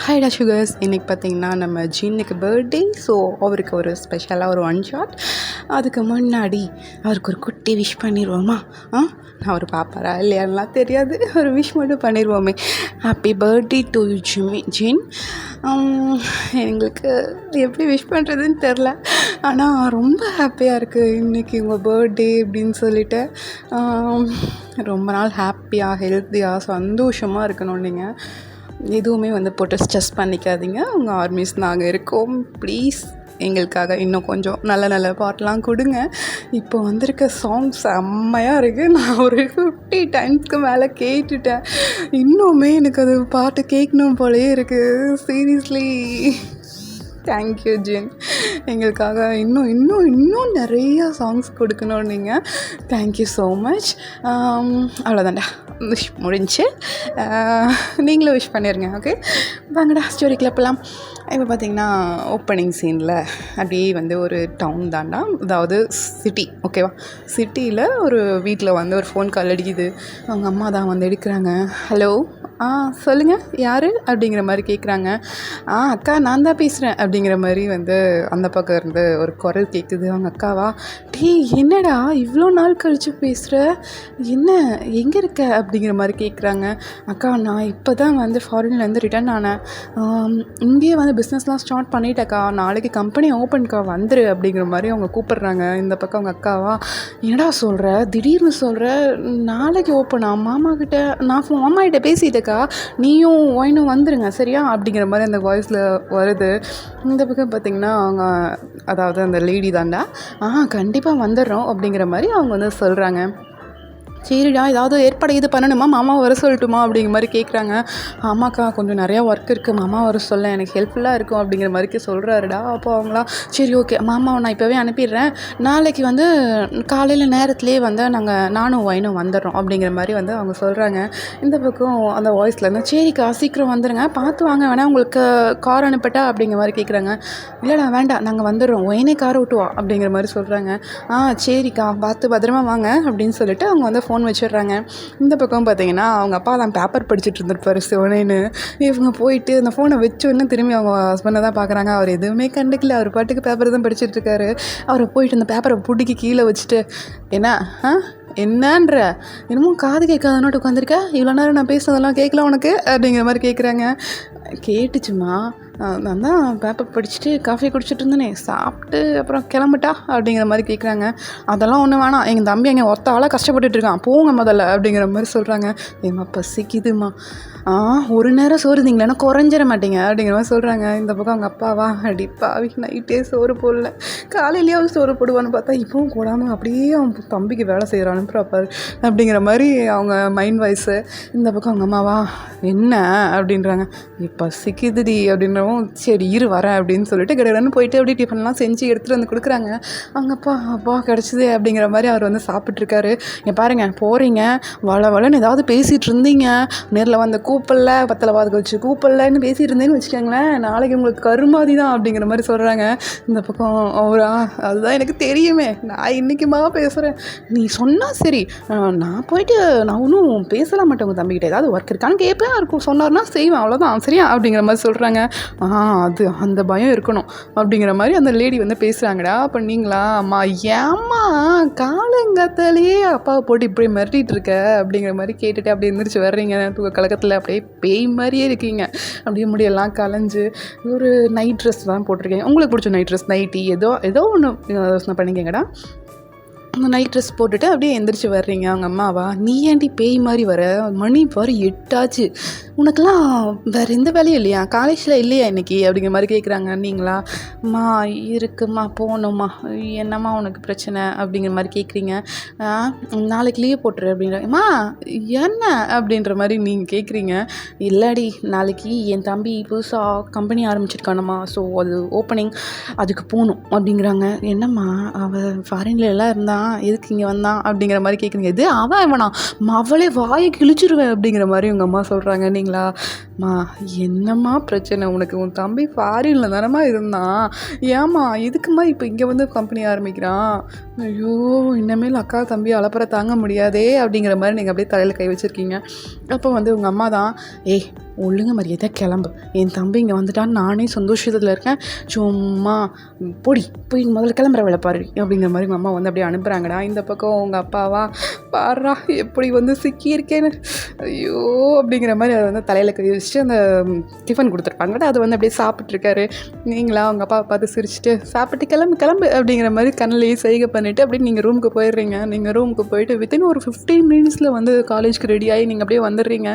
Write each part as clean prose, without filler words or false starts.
ஹாய்டா sugars. இன்றைக்கி பார்த்திங்கன்னா நம்ம ஜீனுக்கு பர்த்டே. ஸோ அவருக்கு ஒரு ஸ்பெஷலாக ஒரு ஒன் ஷாட். அதுக்கு முன்னாடி அவருக்கு ஒரு குட்டி விஷ் பண்ணிடுவோமா? அவர் பார்ப்பாரா இல்லையான்லாம் தெரியாது, ஒரு விஷ் மட்டும் பண்ணிடுவோமே. ஹாப்பி பர்த்டே டு ஜீன். எங்களுக்கு எப்படி விஷ் பண்ணுறதுன்னு தெரில, ஆனால் ரொம்ப ஹாப்பியாக இருக்குது இன்றைக்கி உங்கள் பர்த்டே அப்படின்னு சொல்லிட்டு. ரொம்ப நாள் ஹாப்பியாக ஹெல்த்தியாக சந்தோஷமாக இருக்கணும். நீங்கள் எதுவுமே போட்டு ஸ்ட்ரெஸ் பண்ணிக்காதீங்க. உங்கள் ஆர்மிஸ் நாங்கள் இருக்கோம். ப்ளீஸ் எங்களுக்காக இன்னும் கொஞ்சம் நல்ல நல்ல பாட்டெலாம் கொடுங்க. இப்போ வந்திருக்க சாங்ஸ் செம்மையாக இருக்குது. நான் ஒரு 50 டைம்ஸ்க்கு மேலே கேட்டுட்டேன். இன்னுமே எனக்கு அது பாட்டு கேட்கணும் போலயே இருக்குது. சீரியஸ்லி தேங்க்யூ ஜின். எங்களுக்காக இன்னும் இன்னும் இன்னும் நிறையா சாங்ஸ் கொடுக்கணும் நீங்கள். Thank you so much. அவ்வளோதான்டா, விஷ் முடிஞ்சு. நீங்களும் விஷ் பண்ணிடுங்க. ஓகே, வாங்கடா ஸ்டோரிக்குள்ள போகலாம். இப்போ பார்த்திங்கன்னா ஓப்பனிங் சீனில் அப்படியே ஒரு டவுன் தாண்டா, அதாவது சிட்டி. ஓகேவா? சிட்டியில் ஒரு வீட்டில் ஒரு ஃபோன் கால் அடிக்குது. அவங்க அம்மா தான் எடுக்கிறாங்க. ஹலோ, சொல்லுங்கள், யார் அப்படிங்கிற மாதிரி கேட்குறாங்க. அக்கா நான் தான் பேசுகிறேன் அப்படிங்கிற மாதிரி அந்த பக்கம் இருந்து ஒரு குரல் கேட்குது. அவங்க அக்காவா? டீ என்னடா இவ்வளோ நாள் கழித்து பேசுகிற, என்ன எங்கே இருக்க அப்படிங்கிற மாதிரி கேட்குறாங்க. அக்கா நான் இப்போ தான் ஃபாரின்லேருந்து ரிட்டர்ன் ஆனேன். இங்கேயே பிஸ்னஸ்லாம் ஸ்டார்ட் பண்ணிட்டேக்கா, நாளைக்கு கம்பெனி ஓப்பன்க்கா, வந்துரு அப்படிங்கிற மாதிரி அவங்க கூப்பிட்றாங்க. இந்த பக்கம் அவங்க அக்காவா? என்னடா சொல்கிற, திடீர்னு சொல்கிற, நாளைக்கு ஓப்பனா? மாமாக்கிட்ட நான் மாமாக்கிட்ட பேசிட்டேக்கா, நீயும் ஒயினும் வந்துருங்க சரியா அப்படிங்கிற மாதிரி அந்த வாய்ஸில் வருது. இந்த பக்கம் பார்த்திங்கன்னா அவங்க, அதாவது அந்த லேடி தாண்டா, கண்டிப்பாக வந்துடுறோம் அப்படிங்கிற மாதிரி அவங்க சொல்கிறாங்க. சரிடா, ஏதாவது ஏற்பாடு இது பண்ணணுமா, மாமா வர சொல்லட்டுமா அப்படிங்கிற மாதிரி கேட்குறாங்க. ஆமாக்கா கொஞ்சம் நிறையா ஒர்க் இருக்குது, மாமா வர சொல்ல எனக்கு ஹெல்ப்ஃபுல்லாக இருக்கும் அப்படிங்கிற மாதிரி சொல்கிறாருடா. அப்போ அவங்களா சரி ஓகே மாமாவை நான் இப்போவே அனுப்பிடுறேன், நாளைக்கு காலையில் நேரத்துலேயே நானும் ஒயினும் வந்துடுறோம் அப்படிங்கிற மாதிரி அவங்க சொல்கிறாங்க. இந்த பக்கம் அந்த வாய்ஸ்லேருந்து சரிக்கா சீக்கிரம் வந்துடுங்க, பார்த்து வாங்க, வேணா உங்களுக்கு கார் அனுப்பட்டா அப்படிங்கிற மாதிரி கேட்குறாங்க. இல்லைடா வேண்டாம், நாங்கள் வந்துடுறோம், ஒயினே கார் விட்டுவா அப்படிங்கிற மாதிரி சொல்கிறாங்க. சரிக்கா பார்த்து பத்திரமா வாங்க அப்படின்னு சொல்லிட்டு அவங்க ஃபோன் வச்சிடுறாங்க. இந்த பக்கம் பார்த்தீங்கன்னா அவங்க அப்பா தான் பேப்பர் படிச்சுட்டு இருந்திருப்பாரு சிவனேன்னு. இவங்க போயிட்டு அந்த ஃபோனை வச்சோன்னு திரும்பி அவங்க ஹஸ்பண்டை தான் பார்க்குறாங்க. அவர் எதுவுமே கண்டுக்கல, அவர் பாட்டுக்கு பேப்பர் தான் படிச்சுட்டு இருக்காரு. அவரை போயிட்டு அந்த பேப்பரை பிடிக்கி கீழே வச்சுட்டு, என்னன்ற என்னமோ காது கேட்காதனோட்டு உட்காந்துருக்க, இவ்வளோ நேரம் நான் பேசுனதெல்லாம் கேட்கல உனக்கு அப்படிங்கிற மாதிரி கேட்குறாங்க. கேட்டுச்சுமா, நான் தான் பேப்பர் படிச்சுட்டு காஃபி குடிச்சிட்டு இருந்தேனே, சாப்பிட்டு அப்புறம் கிளம்பிட்டா அப்படிங்கிற மாதிரி கேட்குறாங்க. அதெல்லாம் ஒன்றும் வேணாம், எங்கள் தம்பி எங்கள் ஒத்த ஆளாக கஷ்டப்பட்டுட்டு இருக்கான், போங்க முதல்ல அப்படிங்கிற மாதிரி சொல்கிறாங்க. ஏம்மா பசிக்குதுமா, ஒரு நேரம் சோறு திங்களேன்னா குறைஞ்சிட மாட்டீங்க அப்படிங்கிற மாதிரி சொல்கிறாங்க. இந்த பக்கம் அவங்க அப்பாவா? அடிப்பாவி, நைட்டே சோறு போடல, காலையிலேயே அவர் சோறு போடுவான்னு பார்த்தா இப்பவும் போடாமல் அப்படியே அவன் தம்பிக்கு வேலை செய்கிறான் ப்ராப்பர் அப்படிங்கிற மாதிரி அவங்க மைண்ட் வாய்ஸு. இந்த பக்கம் அவங்க அம்மாவா? என்ன அப்படின்றாங்க. பசிக்குதுடி அப்படின்றவும் சரி இரு வரேன் அப்படின்னு சொல்லிட்டு கடகடன்னு போயிட்டு அப்படியே டிஃபன்லாம் செஞ்சு எடுத்துகிட்டு கொடுக்குறாங்க. அவங்க அப்பா கிடச்சிது அப்படிங்கிற மாதிரி அவர் சாப்பிட்ருக்காரு. இங்கே பாருங்கள், போகிறீங்க வளன்னு ஏதாவது பேசிகிட்டு இருந்தீங்க, நேரில் கூப்பிடல, பத்தலை பாதுக்க வச்சு கூப்பிடலன்னு பேசிகிட்டு இருந்தேன்னு வச்சுக்கோங்களேன், நாளைக்கு உங்களுக்கு கருமாதி தான் அப்படிங்கிற மாதிரி சொல்கிறாங்க. இந்த பக்கம் அவரா? அதுதான் எனக்கு தெரியுமே, நான் இன்றைக்குமா பேசுகிறேன், நீ சொன்னால் சரி, நான் போயிட்டு நான் ஒன்றும் பேசலாம் மாட்டேன், உங்கள் தம்பிக்கிட்ட ஏதாவது ஒர்க் இருக்கான்னு கேட்பேன், இருக்கும் சொன்னார்னா செய்வேன், அவ்வளோதான் சரியா அப்படிங்கிற மாதிரி சொல்கிறாங்க. அது அந்த பயம் இருக்கணும் அப்படிங்கிற மாதிரி அந்த லேடி பேசுகிறாங்கடா. பண்ணீங்களா அம்மா? ஏம்மா காலங்காத்தாலேயே அப்பாவை போட்டு இப்படி மிரட்டிகிட்டு இருக்க அப்படிங்கிற மாதிரி கேட்டுட்டு அப்படியே எந்திரிச்சு வர்றீங்க. தூக்க கலக்கத்தில் அப்படியே பேய் மாதிரியே இருக்கீங்க. அப்படியே முடியெல்லாம் கலைஞ்சு ஒரு நைட் ட்ரெஸ் தான் போட்டிருக்கீங்க, உங்களுக்கு பிடிச்ச நைட் ட்ரெஸ், நைட்டி ஏதோ ஒன்று பண்ணிக்கங்கடா. அந்த நைட் ட்ரெஸ் போட்டுட்டு அப்படியே எந்திரிச்சு வர்றீங்க. அவங்க அம்மாவா? நீ ஏன்டி பேய் மாதிரி வர, மணி பாரு 8 ஆச்சு, உனக்கெல்லாம் வேறு எந்த வேலையும் இல்லையா, காலேஜில் இல்லையா இன்றைக்கி அப்படிங்கிற மாதிரி கேட்குறாங்க. நீங்களா? அம்மா இருக்குமா, போகணும்மா, என்னம்மா உனக்கு பிரச்சனை அப்படிங்கிற மாதிரி கேட்குறீங்க. நாளைக்கு லீவ் போட்டுரு அப்படிங்கிறம்மா. என்ன அப்படின்ற மாதிரி நீங்கள் கேட்குறீங்க. இல்லடி, நாளைக்கு என் தம்பி புதுசாக கம்பெனி ஆரம்பிச்சிருக்கானம்மா, ஸோ அது ஓப்பனிங், அதுக்கு போகணும் அப்படிங்கிறாங்க. என்னம்மா அவள் ஃபாரின்ல எல்லாம் இருந்தான், எதுக்கு இங்கே வந்தான் அப்படிங்கிற மாதிரி கேட்குறீங்க. இது அவன் இவனா, அவளே வாயை கிழிச்சிருவேன் அப்படிங்கிற மாதிரி உங்கள் அம்மா சொல்கிறாங்க. நீங்களா? மா என்னம்மா பிரச்சனை உனக்கு, உன் தம்பி ஃபாரினில் தானம்மா இருந்தான், ஏம்மா இதுக்குமா இப்போ இங்கே கம்பெனி ஆரம்பிக்கிறான், ஐயோ இனிமேல் அக்கா தம்பி அலப்பறை தாங்க முடியாதே அப்படிங்கிற மாதிரி நீங்கள் அப்படியே தலையில் கை வச்சுருக்கீங்க. அப்போ உங்கள் அம்மா தான், ஏய் ஒழுங்கு மரியாதை கிளம்பு, என் தம்பி இங்கே வந்துட்டான்னு நானே சந்தோஷத்தில் இருக்கேன், சும்மா பொடி போய் முதல்ல கிளம்புற வேலை பாரு அப்படிங்கிற மாதிரி உங்கள் அம்மா வந்து அப்படியே அனுப்புகிறாங்கடா. இந்த பக்கம் உங்கள் அப்பாவா பாடுறா எப்படி வந்து சிக்கியிருக்கேன்னு, ஐயோ அப்படிங்கிற மாதிரி அதை வந்து தலையில் கை வச்சுட்டு அந்த டிஃபன் கொடுத்துருப்பாங்கடா, அதை வந்து அப்படியே சாப்பிட்ருக்காரு. நீங்களா அவங்க அப்பாவை பார்த்து சிரிச்சுட்டு சாப்பிட்டு கிளம்பு கிளம்பு அப்படிங்கிற மாதிரி கண்ணிலேயே செய்கை பண்ணிவிட்டு அப்படியே நீங்கள் ரூமுக்கு போயிடுறீங்க. நீங்கள் ரூமுக்கு போயிட்டு வித்தின் ஒரு 15 மினிட்ஸில் வந்து காலேஜ்க்கு ரெடி ஆகி நீங்கள் அப்படியே வந்துடுறீங்க.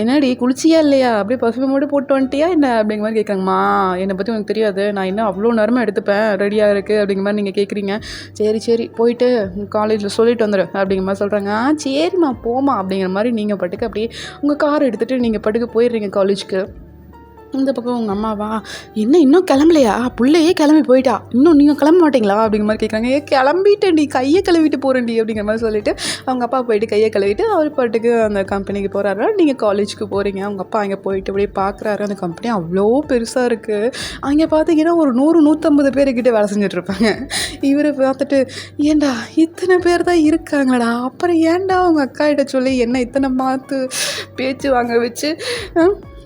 என்னடி குளிச்சியா இல்லையா, அப்படியே பர்ஃப்யூம் மட்டும் போட்டு வந்துட்டியா என்ன அப்படிங்கிற மாதிரி கேட்குறாங்கம்மா. என்னை பற்றி உனக்கு தெரியாது, நான் இன்னும் அவ்வளோ நேரமாக எடுத்துப்பேன், ரெடியாக இருக்குது அப்படிங்கிற மாதிரி நீங்கள் கேட்குறீங்க. சரி போயிட்டு காலேஜில் சொல்லிட்டு வந்துடு அப்படிங்கிற மாதிரி சொல்கிறாங்க. சரிம்மா போமா அப்படிங்கிற மாதிரி நீங்கள் பாட்டுக்கு அப்படியே உங்கள் கார் எடுத்துகிட்டு நீங்கள் பாட்டுக்கு போயிடுறீங்க காலேஜுக்கு. இந்த பக்கம் உங்கள் அம்மாவா, என்ன இன்னும் கிளம்பலையா, பிள்ளையே கிளம்பி போயிட்டா, இன்னும் நீங்கள் கிளம்ப மாட்டிங்களா அப்படிங்கிற மாதிரி கேட்குறாங்க. கிளம்பிட்டேன்டி, கையை கழுவிட்டு போகிறேன்டி அப்படிங்கிற மாதிரி சொல்லிவிட்டு அவங்க அப்பா போயிட்டு கையை கழுவிட்டு அவர் பாட்டுக்கு அந்த கம்பெனிக்கு போகிறாரு. நீங்கள் காலேஜுக்கு போகிறீங்க. அவங்க அப்பா அங்கே போயிட்டு அப்படியே பார்க்குறாரு. அந்த கம்பெனி அவ்வளோ பெருசாக இருக்குது. அங்கே பார்த்தீங்கன்னா ஒரு 100-150 பேர்கிட்ட வேலை செஞ்சிட்ருப்பாங்க. இவரை பார்த்துட்டு, ஏண்டா இத்தனை பேர் தான் இருக்காங்கடா, அப்புறம் ஏன்டா அவங்க அக்கா கிட்ட சொல்லி என்ன இத்தனை மாற்று பேச்சு வாங்க வச்சு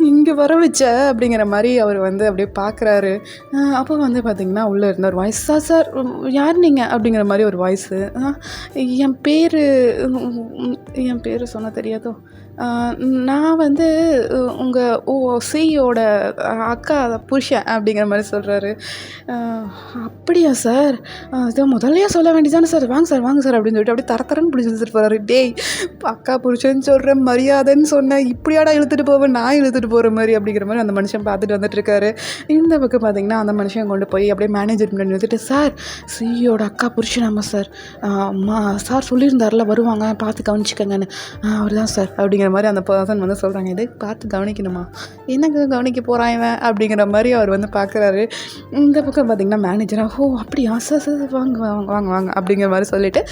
இங்கே வர வச்ச அப்படிங்கிற மாதிரி அவர் வந்து அப்படியே பார்க்குறாரு. அப்போ வந்து பார்த்திங்கன்னா உள்ளே இருந்த ஒரு வாய்ஸ், சார் யார் நீங்கள் அப்படிங்கிற மாதிரி ஒரு வாய்ஸு. என் பேர் சொன்னால் தெரியாதோ, நான் வந்து உங்கள் சிஇஓட அக்கா புருஷன் அப்படிங்கிற மாதிரி சொல்கிறாரு. அப்படியா சார், இதை முதல்லையே சொல்ல வேண்டியதானே சார், வாங்க சார் அப்படின்னு சொல்லிட்டு அப்படியே தரத்தரன்னு பிடிச்சி எடுத்துகிட்டு போகிறாரு. டேய் அக்கா புருஷன்னு சொல்கிறேன், மரியாதைன்னு சொன்னேன், இப்படியாடா இழுத்துட்டு போவேன், நான் இழுத்துட்டு போகிற மாதிரி அப்படிங்கிற மாதிரி அந்த மனுஷன் பார்த்துட்டு வந்துட்டுருக்காரு. இந்த பக்கம் பார்த்திங்கன்னா அந்த மனுஷன் கொண்டு போய் அப்படியே மேனேஜர் முன்னாடி வந்துட்டு, சார் சிஇஓட அக்கா புருஷனாமா சார், சார் சொல்லியிருந்தார்ல வருவாங்க பார்த்து கவனிச்சிக்கங்கன்னு, அவர் தான் சார் அப்படிங்கிற மாதிரி அந்த பர்சன் வந்து சொல்கிறாங்க. இது பார்த்து கவனிக்கணுமா, என்னங்க கவனிக்க போகிறான் இவன் அப்படிங்கிற மாதிரி அவர் வந்து பார்க்குறாரு. இந்த பக்கம் பார்த்திங்கன்னா மேனேஜராக, ஓ அப்படியா சார் வாங்க அப்படிங்கிற மாதிரி சொல்லிவிட்டு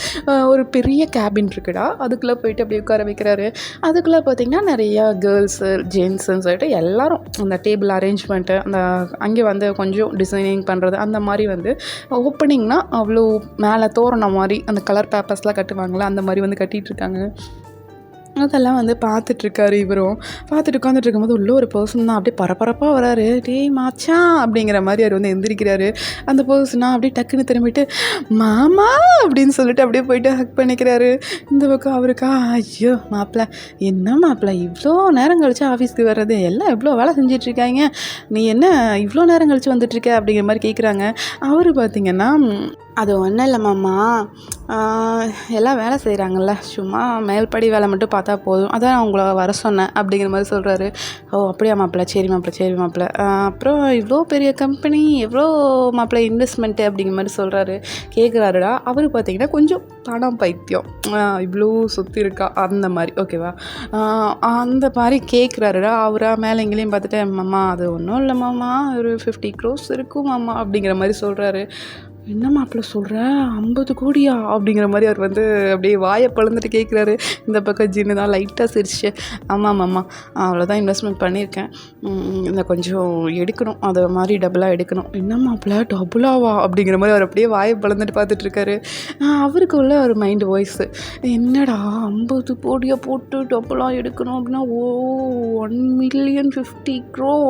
ஒரு பெரிய கேபின் இருக்குடா, அதுக்குள்ளே போயிட்டு அப்படியே உட்கார வைக்கிறாரு. அதுக்குள்ளே பார்த்திங்கன்னா நிறையா கேர்ள்ஸு ஜென்ஸுன்னு சொல்லிட்டு எல்லோரும் அந்த டேபிள் அரேஞ்ச்மெண்ட்டு, அந்த அங்கே வந்து கொஞ்சம் டிசைனிங் பண்ணுறது, அந்த மாதிரி வந்து ஓப்பனிங்னா அவ்வளோ மேலே தோரணம் மாதிரி அந்த கலர் பேப்பர்ஸ்லாம் கட்டுவாங்களே அந்த மாதிரி வந்து கட்டிகிட்ருக்காங்க. அதெல்லாம் வந்து பார்த்துட்ருக்காரு. இவரும் பார்த்துட்டு உட்காந்துட்டு இருக்கும்போது உள்ள ஒரு பர்சன் தான் அப்படியே பரபரப்பாக வராரு. டேய் மாச்சான் அப்படிங்கிற மாதிரி அவர் வந்து எந்திரிக்கிறாரு. அந்த பர்சனாக அப்படியே டக்குன்னு திரும்பிட்டு மாமா அப்படின்னு சொல்லிட்டு அப்படியே போயிட்டு ஹக் பண்ணிக்கிறாரு. இந்த பக்கம் அவருக்கா, ஐயோ மாப்பிள்ள என்ன மாப்பிள்ள இவ்வளோ நேரம் கழிச்சு ஆஃபீஸ்க்கு வர்றது, எல்லாம் எவ்வளோ வேலை செஞ்சிட்ருக்காங்க, நீ என்ன இவ்வளோ நேரம் கழிச்சு வந்துட்டுருக்க அப்படிங்கிற மாதிரி கேட்குறாங்க. அவர் பார்த்திங்கன்னா, அது ஒன்றும் இல்லை மாமா, எல்லாம் வேலை செய்கிறாங்கல்ல, சும்மா மேல்படி வேலை மட்டும் பார்த்தா போதும், அதான் நான் உங்களை வர சொன்னேன் அப்படிங்கிற மாதிரி சொல்கிறாரு. ஓ அப்படியா மாப்பிள்ள, சரி மாப்பிள்ள, அப்புறம் இவ்வளோ பெரிய கம்பெனி, எவ்வளோ மாப்பிள்ள இன்வெஸ்ட்மெண்ட்டு அப்படிங்கிற மாதிரி சொல்கிறாரு. கேட்குறாருடா. அவர் பார்த்திங்கன்னா கொஞ்சம் பணம் பைத்தியம், இவ்வளோ சுற்றி இருக்கா அந்த மாதிரி, ஓகேவா, அந்த மாதிரி கேட்குறாருடா. அவராக மேலே எங்கேயும் பார்த்துட்டு, மாமா அது ஒன்றும் இல்லை மாமா, ஒரு 50 crores இருக்கும் மாமா அப்படிங்கிற மாதிரி சொல்கிறாரு. என்ன மாப்பிள்ள சொல்கிற, 50 கோடியா அப்படிங்கிற மாதிரி அவர் வந்து அப்படியே வாயை பழந்துட்டு கேட்குறாரு. இந்த பக்கம் ஜின்னு தான் லைட்டாக சிரிச்சு, ஆமாம் அவ்வளோதான் இன்வெஸ்ட்மெண்ட் பண்ணியிருக்கேன், இந்த கொஞ்சம் எடுக்கணும், அதை மாதிரி டபுளாக எடுக்கணும். என்ன மாப்பிள்ள டபுளாவா அப்படிங்கிற மாதிரி அவர் அப்படியே வாயை பழந்துட்டு பார்த்துட்ருக்காரு. அவருக்கு உள்ள ஒரு மைண்டு வாய்ஸு, என்னடா 50 கோடியாக போட்டு டபுளாக எடுக்கணும் அப்படின்னா, ஓ 1,50,000 crore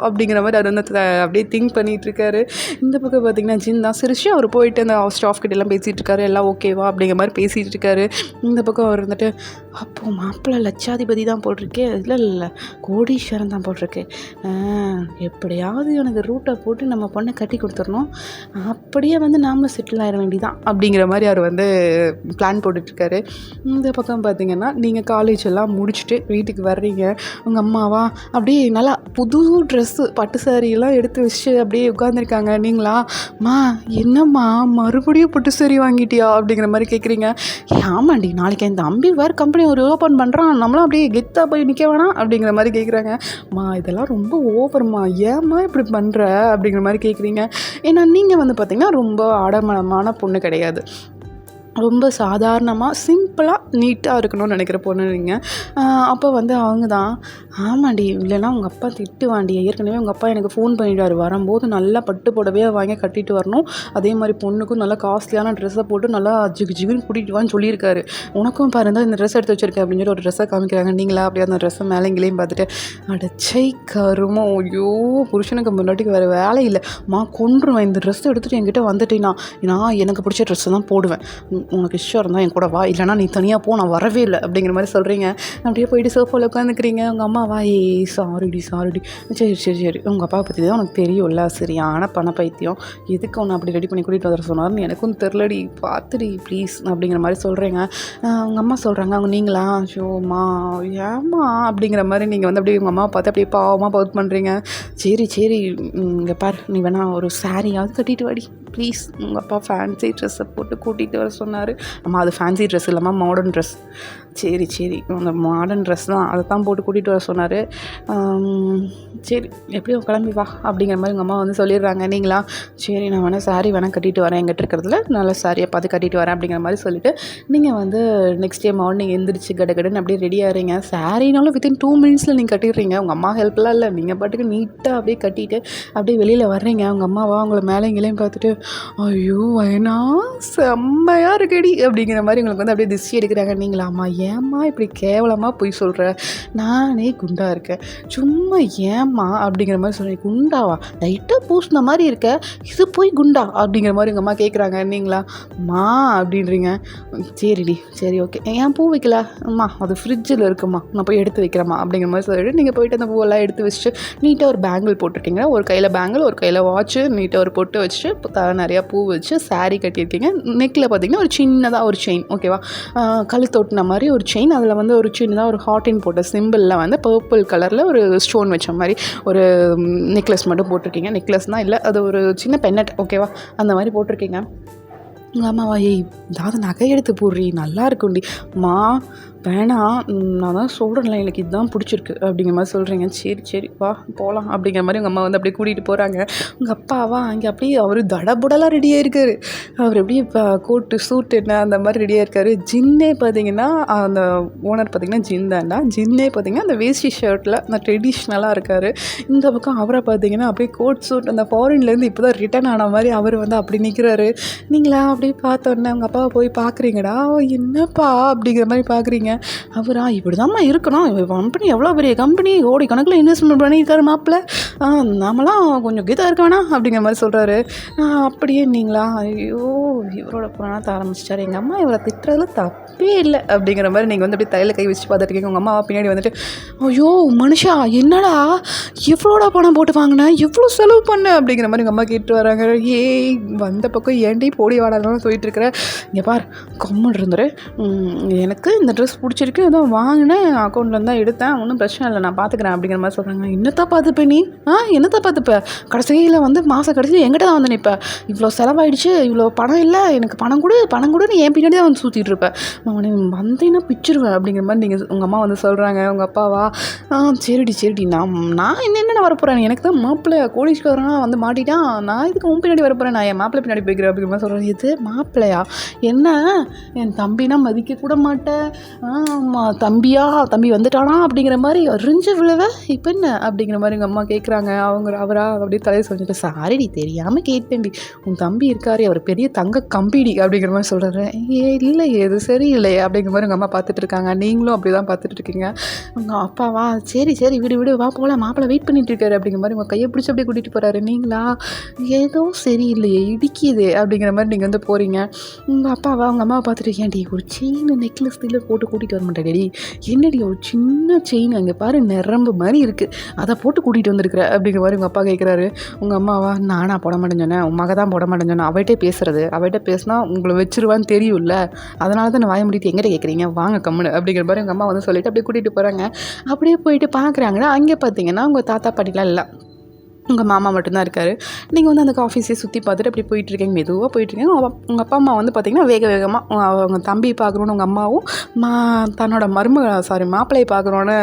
அப்படிங்கிற மாதிரி அவர் வந்து அப்படியே திங்க் பண்ணிகிட்ருக்காரு. இந்த பக்கம் பார்த்திங்கன்னா ஜின் தான் சிரிச்சு அவர் போயிட்டு அந்த ஸ்டாஃப் கிட்ட எல்லாம் பேசிகிட்டு இருக்காரு. எல்லாம் ஓகேவா அப்படிங்கிற மாதிரி பேசிகிட்டு இருக்காரு. இந்த பக்கம் அவர் வந்துட்டு, அப்போது மாப்பிள்ளை லட்சாதிபதி தான் போட்டிருக்கே, இல்லை கோடீஸ்வரன் தான் போட்டிருக்கு, எப்படியாவது எனக்கு ரூட்டை போட்டு நம்ம பொண்ணை கட்டி கொடுத்துடணும், அப்படியே வந்து நாமளும் செட்டில் ஆகிட வேண்டியதான் அப்படிங்கிற மாதிரி அவர் வந்து பிளான் போட்டுட்ருக்காரு. இந்த பக்கம் பார்த்திங்கன்னா நீங்கள் காலேஜ் எல்லாம் முடிச்சுட்டு வீட்டுக்கு வர்றீங்க. உங்கள் அம்மாவா அப்படியே நல்லா புது ட்ரெஸ்ஸு பட்டு சாரியெல்லாம் எடுத்து வச்சு அப்படியே உட்காந்துருக்காங்க. நீங்களா, மா என்னம்மா மறுபடியும் பட்டு சாரி வாங்கிட்டியா அப்படிங்கிற மாதிரி கேட்குறீங்க. ஆமாண்டி, நாளைக்கு என் தம்பி வேறு கம்பெனி ஒரு ஓப்பன் பண்ணுறான், நம்மளும் அப்படியே கெத்தாக போய் நிற்க வேணாம் அப்படிங்கிற மாதிரி கேட்குறாங்க. இதெல்லாம் ரொம்ப ஓவர்மா, ஏம்மா இப்படி பண்ணுற அப்படிங்கிற மாதிரி கேட்குறீங்க. ஏன்னா நீங்கள் வந்து பார்த்திங்கன்னா ரொம்ப ஆடம்பரமான பொண்ணு கிடையாது. ரொம்ப சாதாரணமாக சிம்பிளாக நீட்டாக இருக்கணும்னு நினைக்கிற பொண்ணு நீங்கள். அப்போ வந்து அவங்க தான், ஆமாண்டி இல்லைன்னா உங்கள் அப்பா திட்டுவாண்டி, ஏற்கனவே உங்கள் அப்பா எனக்கு ஃபோன் பண்ணிவிட்டார், வரும்போது நல்லா பட்டு புடவையாக வாங்கி கட்டிட்டு வரணும், அதே மாதிரி பொண்ணுக்கும் நல்லா காஸ்ட்லியான ட்ரெஸ்ஸை போட்டு நல்லா ஜிகு ஜிகுன்னு கூட்டிகிட்டு வான்னு சொல்லியிருக்காரு, உனக்கும் பாருந்தா இந்த ட்ரெஸ் எடுத்து வச்சுருக்கேன் அப்படின்னு சொல்லி ஒரு ட்ரெஸ்ஸை காமிக்கிறாங்க. நீங்களா அப்படியே அந்த ட்ரெஸ்ஸை மேலேங்களையும் பார்த்துட்டு அடச்சை கருமோ, ஐயோ புருஷனுக்கு முன்னாடிக்கு வேறு வேலை இல்லை, கொன்றுவேன், இந்த ட்ரெஸ் எடுத்துகிட்டு என்கிட்ட வந்துட்டேன்னா நான் எனக்கு பிடிச்ச ட்ரெஸ்ஸை தான் போடுவேன், உனக்கு இஷ்டம் இருந்தால் என் கூட வா, இல்லைனா நீ தனியாக போ, நான் வரவே இல்லை அப்படிங்கிற மாதிரி சொல்கிறீங்க. அப்படியே போயிட்டு சோஃபாவில் உட்காந்துக்கிறீங்க. உங்கள் அம்மா வா, சாரிடி சரி சரி சரி உங்கள் அப்பாவை பற்றி தான் உனக்கு தெரியும்ல, சரியான பண பைத்தியம், எதுக்கு ஒன்று அப்படி ரெடி பண்ணி கூட்டிகிட்டு வர சொன்னார்னு எனக்கும் தெரிலடி, பார்த்துடி ப்ளீஸ் அப்படிங்கிற மாதிரி சொல்கிறீங்க. உங்கள் அம்மா சொல்கிறாங்க, அவங்க நீங்களா, ஷோம்மா ஏம்மா அப்படிங்கிற மாதிரி நீங்கள் வந்து அப்படியே உங்கள் அம்மாவை பார்த்து அப்படியே பாவமாக பவுட் பண்ணுறீங்க. சரி சரி இங்கே பார், நீ வேணா ஒரு சாரியாவது கட்டிட்டு வாடி ப்ளீஸ், உங்கள் அப்பா ஃபேன்சி ட்ரெஸ்ஸை போட்டு கூட்டிகிட்டு வர சொன்னார். அம்மா அது ஃபேன்சி ட்ரெஸ் இல்லாமல் மாடர்ன் ட்ரெஸ். சரி சரி அந்த மாடர்ன் ட்ரெஸ் தான், அதை தான் போட்டு கூட்டிகிட்டு வர சொன்னார். சரி எப்படியும் கிளம்பி வா அப்படிங்கிற மாதிரி உங்கள் அம்மா வந்து சொல்லிடுறாங்க. நீங்களா, சரி நான் வேணால் சாரீ வேணால் கட்டிட்டு வரேன், எங்கிட்ட இருக்கிறதுல நல்ல சாரியை பார்த்து கட்டிட்டு வரேன் அப்படிங்கிற மாதிரி சொல்லிவிட்டு நீங்கள் வந்து நெக்ஸ்ட் டே மார்னிங் எந்திரிச்சு கடகடன்னு அப்படியே ரெடி ஆகிறீங்க. சாரினாலும் வித்தின் 2 மினிட்ஸில் நீங்கள் கட்டிடுறீங்க. உங்கள் அம்மா ஹெல்ப்லாம் இல்லை, நீங்கள் பாட்டுக்கு நீட்டாக அப்படியே கட்டிட்டு அப்படியே வெளியில் வர்றீங்க. உங்கள் அம்மாவா உங்களை மேலே இங்கேயும் பார்த்துட்டு, ஐயோ வேணா செம்மையாக இருக்குடி அப்படிங்கிற மாதிரி உங்களுக்கு வந்து அப்படியே திஷ்டி எடுக்கிறாங்க. நீங்களாம்மா ஏம்மா இப்படி கேவலமாக போய் சொல்கிற, நானே குண்டா இருக்கேன், சும்மா ஏம்மா அப்படிங்கிற மாதிரி சொல்கிறேன். குண்டாவா, லைட்டாக பூசின மாதிரி இருக்க, இது போய் குண்டா அப்படிங்கிற மாதிரி உங்கள் அம்மா கேட்குறாங்க. நீங்களா மா அப்படின்றீங்க. சரிடி சரி ஓகே, ஏன் பூ வைக்கல அம்மா, அது ஃப்ரிட்ஜில் இருக்குமா, நான் போய் எடுத்து வைக்கிறேம்மா அப்படிங்கிற மாதிரி சொல்லிட்டு நீங்கள் போயிட்டு அந்த பூவெல்லாம் எடுத்து வச்சுட்டு நீட்டாக ஒரு பேங்கிள் போட்டிருக்கீங்க, ஒரு கையில் பேங்கிள் ஒரு கையில் வாட்ச்சு, நீட்டாக ஒரு பொட்டு வச்சுட்டு நிறையா பூ வச்சு சாரீ கட்டியிருக்கீங்க. நெக்கில் பார்த்தீங்கன்னா ஒரு சின்னதாக ஒரு செயின், ஓகேவா, கழுத்தொட்டின மாதிரி ஒரு செயின், அதில் வந்து ஒரு சின்னதாக ஒரு ஹார்ட்டின் போட்ட சிம்பிளில் வந்து பர்பிள் கலரில் ஒரு ஸ்டோன் வச்ச மாதிரி ஒரு நெக்லஸ் மட்டும் போட்டிருக்கீங்க. நெக்லஸ் தான் இல்லை, அது ஒரு சின்ன பென்னட், ஓகேவா, அந்த மாதிரி போட்டிருக்கீங்க. உங்கள் அம்மாவா, ஏதாவது நகை எடுத்து போடுறீ, நல்லா இருக்கும்டி, மா வேணாம், நான் தான் சொல்கிறேன்ல எனக்கு இதுதான் பிடிச்சிருக்கு அப்படிங்கிற மாதிரி சொல்கிறீங்க. சரி சரி வா போகலாம் அப்படிங்கிற மாதிரி உங்கள் அம்மா வந்து அப்படியே கூட்டிகிட்டு போகிறாங்க. உங்கள் அப்பாவா அங்கே அப்படியே அவர் தடபுடலாக ரெடியாக இருக்கார். அவர் எப்படி இப்போ கோட்டு சூட் என்ன அந்த மாதிரி ரெடியாக இருக்கார். ஜின்னே பார்த்தீங்கன்னா அந்த ஓனர் பார்த்திங்கன்னா ஜின் தாண்டா, ஜின்னே பார்த்திங்கன்னா அந்த வேஷ்டி ஷர்ட்டில் அந்த ட்ரெடிஷ்னலாக இருக்கார். இந்த பக்கம் அவரை பார்த்தீங்கன்னா அப்படியே கோட் சூட் அந்த ஃபாரின்லேருந்து இப்போ தான் ரிட்டர்ன் ஆன மாதிரி அவர் வந்து அப்படி நிற்கிறாரு. நீங்களா அப்படியே பார்த்தோன்னே உங்கள் அப்பாவை போய் பார்க்குறீங்கடா, என்னப்பா அப்படிங்கிற மாதிரி பார்க்குறீங்க. அவரா, இப்படி தான்மா இருக்கணும், கம்பெனி எவ்வளோ பெரிய கம்பெனி, கோடி கணக்கில் இன்வெஸ்ட்மெண்ட் பண்ணியிருக்காரு மாப்பிள்ள, நாமெல்லாம் கொஞ்சம் கீதாக இருக்க வேணாம் அப்படிங்கிற மாதிரி சொல்கிறாரு. அப்படியே நீங்களா, ஐயோ இவரோட புராணத்தை ஆரம்பிச்சிட்டாரு, எங்கள் அம்மா இவரை திட்டுறதுல தப்பே இல்லை அப்படிங்கிற மாதிரி நீங்கள் வந்து அப்படியே தலையில் கை வச்சு பார்த்துருக்கீங்க. உங்கள் அம்மாவை பின்னாடி வந்துட்டு, ஐயோ மனுஷா என்னடா எவ்வளோட பணம் போட்டு வாங்கினேன், எவ்வளோ செலவு பண்ண அப்படிங்கிற மாதிரி எங்கள் அம்மா கேட்டு வராங்க. வந்த பக்கம் ஏன்டி போடி வாடாதான் சொல்லிட்டு இருக்கிற, இங்கே பார் கம்முன்னு இருந்துரு, எனக்கு இந்த ட்ரெஸ் பிடிச்சிருக்கு, அதான் வாங்கினேன், அக்கௌண்ட்டில் தான் எடுத்தேன், ஒன்றும் பிரச்சனை இல்லை, நான் பார்த்துக்கிறேன் அப்படிங்கிற மாதிரி சொல்கிறாங்க. என்னத்தான் பார்த்துப்ப நீ, என்னத்தான் பார்த்துப்ப, கடைசியில் வந்து மாதம் கடைசி எங்கிட்ட தான் வந்து நிற்ப, இவ்வளோ செலவாயிடுச்சு, இவ்வளோ பணம் இல்லை, எனக்கு பணம் கொடுன்னு என் பின்னாடி தான் வந்து சுற்றிட்டு இருப்பேன், அவனை வந்தேன்னா பிச்சிருவேன் அப்படிங்கிற மாதிரி நீங்கள் உங்கள் அம்மா வந்து சொல்கிறாங்க. உங்கள் அப்பாவா, சரிடி நான் என்ன வரப்போகிறேன், எனக்கு தான் மாப்பிள்ளை கோடீஸ்வரனா வந்து மாட்டிட்டான், நான் இதுக்கு உன் பின்னாடி வரப்போகிறேன், நான் என் மாப்பிள்ளை பின்னாடி போய்க்கிறேன் அப்படிங்கிற மாதிரி சொல்கிறேன். இது மாப்பிள்ளையா, என்ன என் தம்பினா மதிக்க கூட மாட்டேன், தம்பி வந்துட்டானா அப்படிங்கிற மாதிரி அறிஞ்சு விழுவ, இப்போ என்ன அப்படிங்கிற மாதிரி எங்கள் அம்மா கேட்குறாங்க. அவரா அப்படியே தலையை சொல்லிட்டு, சாரிடி தெரியாமல் கேட்டேன்டி, உன் தம்பி இருக்காரு, அவர் பெரிய தங்க கம்பிடி அப்படிங்கிற மாதிரி சொல்கிறாரு. இல்லை எது சரி இல்லையே அப்படிங்கிற மாதிரி எங்கள் அம்மா பார்த்துட்டு இருக்காங்க. நீங்களும் அப்படி தான் பார்த்துட்டு இருக்கீங்க. உங்கள் அப்பாவா, சரி விடு வா போகலாம், மாப்பிள்ளை வெயிட் பண்ணிட்டு இருக்காரு அப்படிங்கிற மாதிரி உங்கள் கையை பிடிச்சி அப்படியே கூட்டிகிட்டு போகிறாரு. நீங்களா, ஏதோ சரியில்லையே இடிக்குது அப்படிங்கிற மாதிரி நீங்கள் வந்து போகிறீங்க. உங்கள் அப்பாவா உங்கள் அம்மாவை பார்த்துட்டு, ஏன்டி ஒரு செயின் நெக்லஸ் போட்டு கூட்டிகிட்டு வர மாட்டேடி, என்னடி ஒரு சின்ன செயின் அங்கே பாரு நிரம்பு மாதிரி இருக்குது, அதை போட்டு கூட்டிகிட்டு வந்துருக்குற அப்படிங்கிற மாதிரி உங்கள் அப்பா கேட்குறாரு. உங்கள் அம்மாவா, நானா போட மாட்டேன்னு சொன்னேன், உன் மக தான் போட மாட்டேன்னு சொன்னேன், அவகிட்ட பேசினா உங்களை வச்சிருவான்னு தெரியும்ல, அதனால தான் நான் வாய முடிட்டு எங்கிட்ட கேட்குறீங்க, வாங்க கம்முன்னு அப்படிங்கிற மாதிரி உங்கள் அம்மா வந்து சொல்லிவிட்டு அப்படியே கூட்டிகிட்டு போகிறாங்க. அப்படியே போயிட்டு பார்க்குறாங்கன்னா அங்கே பார்த்தீங்கன்னா உங்கள் தாத்தா பாட்டிலாம் இல்லை. உங்கள் மாமா மட்டும்தான் இருக்கார். நீங்கள் வந்து அந்த ஆஃபீஸே சுற்றி பார்த்துட்டு அப்படி போயிட்டுருக்கீங்க, மெதுவாக போயிட்டுருக்கீங்க. உங்கள் அப்பா அம்மா வந்து பார்த்திங்கன்னா வேக வேகமாக அவங்க தம்பி பார்க்குறோன்னு உங்கள் அம்மாவும் தன்னோட மாப்பிள்ளையை பார்க்குறோன்னு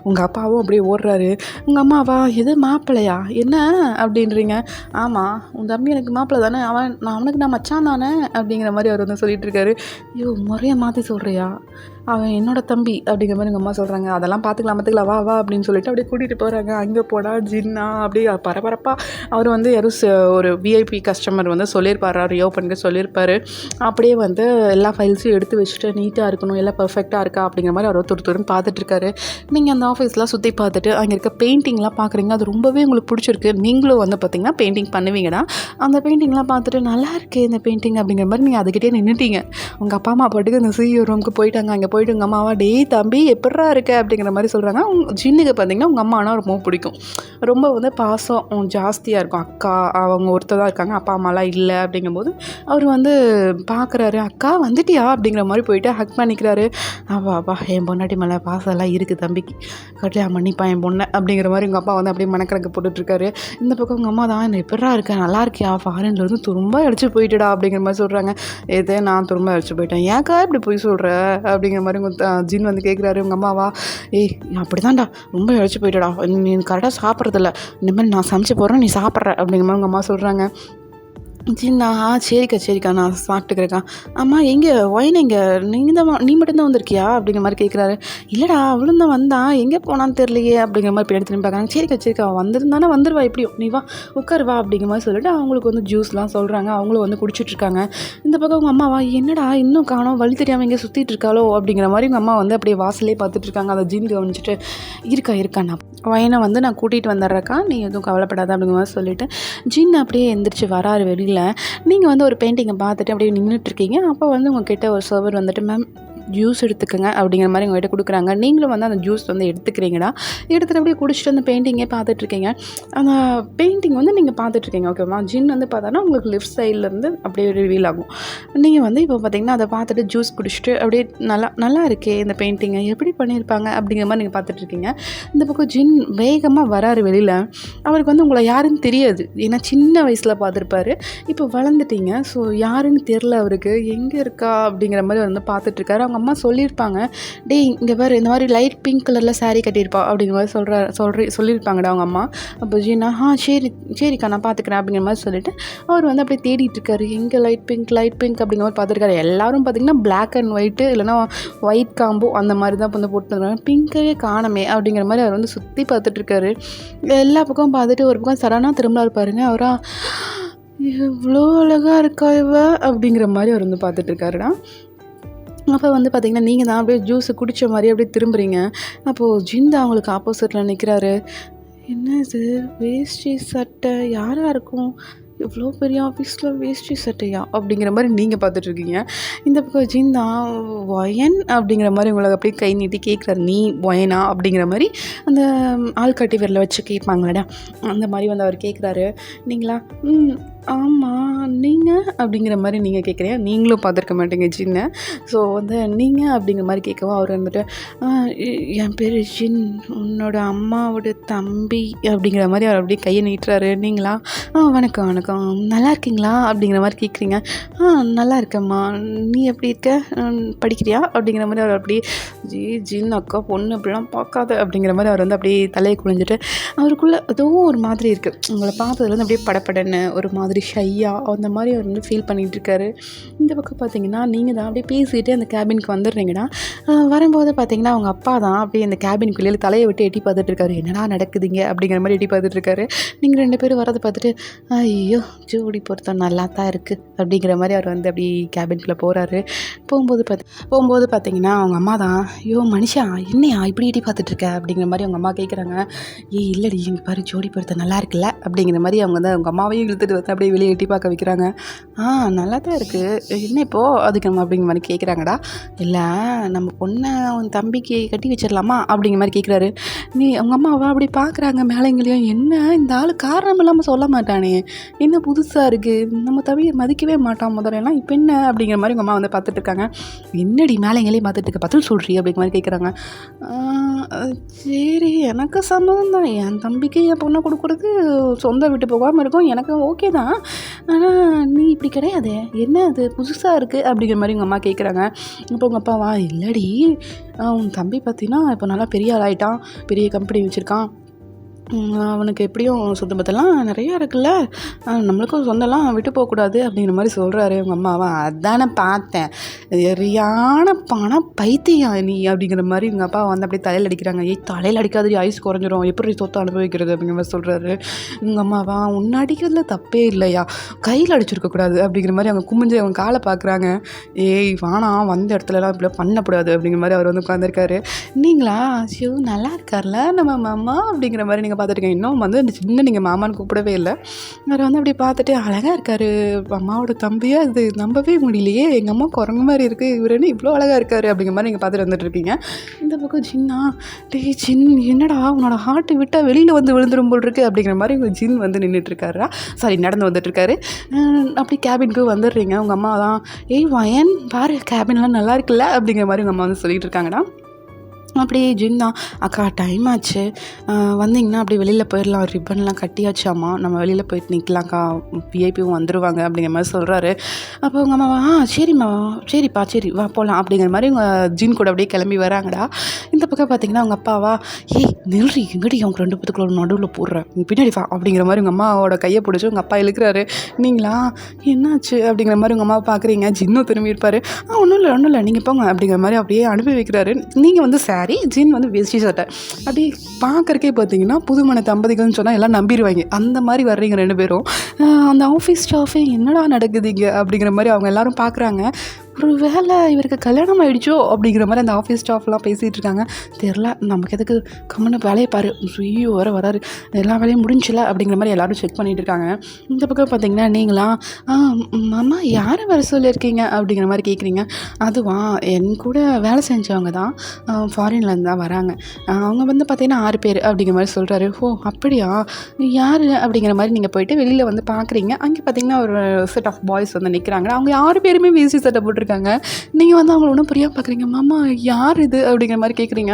உங்கள் அப்பாவும் அப்படியே ஓடுறாரு. உங்கள் அம்மாவா எது மாப்பிள்ளையா என்ன அப்படின்றீங்க? ஆமாம், உன் தம்பி எனக்கு மாப்பிள்ளை தானே, அவனுக்கு நான் மச்சான் தானே அப்படிங்கிற மாதிரி அவர் வந்து சொல்லிகிட்டு இருக்காரு. ஐயோ, முறையை மாற்றி சொல்கிறியா, அவன் என்னோட தம்பி அப்படிங்கிற மாதிரி எங்கள் அம்மா சொல்கிறாங்க. அதெல்லாம் பார்த்துக்கலாம் வா வா அப்படின்னு சொல்லிட்டு அப்படியே கூட்டிகிட்டு போகிறாங்க. அங்கே போடா ஜின்னா அப்படியே பரபரப்பாக அவர் வந்து யாரும் ஒரு விஐபி கஸ்டமர் வந்து சொல்லியிருப்பார், ரீஓப்பனுக்கு சொல்லியிருப்பார். அப்படியே வந்து எல்லா ஃபைல்ஸையும் எடுத்து வச்சுட்டு நீட்டாக இருக்கணும், எல்லாம் பர்ஃபெக்டாக இருக்கா அப்படிங்கிற மாதிரி அவர் துருன்னு பார்த்துட்ருக்காரு. நீங்கள் அந்த ஆஃபீஸ்லாம் சுற்றி பார்த்துட்டு அங்கே இருக்க பெயிண்டிங்லாம் பார்க்குறீங்க. அது ரொம்பவே உங்களுக்கு பிடிச்சிருக்கு. நீங்களும் வந்து பார்த்திங்கன்னா பெயிண்டிங் பண்ணுவீங்கடா. அந்த பெயிண்டிங்லாம் பார்த்துட்டு நல்லா இருக்கே இந்த பெயிண்டிங் அப்படிங்கிற மாதிரி நீங்கள் அதுக்கிட்டே நின்றுட்டீங்க. உங்கள் அப்பா அம்மா பாட்டுக்கு அந்த சிஇஓ ரூமுக்கு போயிட்டாங்க. அங்கே போயிட்டு உங்கள் அம்மாவா டேய் தம்பி எப்பட்றா இருக்க அப்படிங்கிற மாதிரி சொல்கிறாங்க. ஜின்னுக்கு பார்த்திங்கன்னா உங்கள் அம்மானா ரொம்ப பிடிக்கும், ரொம்ப வந்து பாசம் ஜாஸ்தியாக இருக்கும். அக்கா அவங்க ஒருத்தர் தான் இருக்காங்க, அப்பா அம்மாலாம் இல்லை. அப்படிங்கும்போது அவர் வந்து பார்க்குறாரு, அக்கா வந்துட்டியா அப்படிங்கிற மாதிரி போயிட்டு ஹக் பண்ணிக்கிறாரு. அப்பா என் பொண்டாட்டி மேலே பாசம் எல்லாம் இருக்குது தம்பிக்கு, கட்டியா மன்னிப்பா என் பொண்ணை அப்படிங்கிற மாதிரி உங்கள் அப்பா வந்து அப்படியே மனக்கணக்கு போட்டுட்ருக்காரு. இந்த பக்கம் உங்கள் அம்மா தான் எப்பட்றா இருக்கேன் நல்லா இருக்கியா, ஃபாரின்லேருந்து துரும்ப அடிச்சு போயிட்டுடா அப்படிங்கிற மாதிரி சொல்கிறாங்க. எதே நான் துரும்ப அடிச்சு போயிட்டேன், ஏக்கா இப்படி போய் சொல்கிற அப்படிங்கிற மாதிரி உங்கள் ஜின் வந்து கேட்குறாரு. உங்கள் அம்மாவா ஏய் அப்படி தான்டா ரொம்ப அடிச்சு போயிட்டடா, நீ கரெக்டாக சாப்பிட்றதில்ல, இனிமேல் நான் சமைச்சு போடுறேன் நீ சாப்பிட்ற அப்படிங்கிற மாதிரி உங்கள் அம்மா சொல்கிறாங்க. ஜின்னா சரிக்கா நான் சாப்பிட்டுக்கிறேக்கா. அம்மா எங்கே ஒயின் எங்கே, நீ மட்டும்தான் வந்திருக்கியா அப்படிங்கிற மாதிரி கேட்குறாரு. இல்லைடா அவளும் தான் வந்தான், எங்கே போனான்னு தெரியலையே அப்படிங்கிற மாதிரி பின்னாடி திரும்பி பார்க்குறாங்க. சரிக்கா வந்திருந்தானே வந்துடுவா எப்படியும், நீ வா உட்காருவா அப்படிங்கிற மாதிரி சொல்லிட்டு அவங்களுக்கு வந்து ஜூஸ்லாம் சொல்கிறாங்க. அவங்களும் வந்து குடிச்சிட்ருக்காங்க. இந்த பக்கம் உங்கள் அம்மாவா என்னடா இன்னும் காணோம், வழி தெரியாமல் எங்கே சுற்றிட்டு இருக்காளோ அப்படிங்கிற மாதிரி உங்கள் அம்மா வந்து அப்படியே வாசலே பார்த்துட்ருக்காங்க. அந்த ஜின் கவனிச்சிட்டு இருக்கா நான் ஒயினை வந்து நான் கூட்டிகிட்டு வந்துடுறேக்கா, நீ எதுவும் கவலைப்படாத அப்படிங்கிற மாதிரி சொல்லிவிட்டு ஜின் அப்படியே எந்திரிச்சு வராரு வெளியில். நீங்கள் வந்து ஒரு பெயிண்டிங்கை பார்த்துட்டு அப்படியே நின்றுட்டுருக்கீங்க. அப்போ வந்து உங்ககிட்ட ஒரு சர்வர் வந்துட்டு மேம் ஜூஸ் எடுத்துக்கோங்க அப்படிங்கிற மாதிரி உங்கள்கிட்ட கொடுக்குறாங்க. நீங்களும் வந்து அந்த ஜூஸ் வந்து எடுத்துக்கிறீங்கடா. எடுத்துகிட்டு அப்படியே குடிச்சிட்டு அந்த பெயிண்டிங்கே பார்த்துட்ருக்கீங்க. அந்த பெயிண்டிங் வந்து நீங்கள் பார்த்துட்ருக்கீங்க ஓகேவா. ஜின் வந்து பார்த்தோன்னா உங்களுக்கு லெஃப்ட் சைட்லேருந்து அப்படியே ரிவீல் ஆகும். நீங்கள் வந்து இப்போ பார்த்தீங்கன்னா அதை பார்த்துட்டு ஜூஸ் குடிச்சிட்டு அப்படியே நல்லா இருக்கே இந்த பெயிண்டிங்கை எப்படி பண்ணியிருப்பாங்க அப்படிங்கிற மாதிரி நீங்கள் பார்த்துட்ருக்கீங்க. இந்த பக்கம் ஜின் வேகமாக வராரு வெளியில். அவருக்கு வந்து உங்களை யாருன்னு தெரியாது, ஏன்னா சின்ன வயசில் பார்த்துருப்பாரு. இப்போ வளர்ந்துட்டீங்க, ஸோ யாருன்னு தெரில அவருக்கு, எங்கே இருக்கா அப்படிங்கிற மாதிரி வந்து பார்த்துட்ருக்காரு. அவங்க அம்மா சொல்லியிருப்பாங்க, டேய் இங்கே பாரு இந்த மாதிரி லைட் பிங்க் கலரில் சாரீ கட்டியிருப்பா அப்படிங்கிற மாதிரி சொல்லியிருப்பாங்கடா அவங்க அம்மா. அப்போ ஜீனா சரிக்கா நான் பார்த்துக்கிறேன் அப்படிங்கிற மாதிரி சொல்லிவிட்டு அவர் வந்து அப்படியே தேடிட்டு இருக்காரு. எங்கே லைட் பிங்க் அப்படிங்கிற மாதிரி பார்த்துருக்காரு. எல்லாரும் பார்த்திங்கன்னா பிளாக் அண்ட் ஒயிட்டு இல்லைனா ஒயிட் காம்போ அந்த மாதிரி தான் வந்து போட்டுருக்காங்க. பிங்க்கே காணமே அப்படிங்கிற மாதிரி அவர் வந்து சுற்றி பார்த்துட்ருக்காரு. எல்லா பக்கம் பார்த்துட்டு ஒரு பக்கம் சடனாக திரும்ப இருப்பாருங்க. அவரா எவ்வளோ அழகாக இருக்கா இவ அப்படிங்கிற மாதிரி அவர் வந்து பார்த்துட்ருக்காருடா. அப்போ வந்து பார்த்திங்கன்னா நீங்கள் தான் அப்படியே ஜூஸை குடித்த மாதிரி அப்படியே திரும்புகிறீங்க. அப்போது ஜின் அவங்களுக்கு ஆப்போசிட்டில் நிற்கிறாரு. என்ன இது வேஷ்டி சட்டை யாராக இருக்கும், இவ்வளோ பெரிய ஆஃபீஸில் வேஷ்டி சட்டையா அப்படிங்கிற மாதிரி நீங்கள் பார்த்துட்ருக்கீங்க. இந்த பக்கம் ஜின் தான் ஒயன் அப்படிங்கிற மாதிரி உங்களை அப்படியே கை நீட்டி கேட்குறாரு. நீ ஒயனா அப்படிங்கிற மாதிரி அந்த ஆள்காட்டி விரலை வச்சு கேட்பாங்களடா, அந்த மாதிரி வந்து அவர் கேட்குறாரு. நீங்களா ஆமாம் நீங்கள் அப்படிங்கிற மாதிரி நீங்கள் கேட்குறீங்க. நீங்களும் பார்த்துருக்க மாட்டீங்க ஜின்னை. ஸோ வந்து நீங்கள் அப்படிங்கிற மாதிரி கேட்கவும் அவர் வந்துட்டு என் பேர் ஜின், உன்னோட அம்மாவோட தம்பி அப்படிங்கிற மாதிரி அவர் அப்படியே கையை நீட்டுறாரு. நீங்களா வணக்கம் நல்லா இருக்கீங்களா அப்படிங்கிற மாதிரி கேட்குறீங்க. நல்லா இருக்கேம்மா, நீ எப்படி இருக்க, படிக்கிறியா அப்படிங்கிற மாதிரி அவர் அப்படியே ஜின் அக்கா பொண்ணு அப்படிலாம் பார்க்காத அப்படிங்கிற மாதிரி அவர் வந்து அப்படியே தலையை குளிஞ்சிட்டு அவருக்குள்ளே ஏதோ ஒரு மாதிரி இருக்குது. உங்களை பார்த்ததுலேருந்து அப்படியே படப்படன்னு ஒரு மாதிரி ஷையாக அந்த மாதிரி அவர் வந்து ஃபீல் பண்ணிகிட்ருக்காரு. இந்த பக்கம் பார்த்தீங்கன்னா நீங்கள் தான் அப்படியே பேசிகிட்டு அந்த கேபினுக்கு வந்துடுறீங்கடா. வரும்போது பார்த்தீங்கன்னா அவங்க அப்பா தான் அப்படியே அந்த கேபினுக்குள்ளே தலையை விட்டு எட்டி பார்த்துட்ருக்காரு. என்னடா நடக்குதுங்க அப்படிங்கிற மாதிரி எட்டி பார்த்துட்ருக்காரு. நீங்கள் 2 பேரும் வரதை பார்த்துட்டு ஐயோ ஜோடி பொருத்தம் நல்லா தான் இருக்குது அப்படிங்கிற மாதிரி அவர் வந்து அப்படி கேபின்குள்ளே போகிறாரு. போகும்போது பார்த்தீங்கன்னா அவங்க அம்மா தான் ஐயோ மனுஷா என்னையா இப்படி எட்டி பார்த்துட்ருக்க அப்படிங்கிற மாதிரி அவங்க அம்மா கேட்குறாங்க. இல்லடி இங்கே பாரு ஜோடி பொருத்தம் நல்லா இருக்குல்ல அப்படிங்கிற மாதிரி அவங்க வந்து அவங்க அம்மாவையும் இழுத்துட்டு வந்து அப்படியே வெளியே எட்டி பார்க்க வைக்கிறாங்க. நல்லா தான் இருக்குது, என்ன இப்போது அதுக்கு நம்ம அப்படிங்கிற மாதிரி கேட்குறாங்கடா. இல்லை நம்ம பொண்ணை உன் தம்பிக்கு கட்டி வச்சிடலாமா அப்படிங்கிற மாதிரி கேட்குறாரு. அவங்க அம்மாவை அப்படி பார்க்குறாங்க மேலேங்களையும். என்ன இந்த ஆள் காரணம் இல்லாமல் சொல்ல மாட்டானே, என்ன புதுசாக இருக்குது, நம்ம தம்பியை மதிக்கவே மாட்டான் முதல்லாம், இப்போ என்ன அப்படிங்கிற மாதிரி உங்கள் அம்மா வந்து பார்த்துட்ருக்காங்க. கேட்குறாங்க. என்னடி மேலே எங்கேயும் பார்த்துட்டு இருக்க, பதில் சொல்கிறீ அப்படிங்கிற மாதிரி கேட்குறாங்க. சரி, எனக்கு சம்மதம் தான், என் தம்பிக்கு என் பொண்ணை கொடுக்குறதுக்கு சொந்த விட்டு போகாமல் இருக்கும், எனக்கு ஓகே தான். ஆனால் நீ இப்படி கிடையாதே, என்ன அது புதுசாக இருக்குது அப்படிங்கிற மாதிரி உங்கள் அம்மா கேட்குறாங்க. இப்போ உங்கள் அப்பாவா, இல்லடி உன் தம்பி பார்த்தீங்கன்னா இப்போ நல்லா பெரிய ஆள் ஆகிட்டான், பெரிய கம்பெனி வச்சுருக்கான், அவனுக்கு எப்படியும் சொந்த பத்தெல்லாம் நிறையா இருக்குல்ல, நம்மளுக்கும் சொந்தம்லாம் விட்டு போகக்கூடாது அப்படிங்கிற மாதிரி சொல்கிறாரு உங்கள் அம்மாவா. அதானே பார்த்தேன், சரியான பணம் பைத்தியம் நீ அப்படிங்கிற மாதிரி உங்கள் அப்பா வந்து அப்படியே தலையில் அடிக்கிறாங்க. ஏய் தலையில் அடிக்காதடி, ஐஸ் குறைஞ்சிரும், எப்படி சொத்தை அனுபவிக்கிறது அப்படிங்கிற மாதிரி சொல்கிறாரு உங்கள் அம்மாவா. உன்னை அடிக்கிறதுல தப்பே இல்லையா, கையில் அடிச்சிருக்கக்கூடாது அப்படிங்கிற மாதிரி அவங்க குமிஞ்சு அவங்க காலை பார்க்குறாங்க. ஏய் வானம் வந்த இடத்துலலாம் இப்படி பண்ணக்கூடாது அப்படிங்கிற மாதிரி அவர் வந்து உட்காந்துருக்காரு. நீங்களா ஐயோ நல்லா இருக்கார்ல நம்ம மாமா அப்படிங்கிற மாதிரி நீங்கள் பார்த்துருக்கேன். இன்னும் வந்து அந்த சின்ன நீங்கள் மாமான்னு கூப்பிடவே இல்லை. அவர் வந்து அப்படி பார்த்துட்டு அழகாக இருக்கார், அம்மாவோட தம்பியாக இது நம்பவே முடியலையே, எங்கள் அம்மா குரங்கு மாதிரி இருக்குது, இவர் என்ன இவ்வளோ அழகாக இருக்கார் அப்படிங்கிற மாதிரி நீங்கள் பார்த்துட்டு வந்துட்டு இருக்கீங்க. இந்த பக்கம் ஜின்னா, ஜின் என்னடா உன்னோட ஹார்ட்டு விட்டால் வெளியில் வந்து விழுந்துரும் போல் இருக்குது அப்படிங்கிற மாதிரி உங்கள் ஜின் வந்து நின்றுட்டுருக்காரா, சாரி நடந்து வந்துட்டுருக்காரு. அப்படி கேபினுக்கு வந்துடுறீங்க. உங்கள் அம்மா தான், ஏய் வயன் பாரு கேபின்லாம் நல்லா இருக்குல்ல அப்படிங்கிற மாதிரி உங்கள் அம்மா வந்து சொல்லிகிட்டு இருக்காங்கடா. அப்படியே ஜின் தான், அக்கா டைம் ஆச்சு, வந்தீங்கன்னா அப்படி வெளியில் போயிடலாம், ரிப்பன்லாம் கட்டியாச்சாம்மா, நம்ம வெளியில் போயிட்டு நிற்கலாம்க்கா, விஐபியும் வந்துடுவாங்க அப்படிங்கிற மாதிரி சொல்கிறாரு. அப்போ உங்கள் அம்மாவா, சரிம்மா சரிப்பா சரி வா போகலாம் அப்படிங்கிற மாதிரி உங்கள் ஜின் கூட அப்படியே கிளம்பி வராங்கடா. இந்த பக்கம் பார்த்தீங்கன்னா உங்கள் அப்பாவா, ஏய் நில்றி எங்கடி அவங்க 2 பேத்துக்குள்ள நடுவில் போடுறேன், பின்னாடி வா அப்படிங்கிற மாதிரி உங்கள் அம்மாவோட கையை பிடிச்சி உங்கள் அப்பா இழுக்கிறாரு. நீங்களா என்னாச்சு அப்படிங்கிற மாதிரி உங்கள் அம்மாவை பார்க்குறீங்க. ஜின்னும் திரும்பி இருப்பார். ஒன்றும் இல்லை நீங்கள் போங்க அப்படிங்கிற மாதிரி அப்படியே அனுப்பி வைக்கிறாரு. நீங்கள் வந்து ஜின் வந்து வேஷ்டி சட்டை அப்படி பார்க்கறக்கே பார்த்தீங்கன்னா புதுமண தம்பதிகள்னு சொன்னால் எல்லாம் நம்பிடுவாங்க. அந்த மாதிரி வர்றீங்க 2 பேரும். அந்த ஆஃபீஸ் ஸ்டாஃபே என்னடா நடக்குதுங்க அப்படிங்கிற மாதிரி அவங்க எல்லாரும் பார்க்குறாங்க. ஒரு வேளை இவருக்கு கல்யாணம் ஆகிடுச்சோ அப்படிங்கிற மாதிரி அந்த ஆஃபீஸ் ஸ்டாஃப்லாம் பேசிகிட்டு இருக்காங்க. தெரில, நமக்கு எதுக்கு கம்முன்னு வேலையை பாரு, ஐயோ வராரு, எல்லா வேலையும் முடிஞ்சில அப்படிங்கிற மாதிரி எல்லோரும் செக் பண்ணிகிட்டு இருக்காங்க. இந்த பக்கம் பார்த்தீங்கன்னா நீங்களா, மாமா யாரை வர சொல்லியிருக்கீங்க அப்படிங்கிற மாதிரி கேட்குறீங்க. அதுவா என் கூட வேலை செஞ்சவங்க தான், ஃபாரின்லேருந்து தான் வராங்க, அவங்க வந்து பார்த்தீங்கன்னா 6 பேர் அப்படிங்கிற மாதிரி சொல்கிறாரு. ஓ அப்படியா, யார் அப்படிங்கிற மாதிரி நீங்கள் போயிட்டு வெளியில் வந்து பார்க்குறீங்க. அங்கே பார்த்தீங்கன்னா ஒரு செட் ஆஃப் பாய்ஸ் வந்து நிற்கிறாங்க. அவங்க 6 பேருமே வேஷ்டி சட்டை போட்டு இருக்காங்க. நீங்கள் வந்து அவங்கள ஒன்றும் புரியாம பார்க்குறீங்க. மாமா யார் இது அப்படிங்கிற மாதிரி கேட்குறீங்க.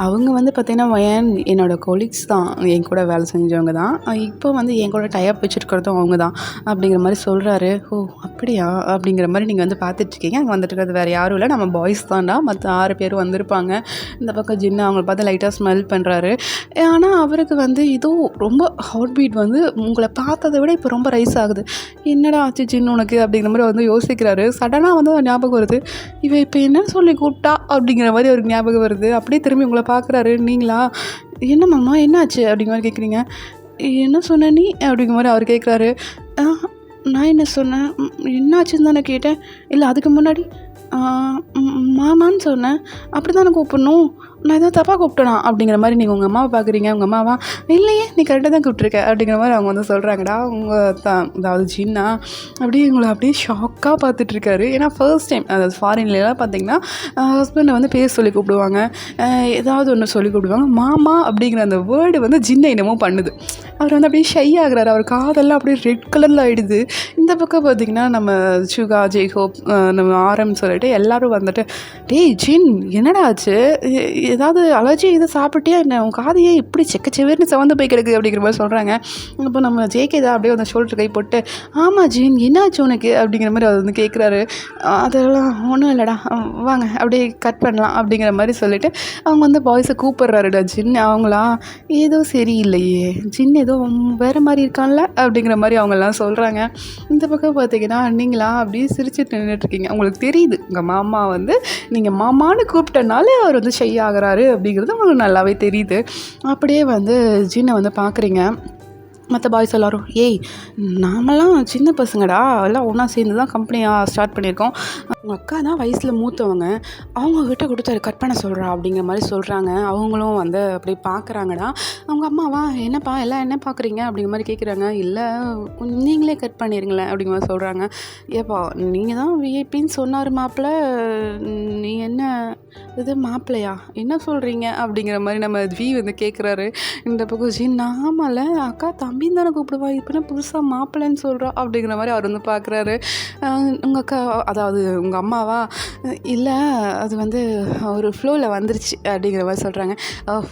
அவங்க வந்து பார்த்தீங்கன்னா என்னோடய கொலீக்ஸ் தான், என் கூட வேலை செஞ்சவங்க தான், இப்போ வந்து என் கூட டைப் வச்சுருக்கிறதும் அவங்க தான் அப்படிங்கிற மாதிரி சொல்கிறாரு. ஓ அப்படியா அப்படிங்கிற மாதிரி நீங்கள் வந்து பார்த்துட்ருக்கீங்க. அங்கே வந்துட்டு இருக்கிறது வேறு யாரும் இல்லை, நம்ம பாய்ஸ் தான்டா, மற்ற 6 பேரும் வந்திருப்பாங்க. இந்த பக்கம் ஜின்னு அவங்கள பார்த்து லைட்டாக ஸ்மெல் பண்ணுறாரு. ஆனால் அவருக்கு வந்து ஏதோ ரொம்ப ஹார்ட் பீட் வந்து உங்களை பார்த்ததை விட இப்போ ரொம்ப ரைஸ் ஆகுது. என்னடா ஆச்சு ஜின்னு உனக்கு அப்படிங்கிற மாதிரி வந்து யோசிக்கிறாரு. சடனாக வந்து ஞாபகம் வருது, இவன் இப்போ என்ன சொல்லி கூப்பிட்டா அப்படிங்கிற மாதிரி அவருக்கு ஞாபகம் வருது. அப்படியே திரும்பி உங்களை பார்க்குறாரு. நீங்களா என்ன மாமா என்னாச்சு அப்படிங்கிற மாதிரி கேட்குறீங்க. என்ன சொன்ன நீ அப்படிங்கிற மாதிரி அவர் கேட்குறாரு. நான் என்ன சொன்னேன், என்னாச்சுன்னு தானே கேட்டேன். இல்லை அதுக்கு முன்னாடி மாமான்னு சொன்னேன், அப்படி தானே கூப்பிடணும், நான் எதாவது தப்பாக கூப்பிட்டேனா அப்படிங்கிற மாதிரி நீங்கள் உங்கள் அம்மாவை பார்க்குறீங்க. உங்கள் அம்மாவா, இல்லையே நீ கரெக்டாக தான் கூப்பிட்ருக்க அப்படிங்கிற மாதிரி அவங்க வந்து சொல்கிறாங்கடா. அவங்க அதாவது ஜின்னா அப்படியே உங்களை அப்படியே ஷாக்காக பார்த்துட்ருக்காரு. ஏன்னா ஃபர்ஸ்ட் டைம், அதாவது ஃபாரின்லாம் பார்த்தீங்கன்னா ஹஸ்பண்டை வந்து பேர் சொல்லி கூப்பிடுவாங்க, ஏதாவது ஒன்று சொல்லி கூப்பிடுவாங்க. மாமா அப்படிங்கிற அந்த வேர்டு வந்து ஜின்னை என்னமோ பண்ணுது. அவர் வந்து அப்படியே ஷை ஆகுறாரு. அவர் காதெல்லாம் அப்படியே ரெட் கலரில் ஆகிடுது. இந்த பக்கம் பார்த்திங்கன்னா நம்ம சுகா, ஜெய்ஹோப், நம்ம ஆரம்னு சொல்லிட்டு எல்லோரும் வந்துட்டு, டேய் ஜின் என்னடா ஆச்சு, ஏதாவது அலர்ஜி இதை சாப்பிட்டியா என்ன, உன் காதையே இப்படி செக்கச்செவேர்னு செவந்து போய் கிடக்கு அப்படிங்கிற மாதிரி சொல்கிறாங்க. இப்போ நம்ம ஜேகே தான் அப்படியே வந்து ஷோல்டர் கை போட்டு, ஆமாம் ஜின் என்னாச்சு உனக்கு அப்படிங்கிற மாதிரி அவர் வந்து கேட்குறாரு. அதெல்லாம் ஒன்றும் இல்லைடா, வாங்க அப்படியே கட் பண்ணலாம் அப்படிங்கிற மாதிரி சொல்லிவிட்டு அவங்க வந்து பாய்ஸை கூப்பிட்றாருடா. ஜின் அவங்களா ஏதோ சரியில்லையே, ஜின் ஏதோ வேறு மாதிரி இருக்கான்ல அப்படிங்கிற மாதிரி அவங்கெல்லாம் சொல்கிறாங்க. இந்த பக்கம் பார்த்தீங்கன்னா நீங்களா அப்படியே சிரிச்சுட்டு நின்றுட்டுருக்கீங்க. உங்களுக்கு தெரியுது உங்கள் மாமா வந்து நீங்கள் மாமான்னு கூப்பிட்டனால அவர் வந்து ஷை ஆகிறாரு அப்படிங்கிறது உங்களுக்கு நல்லாவே தெரியுது. அப்படியே வந்து ஜின்னை வந்து பார்க்குறீங்க. மற்ற பாய்ஸ் எல்லோரும், ஏய் நாமெல்லாம் சின்ன பசங்கடா, எல்லாம் ஒன்றா சேர்ந்து தான் கம்பெனியாக ஸ்டார்ட் பண்ணியிருக்கோம், உங்கள் அக்கா தான் வயசில் மூத்தவங்க, அவங்கக்கிட்ட கொடுத்து கட் பண்ண சொல்கிறா அப்படிங்கிற மாதிரி சொல்கிறாங்க. அவங்களும் வந்து அப்படி பார்க்குறாங்கடா. அவங்க அம்மாவா, என்னப்பா எல்லாம் என்ன பார்க்குறீங்க அப்படிங்கிற மாதிரி கேட்குறாங்க. இல்லை நீங்களே கட் பண்ணிடுங்களேன் அப்படிங்கிற மாதிரி சொல்கிறாங்க. ஏப்பா நீங்கள் தான் விஐபின்னு சொன்னார் மாப்பிள்ளை, நீ என்ன இது மாப்பிள்ளையா என்ன சொல்கிறீங்க அப்படிங்கிற மாதிரி நம்ம வி வந்து கேட்குறாரு. இந்த பக்கம் ஜி நாமல அக்கா தம்பி தம்பின்னு தானே கூப்பிடுவா, இப்போ என்ன புதுசாக மாப்பிள்ளைன்னு சொல்கிறா அப்படிங்கிற மாதிரி அவர் வந்து பார்க்குறாரு. உங்கள் அக்கா, அதாவது உங்கள் அம்மாவா, இல்லை அது வந்து ஒரு ஃப்ளோவில் வந்துருச்சு அப்படிங்கிற மாதிரி சொல்கிறாங்க.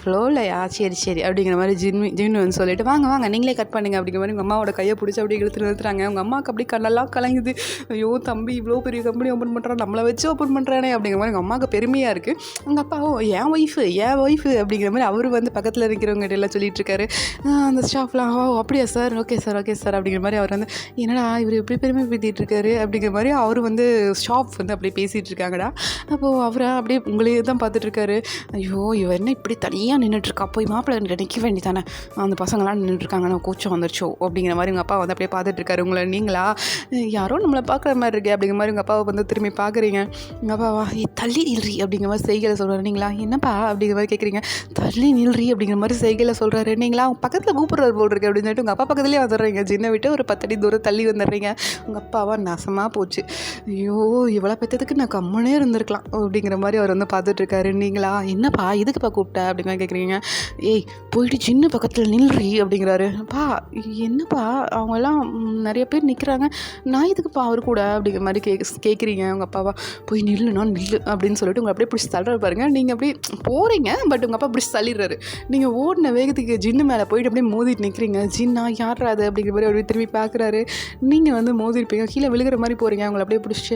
ஃப்ளோவில்யா, சரி சரி அப்படிங்கிற மாதிரி ஜின்னு வந்து சொல்லிட்டு வாங்க வாங்க நீங்களே கட் பண்ணுங்க அப்படிங்கிற மாதிரி உங்கள் அம்மாவோட கையை பிடிச்சி அப்படியே நிறுத்துறாங்க. உங்கள் அம்மாவுக்கு அப்படியே கண்ணெல்லாம் கலங்குது. ஐயோ தம்பி இவ்வளோ பெரிய கம்பெனி ஓப்பன் பண்ணுறான், நம்மளை வச்சு ஓப்பன் பண்ணுறானே அப்படிங்கிற மாதிரி உங்கள் அம்மாவுக்கு பெருமையாக இருக்குது. உங்கள் அப்பா என் ஒய்ஃபு அப்படிங்கிற மாதிரி அவர் வந்து பக்கத்தில் இருக்கிறவங்க எல்லாம் சொல்லிட்டு இருக்காரு. அந்த ஸ்டாஃப்லாம் அப்படியா சார், ஓகே சார் அப்படிங்கிற மாதிரி அவர் வந்து என்னடா இவர் எப்படி பெருமை பேசிகிட்டு இருக்காரு அப்படிங்கிற மாதிரி அவர் வந்து ஸ்டாஃப் வந்து அப்படியே பேசிகிட்டு இருக்காங்கடா. அப்போது அவரை அப்படியே உங்களையே தான் பார்த்துட்ருக்காரு. ஐயோ இவ என்ன இப்படி தனியாக நின்றுட்டுருக்கா, போய் மாப்பிள்ளை நிற்க வேண்டி தானே, அந்த பசங்களாம் நின்றுட்டுருக்காங்க, நான் கூச்சம் வந்துருச்சோ அப்படிங்கிற மாதிரி உங்கள் அப்பா வந்து அப்படியே பார்த்துட்ருக்காரு. உங்களை நீங்களா யாரோ நம்மளை பார்க்குற மாதிரி இருக்கு அப்படிங்கிற மாதிரி உங்கள் அப்பாவை வந்து திரும்பி பார்க்குறீங்க. உங்கள் அப்பாவா தள்ளி நில்றி அப்படிங்கிற மாதிரி செய்கையில் சொல்கிறாரு. நீங்களா என்னப்பா அப்படிங்கிற மாதிரி கேட்குறீங்க. தள்ளி நில்றி அப்படிங்கிற மாதிரி செய்கையில் சொல்கிறாரு. நீங்களா அவங்க பக்கத்தில் கூப்பிட்றது போல் இருக்கு அப்படின்னு சொல்லிட்டு உங்கள் அப்பா பக்கத்துலேயே வந்துடுறீங்க. சின்ன விட்டு ஒரு 10 அடி தூரம் தள்ளி வந்துடுறீங்க. உங்கள் அப்பாவா நாசமாக போச்சு, ஐயோ இவ்வளோ பெற்றதுக்கு நான் கம்மனே இருந்திருக்கலாம் அப்படிங்கிற மாதிரி அவர் வந்து பார்த்துட்ருக்காரு. நீங்களா என்னப்பா இதுக்குப்பா கூப்பிட்ட அப்படிங்கிற மாதிரி கேட்குறீங்க. ஏய் போயிட்டு சின்ன பக்கத்தில் நில்றி அப்படிங்கிறாரு. பா என்னப்பா அவங்கெல்லாம் நிறைய பேர் நிற்கிறாங்க, நான் இதுக்குப்பா அவர் கூட அப்படிங்கிற மாதிரி கேட்குறீங்க. உங்கள் அப்பாவா போய் நில்லுனா நில்லு அப்படின்னு சொல்லிட்டு உங்களை அப்படியே பிடிச்சி தள்ளுற பாருங்க. நீங்கள் அப்படியே போகிறீங்க, பட் உங்கள் அப்பா பிடிச்சி தள்ளிடுறாரு. நீங்கள் ஓடின வேகத்துக்கு ஜின்னு மேலே போயிட்டு அப்படியே மோதிட்டு நிற்கிறீங்க. ஜின்னா யாராது அப்படிங்கிற மாதிரி அப்படியே திரும்பி பார்க்குறாரு. நீங்கள் வந்து மோதிருப்பீங்க, கீழே விழுகிற மாதிரி போகிறீங்க. அவங்களை அப்படியே பிடிச்சி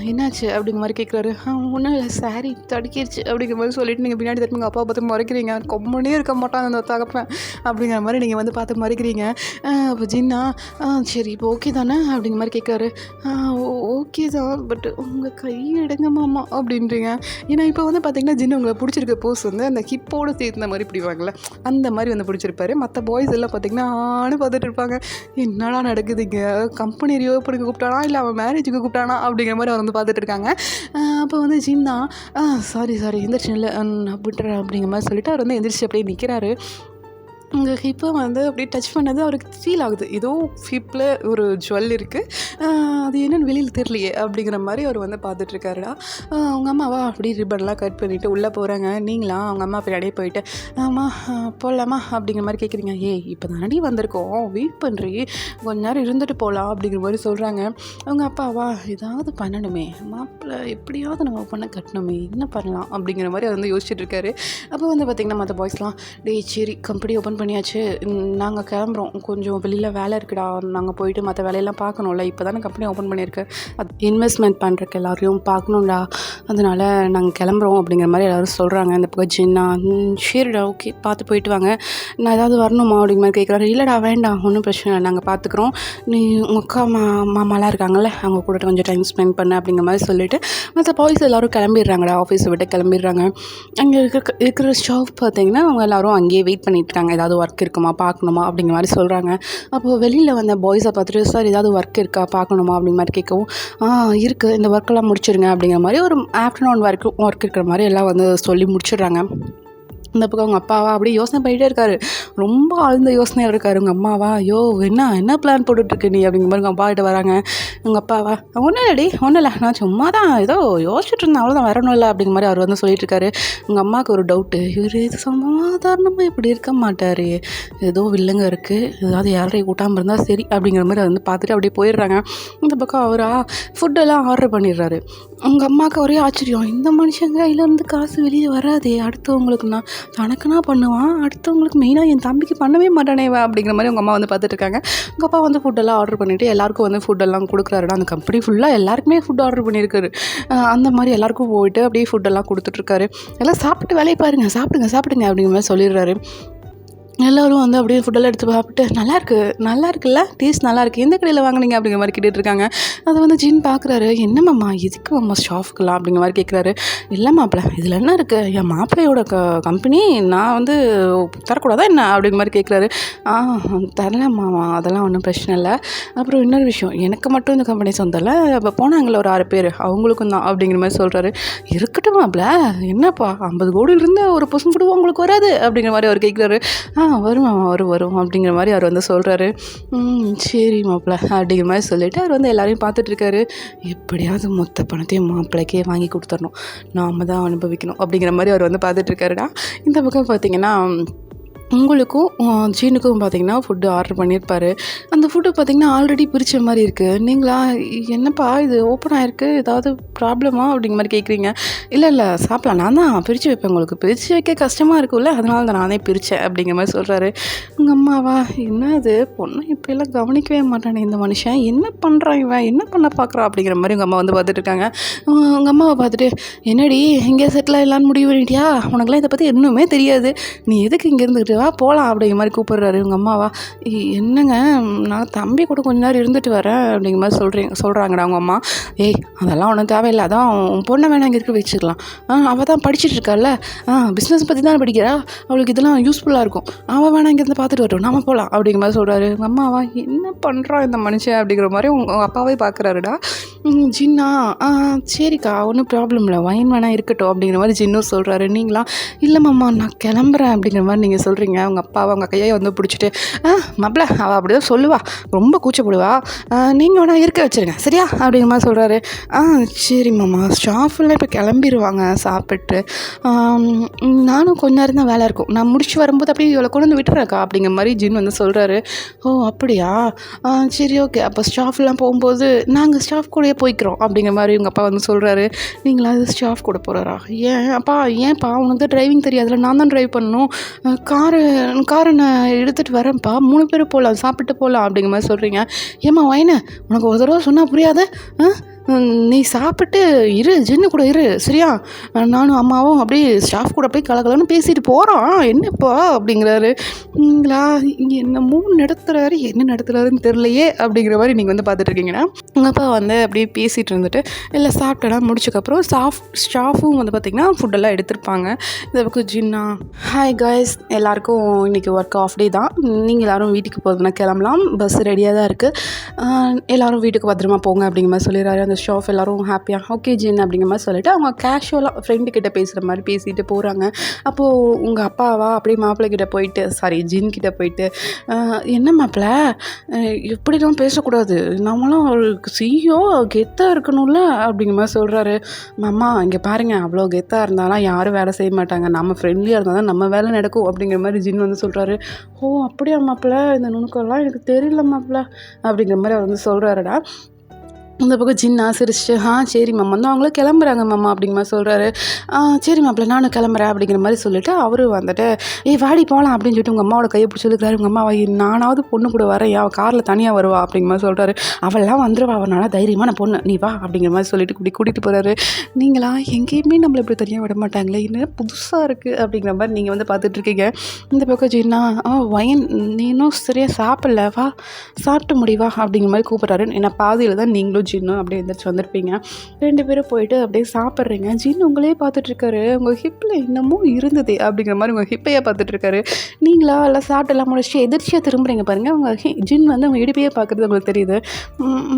என்னாச்சு அப்படிங்கிற மாதிரி கேட்குறாரு. ஒன்றும் இல்லை சாரி தடுக்கிடுச்சு அப்படிங்கிற மாதிரி சொல்லிட்டு நீங்கள் பின்னாடி திரும்பி உங்கள் அப்பா பார்த்து மறைக்கிறீங்க. கொம்மனே இருக்க மாட்டான் அந்த தகப்பேன் அப்படிங்கிற மாதிரி நீங்கள் வந்து பார்த்து மறைக்கிறீங்க. அப்போ ஜின்னா சரி இப்போ ஓகே தானே அப்படிங்கிற மாதிரி கேட்குறாரு. ஓகே தான், பட் உங்கள் கை எடுங்க மாமா அப்படின்றீங்க. ஏன்னா இப்போ வந்து பார்த்தீங்கன்னா ஜின்னு உங்களை பிடிச்சிருக்க போஸ் வந்து அந்த ஹிப்போடு சேர்ந்த மாதிரி பிடிவாங்கள்ல, அந்த மாதிரி வந்து பிடிச்சிருப்பாரு. மற்ற பாய்ஸ் எல்லாம் பார்த்தீங்கன்னா பார்த்துட்டு இருப்பாங்க, என்னடா நடக்குதுங்க, கம்பெனி ரியோப்பனுக்கு கூப்பிட்டானா இல்லை அவன் மேரேஜுக்கு கூப்பிட்டானா அப்படிங்கிற மாதிரி அவர் வந்து பார்த்துட்டு இருக்காங்க. அப்போ வந்து ஜின்னா சாரி எந்திரிச்சு இல்லை நான் விட்டுறேன் அப்படிங்கிற மாதிரி சொல்லிட்டு அவர் வந்து எந்திரிச்சு அப்படியே நிற்கிறாரு. உங்கள் ஹிப்பை வந்து அப்படியே டச் பண்ணது அவருக்கு ஃபீல் ஆகுது, ஏதோ ஹிப்பில் ஒரு ஜுவல் இருக்குது, அது என்னென்னு வெளியில் தெரியலையே அப்படிங்கிற மாதிரி அவர் வந்து பார்த்துட்ருக்காருடா. அவங்க அம்மாவா அப்படியே ரிப்பன்லாம் கட் பண்ணிவிட்டு உள்ளே போகிறாங்க. நீங்களா அவங்க அம்மா பின்னாடியே போயிட்டு அம்மா போகலாமா அப்படிங்கிற மாதிரி கேட்குறீங்க. இப்போ தானடி வந்திருக்கோம், வெயிட் பண்ணுறி, கொஞ்ச நேரம் இருந்துட்டு போகலாம் அப்படிங்கிற மாதிரி சொல்கிறாங்க. அவங்க அப்பாவா ஏதாவது பண்ணணுமே, மாப்பிள்ளை எப்படியாவது நம்ம பண்ண கட்டணுமே, என்ன பண்ணலாம் அப்படிங்கிற மாதிரி அவர் வந்து யோசிச்சுட்டு இருக்காரு. அப்போ வந்து பார்த்திங்கன்னா மற்ற பாய்ஸ்லாம் சரி கம்பெனி ஓப்பன் பண்ணியாச்சு, நாங்கள் கிளம்புறோம், கொஞ்சம் வெளியில் வேலை இருக்குடா, நாங்கள் போயிட்டு மற்ற வேலையெல்லாம் பார்க்கணும்ல, இப்போ தானே கம்பெனி ஓப்பன் பண்ணியிருக்கு, அது இன்வெஸ்ட்மெண்ட் பண்ணுறக்கு எல்லாரையும் பார்க்கணும்டா, அதனால் நாங்கள் கிளம்புறோம் அப்படிங்கிற மாதிரி எல்லோரும் சொல்கிறாங்க. இந்த பக்கம் ஜின்னா சரிடா ஓகே பார்த்து போயிட்டு வாங்க, நான் ஏதாவது வரணுமா அப்படிங்கிற மாதிரி கேட்குறாரு. இல்லைடா வேண்டாம் ஒன்றும் பிரச்சனை இல்லை, நாங்கள் பார்த்துக்குறோம், நீ உங்கள் அக்கா மாமாலாம் இருக்காங்கள்ல அவங்க கூட கொஞ்சம் டைம் ஸ்பெண்ட் பண்ண அப்படிங்கிற மாதிரி சொல்லிவிட்டு மற்ற பாய்ஸ் எல்லோரும் கிளம்பிடுறாங்கடா, ஆஃபீஸை விட்டு கிளம்பிடுறாங்க. அங்கே இருக்கிற ஸ்டாஃப் பார்த்தீங்கன்னா அவங்க எல்லோரும் அங்கேயே வெயிட் பண்ணிட்டுருக்காங்க, ஏதாவது ஒர்க் இருக்குமா பார்க்கணுமா அப்படிங்கிற மாதிரி சொல்கிறாங்க. அப்போது வெளியில் வந்த பாய்ஸை பார்த்துட்டு சார் ஏதாவது ஒர்க் இருக்கா பார்க்கணுமா அப்படிங்கிற மாதிரி கேட்கவும் இருக்குது, இந்த ஒர்க்கெல்லாம் முடிச்சிருங்க அப்படிங்கிற மாதிரி ஒரு ஆஃப்டர்நூன் வரைக்கும் ஒர்க் இருக்கிற மாதிரி எல்லாம் வந்து சொல்லி முடிச்சிடுறாங்க. இந்த பக்கம் அவங்க அப்பாவா அப்படியே யோசனை பண்ணிகிட்டே இருக்காரு, ரொம்ப ஆழ்ந்த யோசனையாக இருக்காரு. உங்கள் அம்மாவா என்ன பிளான் போட்டுட்ருக்கு நீ அப்படிங்கிற மாதிரி உங்கள் அப்பா கிட்ட வராங்க. உங்கள் அப்பாவா ஒன்றும் இல்லை நான் சும்மா தான் ஏதோ யோசிச்சுட்டு இருந்தேன், அவ்வளோதான் வரணும் இல்லை அப்படிங்கிற மாதிரி அவர் வந்து சொல்லிட்டு இருக்காரு. உங்கள் அம்மாவுக்கு ஒரு டவுட்டு, இவர் இது சாதாரணமாக இப்படி இருக்க மாட்டார், ஏதோ வில்லங்க இருக்குது, ஏதாவது யாரையும் கூட்டாமல் இருந்தால் சரி அப்படிங்கிற மாதிரி வந்து பார்த்துட்டு அப்படியே போயிடுறாங்க. இந்த பக்கம் அவரா ஃபுட்டெல்லாம் ஆர்டர் பண்ணிடுறாரு. உங்கள் அம்மாவுக்கு ஒரே ஆச்சரியம், இந்த மனுஷங்க கையிலேருந்து காசு வெளியே வராதே, அடுத்தவங்களுக்குன்னா தனக்குன்னா பண்ணுவான், அடுத்தவங்களுக்கு மெயினாக என் தம்பிக்கு பண்ணவே மாட்டானேவா அப்படிங்கிற மாதிரி உங்கள் அம்மா வந்து பார்த்துட்டு இருக்காங்க. உங்கள் அப்பா வந்து ஃபுட்டெல்லாம் ஆர்டர் பண்ணிவிட்டு எல்லாேருக்கும் வந்து ஃபுட்டெல்லாம் கொடுக்குறாருடா, அந்த கம்பெனி ஃபுல்லாக எல்லாருக்குமே ஃபுட் ஆர்டர் பண்ணியிருக்காரு. அந்த மாதிரி எல்லாேருக்கும் போயிட்டு அப்படியே ஃபுட்டெல்லாம் கொடுத்துட்ருக்காரு. எல்லாம் சாப்பிட்டு வேலையை பாருங்கள், சாப்பிடுங்க அப்படிங்கிற மாதிரி சொல்லிடுறாரு. எல்லோரும் வந்து அப்படியே ஃபுட்டெல்லாம் எடுத்து சாப்பிட்டு நல்லா இருக்குல்ல, டேஸ்ட் நல்லாயிருக்கு, எந்த கடையில் வாங்கினீங்க அப்படிங்கிற மாதிரி கேட்டுட்ருக்காங்க. அதை வந்து ஜின் பார்க்குறாரு. என்ன மாமா எதுக்கு மாமா ஸ்டாஃப்க்குலாம் அப்படிங்கிற மாதிரி கேட்குறாரு. இல்லை மாப்பிள்ளை இதில் என்ன இருக்குது, என் மாப்பிள்ளையோட கம்பெனி நான் வந்து தரக்கூடாதா என்ன அப்படிங்கிற மாதிரி கேட்குறாரு. தரல மாமா, அதெல்லாம் ஒன்றும் பிரச்சனை இல்லை. அப்புறம் இன்னொரு விஷயம், எனக்கு மட்டும் இந்த கம்பெனி சொந்தம் இல்லை, இப்போ போனாங்களே ஒரு 6 பேர் அவங்களுக்கும் தான் அப்படிங்கிற மாதிரி சொல்கிறாரு. இருக்கட்டும் மாப்பிள்ளை, என்னப்பா 50 கோடியிலிருந்து ஒரு பர்சன்ட் கூட உங்களுக்கு வராது அப்படிங்கிற மாதிரி அவர் கேட்குறாரு. வரும் அப்படிங்கிற மாதிரி அவர் வந்து சொல்கிறாரு. சரி மாப்பிள்ளை அப்படிங்கிற மாதிரி சொல்லிவிட்டு அவர் வந்து எல்லாரையும் பார்த்துட்ருக்காரு. எப்படியாவது மொத்த பணத்தையும் மாப்பிள்ளைக்கே வாங்கி கொடுத்துடணும், நாம் தான் அனுபவிக்கணும் அப்படிங்கிற மாதிரி அவர் வந்து பார்த்துட்ருக்காருடா. இந்த பக்கம் பார்த்திங்கன்னா உங்களுக்கும் ஜீனுக்கும் பார்த்தீங்கன்னா ஃபுட்டு ஆர்டர் பண்ணியிருப்பாரு. அந்த ஃபுட்டு பார்த்தீங்கன்னா ஆல்ரெடி பிரித்த மாதிரி இருக்குது. நீங்களா என்னப்பா இது ஓப்பன் ஆகிருக்கு, ஏதாவது ப்ராப்ளமா அப்படிங்கிற மாதிரி கேட்குறீங்க. இல்லை சாப்பிடலாம், நான் தான் பிரித்து வைப்பேன், உங்களுக்கு பிரித்து வைக்க கஷ்டமாக இருக்கும்ல, அதனால தான் நானே பிரித்தேன் அப்படிங்கிற மாதிரி சொல்கிறாரு. உங்கள் அம்மாவா, என்ன இது பொண்ணை இப்படியெல்லாம் கவனிக்கவே மாட்டானே இந்த மனுஷன், என்ன பண்ணுறான் இவன், என்ன பண்ண பார்க்குறான் அப்படிங்கிற மாதிரி உங்கள் அம்மா வந்து பார்த்துட்டு இருக்காங்க. உங்கள் அம்மாவை பார்த்துட்டு, என்னடி இங்கே செட்டில் ஆகலான்னு முடிவு பண்ணிட்டியா, உனக்குலாம் இதை பற்றி இன்னுமே தெரியாது, நீ எதுக்கு இங்கே இருந்துக்கிட்டு வா போகலாம் அப்படிங்கிற மாதிரி கூப்பிட்றாரு. உங்கள் அம்மாவா, என்னங்க நான் தம்பி கூட கொஞ்ச நேரம் இருந்துட்டு வரேன் அப்படிங்கிற மாதிரி சொல்கிறாங்கடா அவங்க அம்மா. ஏய் அதெல்லாம் ஒன்றும் தேவையில்லை, அதான் உன் பொண்ணை வேணா இங்கே இருக்க வச்சுக்கலாம், அவள் தான் படிச்சுட்டு இருக்காள்ல, பிஸ்னஸ் பற்றி தான் படிக்கிறா, அவளுக்கு இதெல்லாம் யூஸ்ஃபுல்லாக இருக்கும், அவள் வேணா இங்கேருந்து பார்த்துட்டு வரட்டும், நாம போகலாம் அப்படிங்கிற மாதிரி சொல்கிறாரு. உங்கள் அம்மாவா, என்ன பண்ணுறான் இந்த மனுஷன் அப்படிங்கிற மாதிரி உங்கள் அப்பாவே பார்க்குறாருடா. ஜின்னா சரிக்கா ஒன்றும் ப்ராப்ளம் இல்லை, வைன் வேணா இருக்கட்டும் அப்படிங்கிற மாதிரி ஜின்னும் சொல்கிறாரு. நீங்களா, இல்லைம்மா நான் கிளம்புறேன் அப்படிங்கிற மாதிரி நீங்கள் சொல்கிறீங்க. அவங்க அப்பாவை அவங்க கையை வந்து பிடிச்சிட்டு, மாப்பிள்ள அவள் அப்படி தான் சொல்லுவா, ரொம்ப கூச்சப்படுவா, நீங்கள் வேணா இருக்க வச்சுருங்க சரியா அப்படிங்கிற மாதிரி சொல்கிறாரு. சரிம்மாம்மா, ஸ்டாஃபெல்லாம் இப்போ கிளம்பிடுவாங்க சாப்பிட்டு, நானும் கொஞ்ச நேரம் தான் வேலை இருக்கும், நான் முடிச்சு வரும்போது அப்படியே இவளை கொண்டு வந்து விட்டுறேக்கா அப்படிங்கிற மாதிரி ஜின் வந்து சொல்கிறாரு. ஓ அப்படியா, சரி ஓகே, அப்போ ஸ்டாஃப்லாம் போகும்போது நாங்கள் ஸ்டாஃப் கூடயே போய்க்கிறோம் அப்படிங்கிற மாதிரி உங்கள் அப்பா வந்து சொல்கிறாரு. நீங்களா அது ஸ்டாஃப் கூட போகிறாரா, ஏன்ப்பா உனக்கு தான் டிரைவிங் தெரியாதுல, நான் தான் ட்ரைவ் பண்ணணும், காரை நான் எடுத்துகிட்டு வரேன்ப்பா, 3 பேர் போகலாம், சாப்பிட்டு போகலாம் அப்படிங்கிற மாதிரி சொல்கிறீங்க. ஏம்மா வைனு, உனக்கு ஒரு தடவை சொன்னால் புரியாது, நீ சாப்பிட்டு இரு, ஜின்னு கூட இரு சரியா, நானும் அம்மாவும் அப்படியே ஸ்டாஃப் கூட அப்படியே கலகலன்னு பேசிட்டு போகிறோம், என்னப்பா அப்படிங்கிறாரு. நீங்களா இங்கே என்னமோ நடத்துகிறாரு, என்ன நடத்துகிறாருன்னு தெரிலையே அப்படிங்கிற மாதிரி நீங்கள் வந்து பார்த்துட்ருக்கீங்கன்னா, உங்கள் அப்பா வந்து அப்படியே பேசிகிட்டு இருந்துட்டு, இல்லை சாப்பிட்டெல்லாம் முடிச்சக்கப்புறம் ஸ்டாஃபும் வந்து பார்த்திங்கன்னா ஃபுட்டெல்லாம் எடுத்திருப்பாங்க. இந்த பக்கம் ஜின்னா, ஹாய் காய்ஸ், எல்லாருக்கும் இன்றைக்கி ஒர்க் ஆஃப் டே தான், நீங்கள் எல்லோரும் வீட்டுக்கு போகிறதுனா கிளம்பலாம், பஸ் ரெடியாக தான் இருக்குது, எல்லோரும் வீட்டுக்கு பத்திரமா போங்க அப்படிங்கிற மாதிரி சொல்லிடுறாரு. அந்த ஸ்டாஃப் எல்லோரும் ஹாப்பியாக ஓகே ஜின் அப்படிங்கிற மாதிரி சொல்லிவிட்டு அவங்க கேஷுவலாக ஃப்ரெண்டுக்கிட்ட பேசுகிற மாதிரி பேசிட்டு போகிறாங்க. அப்போது உங்கள் அப்பாவா அப்படியே மாப்பிள்ளைக்கிட்ட போயிட்டு, சாரி ஜின் கிட்டே போயிட்டு, என்ன மாப்பிள்ள எப்படிலாம் பேசக்கூடாது, நம்மளாம் அவளுக்கு சியோ கெத்தாக இருக்கணும்ல அப்படிங்கிற மாதிரி சொல்கிறாரு. மாமா இங்கே பாருங்கள், அவ்வளோ கெத்தாக இருந்தாலும் யாரும் வேலை செய்ய மாட்டாங்க, நம்ம ஃப்ரெண்ட்லியாக இருந்தால் தான் நம்ம வேலை நடக்கும் அப்படிங்கிற மாதிரி ஜின் வந்து சொல்கிறாரு. ஓ அப்படியா மாப்பிள்ள, இந்த நுணுக்கெல்லாம் எனக்கு தெரியல மாப்பிள்ள அப்படிங்கிற மாதிரி அவர் வந்து சொல்கிறாருடா. இந்த பக்கம் ஜின்னா சிரிச்சிட்டு, சரி மாமா தான் அவங்களும் கிளம்புறாங்க மாமா அப்படிங்கிற மாதிரி சொல்கிறாரு. சரி மாப்பிள்ள நானும் கிளம்புறேன் அப்படிங்கிற மாதிரி சொல்லிவிட்டு அவரும் வந்துட்டு, வாடி போகலாம் அப்படின்னு சொல்லிட்டு உங்கள் அம்மாவோட கையை பிடிச்சி சொல்லிக்கிறாரு. உங்கள் அம்மாவை, நானாவது பொண்ணு கூட வரேன், அவள் காரில் தனியாக வருவா அப்படிங்கிற மாதிரி சொல்கிறாரு. அவள்லாம் வந்துடுவா, அவனால தைரியமான பொண்ணு, நீ வா அப்படிங்கிற மாதிரி சொல்லிட்டு கூட்டிகிட்டு போகிறாரு. நீங்களா எங்கேயுமே நம்மளை இப்படி தனியாக விட மாட்டாங்களே, என்ன புதுசாக இருக்குது அப்படிங்கிற மாதிரி நீங்கள் வந்து பார்த்துட்ருக்கீங்க. இந்த பக்கம் ஜின்னா, வயன் நீ இன்னும் சரியாக சாப்பிடல, வா சாப்பிட்டு முடிவா அப்படிங்கிற மாதிரி கூப்பிட்றாரு. ஏன்னா பாதியில் தான் நீங்களும் ஜின்னும் அப்படியே எந்திரிச்சு வந்திருப்பீங்க. 2 பேரும் போயிட்டு அப்படியே சாப்பிட்றீங்க. ஜின் உங்களே பார்த்துட்ருக்காரு. உங்கள் ஹிப்பில் இன்னமும் இருந்ததே அப்படிங்கிற மாதிரி உங்கள் ஹிப்பையே பார்த்துட்ருக்காரு. நீங்களா எல்லாம் சாப்பிட்டெல்லாம் முடிச்சுட்டு எதிர்ச்சியாக திரும்புறீங்க பாருங்கள். உங்கள் ஜின் வந்து உங்கள் இடுப்பையே பார்க்குறது உங்களுக்கு தெரியுது.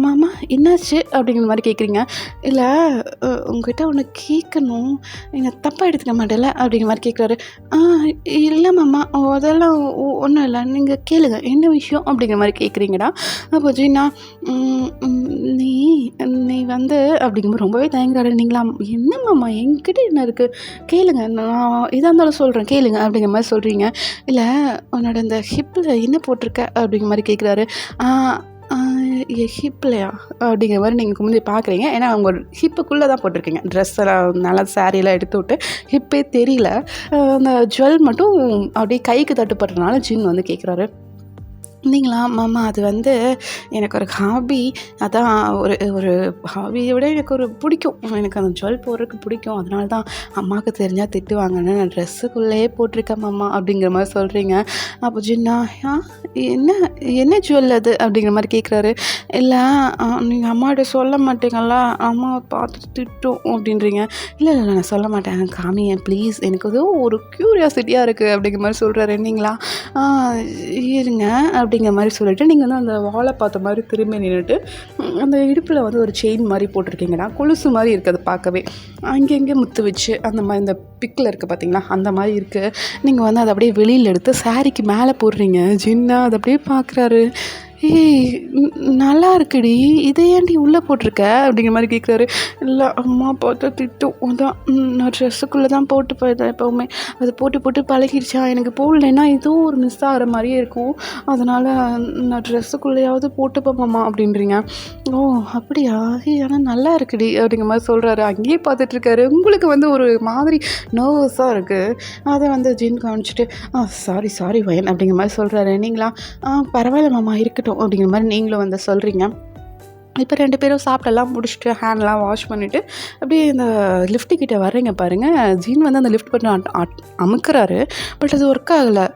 மாமா என்னாச்சு அப்படிங்கிற மாதிரி கேட்குறீங்க. இல்லை உங்ககிட்ட ஒன்று கேட்கணும், நீங்கள் தப்பாக எடுத்துக்க மாட்டேல அப்படிங்கிற மாதிரி கேட்குறாரு. இல்லை மாமா அதெல்லாம் ஒன்றும் இல்லை, நீங்கள் கேளுங்க என்ன விஷயம் அப்படிங்கிற மாதிரி கேட்குறீங்கடா. அப்போ ஜின்னா, நீ வந்து அப்படிங்கும்போது ரொம்பவே தயங்குறாரு. நீங்களா என்னம்மாம்மா என்கிட்ட என்ன இருக்குது கேளுங்க, நான் எதாக இருந்தாலும் சொல்கிறேன் கேளுங்க அப்படிங்கிற மாதிரி சொல்கிறீங்க. இல்லை உன்னோட இந்த ஹிப்பில் என்ன போட்டிருக்க அப்படிங்கிற மாதிரி கேட்குறாரு. ஹிப்லையா அப்படிங்கிற மாதிரி நீங்கள் குமிஞ்சு பார்க்குறீங்க. ஏன்னா அவங்க ஹிப்புக்குள்ளே தான் போட்டிருக்கீங்க ட்ரெஸ் எல்லாம், நல்லா சாரியெல்லாம் எடுத்து விட்டு ஹிப்பே தெரியல, அந்த ஜுவல் மட்டும் அப்படியே கைக்கு தட்டுப்படுறதுனால ஜின் வந்து கேட்குறாரு. இல்லைங்களா மாமா, அது வந்து எனக்கு ஒரு ஹாபி, அதான் ஒரு ஹாபியை விட எனக்கு ஒரு பிடிக்கும், எனக்கு அந்த ஜுவல் போடுறதுக்கு பிடிக்கும், அதனால தான் அம்மாவுக்கு தெரிஞ்சால் திட்டுவாங்கன்னு நான் ட்ரெஸ்ஸுக்குள்ளேயே போட்டிருக்கேன் மாமா அப்படிங்கிற மாதிரி சொல்கிறீங்க. அப்போ ஜின்னா, என்ன ஜுவல் அது அப்படிங்கிற மாதிரி கேட்குறாரு. இல்லை நீங்கள் அம்மாட்ட சொல்ல மாட்டீங்களா, அம்மாவை பார்த்துட்டு திட்டும் அப்படின்றீங்க. இல்லை நான் சொல்ல மாட்டேன், காமியன் ப்ளீஸ், எனக்கு ஒரு க்யூரியாசிட்டியாக இருக்குது அப்படிங்கிற மாதிரி சொல்கிறாரு. நீங்களா இருங்க அப்படிங்கிற மாதிரி சொல்லிவிட்டு நீங்கள் வந்து அந்த வாழை பார்த்த மாதிரி திரும்பி நின்றுட்டு அந்த இடுப்பில் வந்து ஒரு செயின் மாதிரி போட்டிருக்கீங்கன்னா, கொலுசு மாதிரி இருக்குது பார்க்கவே, அங்கங்கே முத்து வச்சு அந்த மாதிரி இந்த பிக்கில் இருக்குது பார்த்தீங்களா, அந்த மாதிரி இருக்குது. நீங்கள் வந்து அதை அப்படியே வெளியில் எடுத்து சாரிக்கு மேலே போடுறீங்க. ஜின்னா அதை அப்படியே பார்க்குறாரு. ஏய் நல்லா இருக்குடி, இதை ஏன்டி உள்ளே போட்டிருக்க அப்படிங்கிற மாதிரி கேட்குறாரு. இல்லை அம்மா பார்த்தா திட்டும், அதான் நான் ட்ரெஸ்ஸுக்குள்ளே தான் போட்டு போயிட்டேன் எப்போவுமே, அது போட்டு போட்டு பழகிடுச்சா, எனக்கு போடலைன்னா ஏதோ ஒரு மிஸ் ஆகிற மாதிரியே இருக்கும், அதனால் நான் ட்ரெஸ்ஸுக்குள்ளேயாவது போட்டுப்போம்மா அப்படின்றீங்க. ஓ அப்படியா, ஏய் ஆனால் நல்லா இருக்குடி அப்படிங்கிற மாதிரி சொல்கிறாரு. அங்கேயே பார்த்துட்ருக்காரு. உங்களுக்கு வந்து ஒரு மாதிரி நர்வஸாக இருக்குது. அதை வந்து ஜின் காமிச்சிட்டு சாரி சாரி வயன் அப்படிங்கிற மாதிரி சொல்கிறாரு. நீங்களா பரவாயில்ல மாமா இருக்கட்டும் அப்படிங்கிற மாதிரி நீங்களும் வந்து சொல்கிறீங்க. இப்போ 2 பேரும் சாப்பிட்டெல்லாம் முடிச்சுட்டு ஹேண்ட்லாம் வாஷ் பண்ணிவிட்டு அப்படியே இந்த லிஃப்ட்டு கிட்டே வர்றீங்க பாருங்கள். ஜீன் வந்து அந்த லிஃப்ட் பட்டன் அமுக்குறாரு. பட் அது ஒர்க் ஆகலை.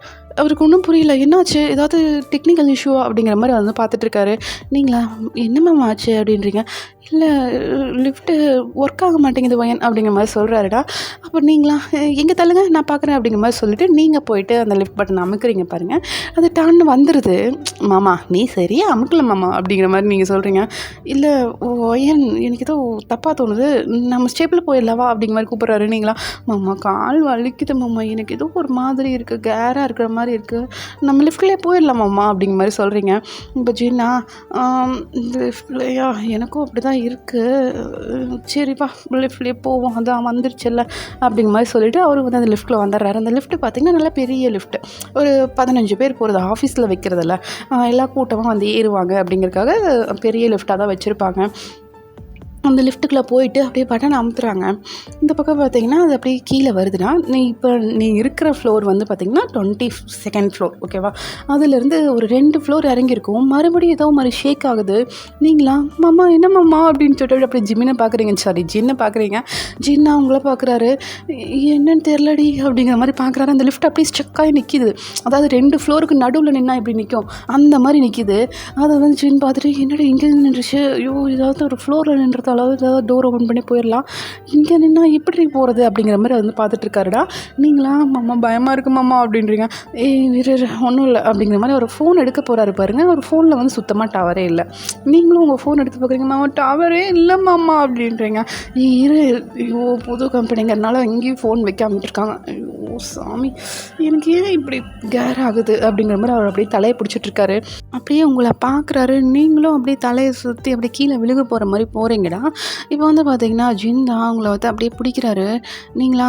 அவருக்கு ஒன்றும் புரியல, என்னாச்சு, ஏதாவது டெக்னிக்கல் இஷ்யூவா அப்படிங்கிற மாதிரி வந்து பார்த்துட்ருக்காரு. நீங்களா என்னம்மா ஆச்சு அப்படின்றீங்க. இல்லை லிஃப்ட்டு ஒர்க் ஆக மாட்டேங்குது வயன் அப்படிங்கிற மாதிரி சொல்கிறாருடா. அப்போ நீங்களா எங்கே தள்ளுங்க நான் பார்க்குறேன் அப்படிங்கிற மாதிரி சொல்லிவிட்டு நீங்கள் போயிட்டு அந்த லிஃப்ட் பட்டன் அமுக்குறீங்க பாருங்கள். அது டான்னு வந்துடுது. மாமா நீ சரியா அமுக்கல மாமா அப்படிங்கிற மாதிரி நீங்கள் சொல்கிறீங்க. இல்லை வயன் எனக்கு ஏதோ தப்பாக தோணுது, நம்ம ஸ்டெப்பில் போயிடலவா அப்படிங்கிற மாதிரி கூப்பிட்றாரு. நீங்களா மாமா கால் வலிக்குது மாமா, எனக்கு ஏதோ ஒரு மாதிரி இருக்குது, கேராக இருக்கிற மாதிரி இருக்குது, நம்ம லிஃப்ட்லேயே போயிடலாமாம்மா அப்படிங்கிற மாதிரி சொல்கிறீங்க. இப்போ ஜீனா இந்த லிஃப்ட்லையா எனக்கும் அப்படி தான் இருக்குது, சரிப்பா லிஃப்ட்லேயே போவோம், அதான் வந்துருச்சுல்ல அப்படிங்கிற மாதிரி சொல்லிவிட்டு அவர் வந்து அந்த லிஃப்ட்டில் வந்துடுறாரு. அந்த லிஃப்ட்டு பார்த்திங்கன்னா நல்லா பெரிய லிஃப்ட்டு, ஒரு 15 பேர் போகிறது, ஆஃபீஸில் வைக்கிறதில்ல, எல்லா கூட்டமாக வந்து ஏறுவாங்க அப்படிங்கிறதுக்காக பெரிய லிஃப்ட்டாக தான் வச்சுருப்பாங்க. அந்த லிஃப்ட்டுக்குள்ளே போயிட்டு அப்படியே பட்டன் அமுத்துறாங்க. இந்த பக்கம் பார்த்தீங்கன்னா அது அப்படியே கீழே வருதுன்னா, நீ இருக்கிற ஃப்ளோர் வந்து பார்த்திங்கன்னா 22nd ஃப்ளோர் ஓகேவா. அதுலேருந்து ஒரு 2 ஃப்ளோர் இறங்கியிருக்கும். மறுபடியும் ஏதோ மாதிரி ஷேக் ஆகுது. நீங்களா மாமா என்ன மாமா அப்படின்னு சொல்லிட்டு அப்படியே ஜிம்மினை பார்க்குறீங்க, சாரி ஜின்னை பார்க்குறீங்க. ஜின்னா அவங்கள பார்க்குறாரு. என்னன்னு தெரிலடி அப்படிங்கிற மாதிரி பார்க்குறாரு. அந்த லிஃப்ட் அப்படியே ஸ்ட்ரக்காகி நிற்கிது. அதாவது 2 ஃப்ளோருக்கு நடுவில் நின்னா இப்படி நிற்கும், அந்த மாதிரி நிற்கிது. அதை வந்து ஜின் பார்த்துட்டு என்னடி இங்கே நின்றுச்சு, ஐயோ ஏதாவது ஒரு ஃப்ளோரில் நின்றது அளவு ஏதாவது டோர் ஓப்பன் பண்ணி போயிடலாம், இங்கே நின்னா எப்படி போகிறது அப்படிங்கிற மாதிரி வந்து பார்த்துட்ருக்காருடா. நீங்களா மாமா பயமாக இருக்குது மாமா அப்படின்றீங்க. வேறு ஒன்றும் இல்லை அப்படிங்கிற மாதிரி ஒரு ஃபோன் எடுக்க போகிறாரு பாருங்கள். ஒரு ஃபோனில் வந்து சுத்தமாக டவரே இல்லை. நீங்களும் உங்கள் ஃபோன் எடுத்து பார்க்குறீங்க, மாமா டவரே இல்லை மாமா அப்படின்றீங்க. ஐயோ புது கம்பெனிங்கிறதுனால எங்கேயும் ஃபோன் வைக்காம இருக்காங்க, ஐயோ சாமி எனக்கு ஏன் இப்படி கேர் ஆகுது அப்படிங்கிற மாதிரி அவர் அப்படியே தலையை பிடிச்சிட்ருக்காரு. அப்படியே உங்களை பார்க்குறாரு. நீங்களும் அப்படியே தலையை சுற்றி அப்படியே கீழே விழுக போகிற மாதிரி போகிறீங்கடா. இப்போ வந்து பார்த்தீங்கன்னா ஜின் தான் அவங்கள வந்து அப்படியே பிடிக்கிறாரு. நீங்களா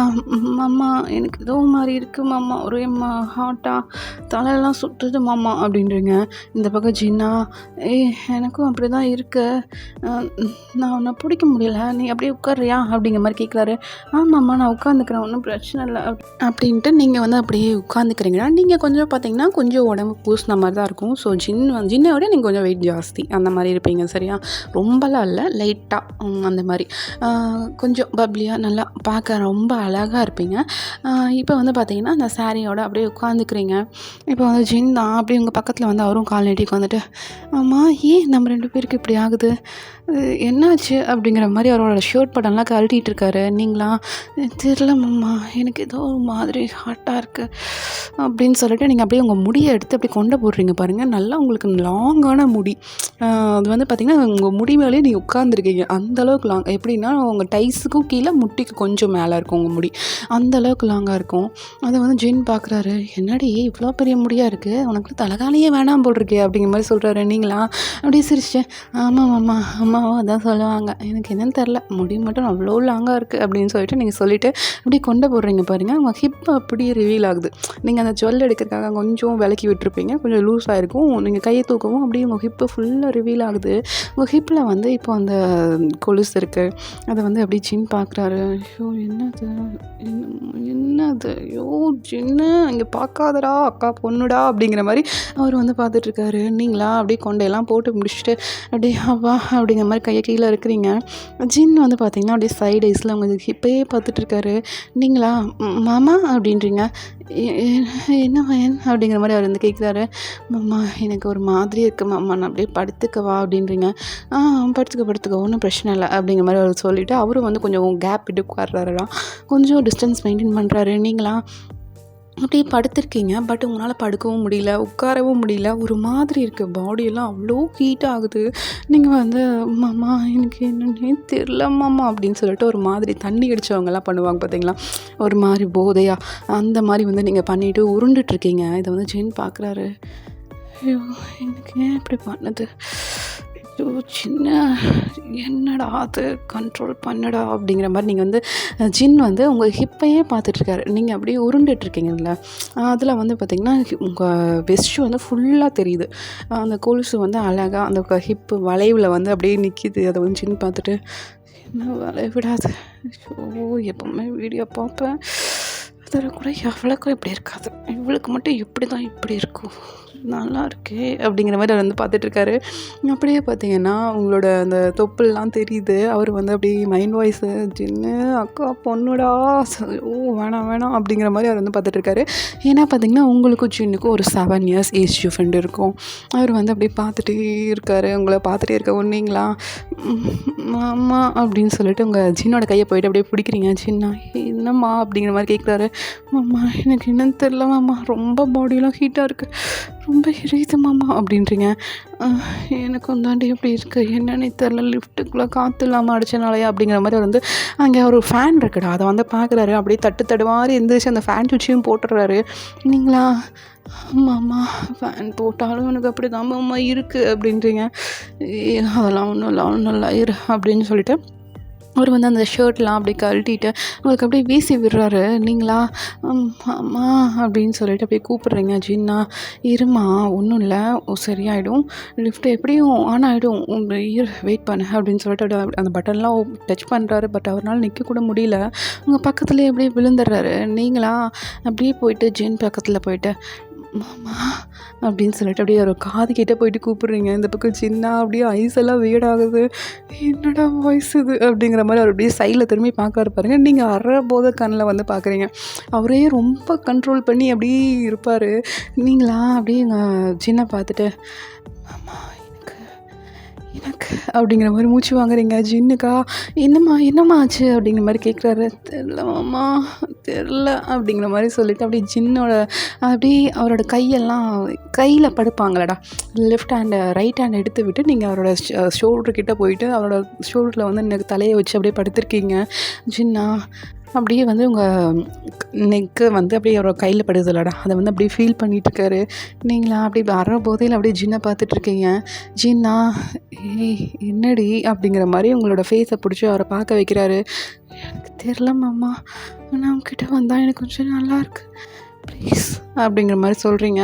மாமா எனக்கு ஏதோ மாதிரி இருக்குது மாமா, ஒரே ஹாட்டாக தலையெல்லாம் சுட்டுது மாமா அப்படின்றீங்க. இந்த பக்கம் ஜின்னா எனக்கும் அப்படி தான் இருக்குது, நான் உன்னை பிடிக்க முடியல, நீ அப்படியே உட்கார்றியா அப்படிங்கிற மாதிரி கேட்குறாரு. ஆமாம்மா நான் உட்காந்துக்கிறேன், ஒன்றும் பிரச்சனை இல்லை அப்படின்ட்டு நீங்கள் வந்து அப்படியே உட்காந்துக்கிறீங்கன்னா, நீங்கள் கொஞ்சம் பார்த்தீங்கன்னா கொஞ்சம் உடம்பு பூசின மாதிரி தான் இருக்கும். ஸோ ஜின்னை விட நீங்கள் கொஞ்சம் வெயிட் ஜாஸ்தி அந்த மாதிரி இருப்பீங்க சரியா. ரொம்பலாம் இல்லை, லைட்டாக அந்த மாதிரி கொஞ்சம் பப்ளியாக நல்லா பார்க்க ரொம்ப அழகாக இருப்பீங்க. இப்போ வந்து பார்த்தீங்கன்னா அந்த சாரியோட அப்படியே உட்காந்துக்கிறீங்க. இப்போ வந்து ஜின் தான் அப்படியே உங்கள் பக்கத்தில் வந்து அவரும் கால் நீட்டி உட்காந்துட்டு, ஆமா ஏன் நம்ம 2 பேருக்கு இப்படி ஆகுது, என்னாச்சு அப்படிங்கிற மாதிரி அவரோட ஷர்ட் பட்டன்லாம் கழட்டிகிட்டு இருக்காரு. நீங்களா தெரியல மாமா எனக்கு ஏதோ ஒரு மாதிரி ஹாட்டாக இருக்குது அப்படின்னு சொல்லிட்டு நீங்கள் அப்படியே உங்கள் முடியை எடுத்து அப்படி கொண்டு போடுறீங்க பாருங்கள். நல்லா உங்களுக்கு லாங்கான முடி, அது வந்து பார்த்திங்கன்னா உங்கள் முடி மேலே நீங்கள் உட்காந்துருக்கீங்க அந்தளவுக்கு லாங், எப்படின்னா உங்கள் டைஸுக்கும் கீழே முட்டிக்கு கொஞ்சம் மேலே இருக்கும் உங்கள் முடி, அந்தளவுக்கு லாங்காக இருக்கும். அதை வந்து ஜின் பார்க்குறாரு. என்னடி இவ்வளோ பெரிய முடியாக இருக்குது, உனக்கு தலைகாலையே வேணாம் போட்டிருக்கே அப்படிங்கிற மாதிரி சொல்கிறாரு. நீங்களா அப்படியே சிரிச்சிட்டேன். ஆமாம் மாமா அம்மாவும் அதான் சொல்லுவாங்க, எனக்கு என்னென்னு தெரில, முடி மட்டும் அவ்வளோ லாங்காக இருக்குது அப்படின்னு சொல்லிட்டு நீங்கள் சொல்லிவிட்டு அப்படியே கொண்டு போடுறீங்க பாருங்கள். உங்கள் ஹிப் அப்படியே ரிவீல் ஆகுது. நீங்கள் அந்த ஜுவல் எடுக்கிறதுக்காக கொஞ்சம் விலக்கி விட்டுருப்பீங்க, கொஞ்சம் லூஸாக இருக்கும். நீங்கள் கையை தூக்கவும் அப்படியே உங்கள் ஹிப்பு ஃபுல்லாக ரிவீல் ஆகுது. உங்கள் ஹிப்பில் வந்து இப்போ அந்த கொலுசு இருக்குது. அதை வந்து அப்படியே ஜின் பார்க்குறாரு. ஐயோ என்னது ஐயோ ஜின்னு இங்கே பார்க்காதடா அக்கா பொண்ணுடா அப்படிங்கிற மாதிரி அவர் வந்து பார்த்துட்ருக்காரு. நீங்களா அப்படியே கொண்டையெல்லாம் போட்டு முடிச்சுட்டு அப்படியே அப்பா அப்படிங்கிற மாதிரி கையை கீழே இருக்கிறீங்க. ஜின் வந்து பார்த்திங்கன்னா அப்படியே சைடு ஐஸில் உங்களுக்கு ஹிப்பையே பார்த்துட்ருக்காரு. நீங்களா மாமா அப்படின்றீங்க. என்ன வயன் அப்படிங்கிற மாதிரி அவர் வந்து கேட்குறாரு. மாமா எனக்கு ஒரு மாதிரி இருக்குது மாமா, நான் அப்படியே படுத்துக்கவா அப்படின்றீங்க. படுத்துக்க ஒன்றும் பிரச்சனை இல்லை அப்படிங்கிற மாதிரி அவர் சொல்லிவிட்டு அவரும் வந்து கொஞ்சம் கேப் விட்டு உட்கார்றாருலாம், கொஞ்சம் டிஸ்டன்ஸ் மெயின்டைன் பண்ணுறாரு. நீங்களா அப்படியே படுத்திருக்கீங்க, பட் உங்களால் படுக்கவும் முடியல, உட்காரவும் முடியல, ஒரு மாதிரி இருக்குது, பாடியெல்லாம் அவ்வளோ ஹீட் ஆகுது. நீங்கள் வந்து மாமா எனக்கு என்னன்னே தெரில மாமா அப்படின்னு சொல்லிட்டு ஒரு மாதிரி தண்ணி அடித்தவங்கெல்லாம் பண்ணுவாங்க பார்த்தீங்களா, ஒரு மாதிரி போதையாக அந்த மாதிரி வந்து நீங்கள் பண்ணிவிட்டு உருண்டுட்ருக்கீங்க. இதை வந்து ஜின் பார்க்குறாரு. ஐயோ! எனக்கு ஏன் இப்படி பண்ணுது? ஐயோ! சின்ன என்னடா அது கண்ட்ரோல் பண்ணுடா அப்படிங்கிற மாரி நீங்கள் வந்து ஜின் வந்து உங்கள் ஹிப்பையே பார்த்துட்ருக்காரு. நீங்கள் அப்படியே உருண்டுட்ருக்கீங்கல்ல, அதில் வந்து பார்த்திங்கன்னா உங்கள் வெஸ்ட் வந்து ஃபுல்லாக தெரியுது. அந்த கொலுசு வந்து அழகா அந்த ஹிப்பு வளைவில் வந்து அப்படியே நிற்கிது. அதை வந்து ஜின் பார்த்துட்டு, என்ன வளைய விடாது. ஐயோ! எப்பவுமே வீடியோ பார்ப்பேன். அதில் கூட எவ்வளோக்கும் இப்படி இருக்காது. இவளுக்கு மட்டும் எப்படி தான் இப்படி இருக்கும்? நல்லா இருக்கே! அப்படிங்கிற மாதிரி அவர் வந்து பார்த்துட்ருக்காரு. அப்படியே பார்த்தீங்கன்னா, உங்களோட அந்த தொப்புள்லாம் தெரியுது. அவர் வந்து அப்படியே மைண்ட் வாய்ஸு, "ஜின்னு அக்கா பொண்ணுடா, ஓ வேணாம் வேணாம்" அப்படிங்கிற மாதிரி அவர் வந்து பார்த்துட்ருக்காரு. ஏன்னா பார்த்தீங்கன்னா, உங்களுக்கும் ஜின்னுக்கும் ஒரு 7 இயர்ஸ் ஏஜ் டிஃப்ரெண்ட் இருக்கும். அவர் வந்து அப்படியே பார்த்துட்டே இருக்காரு. உங்களை பார்த்துட்டே இருக்க "நீங்களா மாமா" அப்படின்னு சொல்லிட்டு உங்கள் ஜின்னோட கையை போயிட்டு அப்படியே பிடிக்கிறீங்க. "ஜின்னா என்னம்மா?" அப்படிங்கிற மாதிரி கேட்குறாரு. "மாமா எனக்கு என்னன்னு தெரில மாமா, ரொம்ப பாடியெலாம் ஹீட்டாக இருக்குது, ரொம்ப எரியுது மாமா" அப்படின்றீங்க. எனக்கும் தாண்டி இப்படி இருக்குது, என்னன்னே தெரில, லிஃப்ட்டுக்குள்ளே காற்று இல்லாமல் அடிச்சனாலயா அப்படிங்கிற மாதிரி அவர் வந்து அங்கே ஒரு ஃபேன் இருக்குடா, அதை வந்து பார்க்குறாரு. அப்படியே தடுமாறி எந்திரிச்சு அந்த ஃபேன் சுவிட்சையும் போட்டுடுறாரு. "நீங்களா?" "ஆமாம்மா, ஃபேன் போட்டாலும் எனக்கு அப்படி தான் மாமா இருக்குது" அப்படின்றீங்க. "அதெல்லாம் ஒன்றும் இல்லை இரு" அப்படின்னு சொல்லிட்டு அவர் வந்து அந்த ஷர்ட்லாம் அப்படியே கழட்டிட்டு உங்களுக்கு அப்படியே வீசி விடுறாரு. "நீங்களா?" "ஆமா" அப்படின்னு சொல்லிட்டு அப்படியே கூப்பிடுறீங்க. "ஜின்னா இருமா, ஒன்றும் இல்லை, சரியாயிடும், லிஃப்ட் எப்படியும் ஆன் ஆகிடும், இரு வெயிட் பண்ணு" அப்படின்னு சொல்லிட்டு அப்படியே அந்த பட்டன்லாம் டச் பண்ணுறாரு. பட் அவரால் நிற்க கூட முடியல. உங்கள் பக்கத்துலேயே அப்படியே விழுந்துடுறாரு. "நீங்களா?" அப்படியே போயிட்டு ஜின் பக்கத்தில் போயிட்டு, "மாமா" அப்படின்னு சொல்லிட்டு அப்படியே ஒரு காது கிட்டே போயிட்டு கூப்பிடுறீங்க. இந்த பக்கம் சின்ன அப்படியே ஐஸ் எல்லாம் வீடாகுது. "என்னடா வாய்ஸ் இது?" அப்படிங்கிற மாதிரி அவர் அப்படியே சைடில் திரும்பி பார்க்க பாருங்க. நீங்கள் அற போத கண்ணில் வந்து பார்க்குறீங்க. அவரே ரொம்ப கண்ட்ரோல் பண்ணி அப்படியே இருப்பார். நீங்களா அப்படியே எங்கள் சின்ன பார்த்துட்டு, "மாமா எனக்கு" அப்படிங்கிற மாதிரி மூச்சு வாங்குறீங்க. ஜின்னுக்கா, என்னம்மா ஆச்சு?" அப்படிங்கிற மாதிரி கேட்குறாரு. "தெரில மாமா, தெரில" அப்படிங்கிற மாதிரி சொல்லிவிட்டு அப்படியே ஜின்னோட அப்படியே அவரோட கையில் படுப்பாங்களடா, லெஃப்ட் ஹேண்டை ரைட் ஹேண்ட் எடுத்து விட்டு நீங்கள் அவரோட ஷோல்டர்கிட்ட போயிட்டு அவரோட ஷோல்டரில் வந்து எனக்கு தலையை வச்சு அப்படியே படுத்திருக்கீங்க. "ஜின்னா" அப்படியே வந்து உங்கள் நெக்கு வந்து அப்படியே அவரோட கையில் படுதுலடா, அதை வந்து அப்படியே ஃபீல் பண்ணிகிட்ருக்காரு. நீங்களா அப்படியே வர போதையில் அப்படியே ஜின்னை பார்த்துட்ருக்கீங்க. "ஜின்னா ஏய் என்னடி?" அப்படிங்கிற மாதிரி உங்களோட ஃபேஸை பிடிச்சி அவரை பார்க்க வைக்கிறாரு. "எனக்கு தெரில மாமா, ஆனால் அவங்ககிட்ட வந்தால் எனக்கு கொஞ்சம் நல்லாயிருக்கு, ப்ளீஸ்" அப்படிங்கிற மாதிரி சொல்கிறீங்க.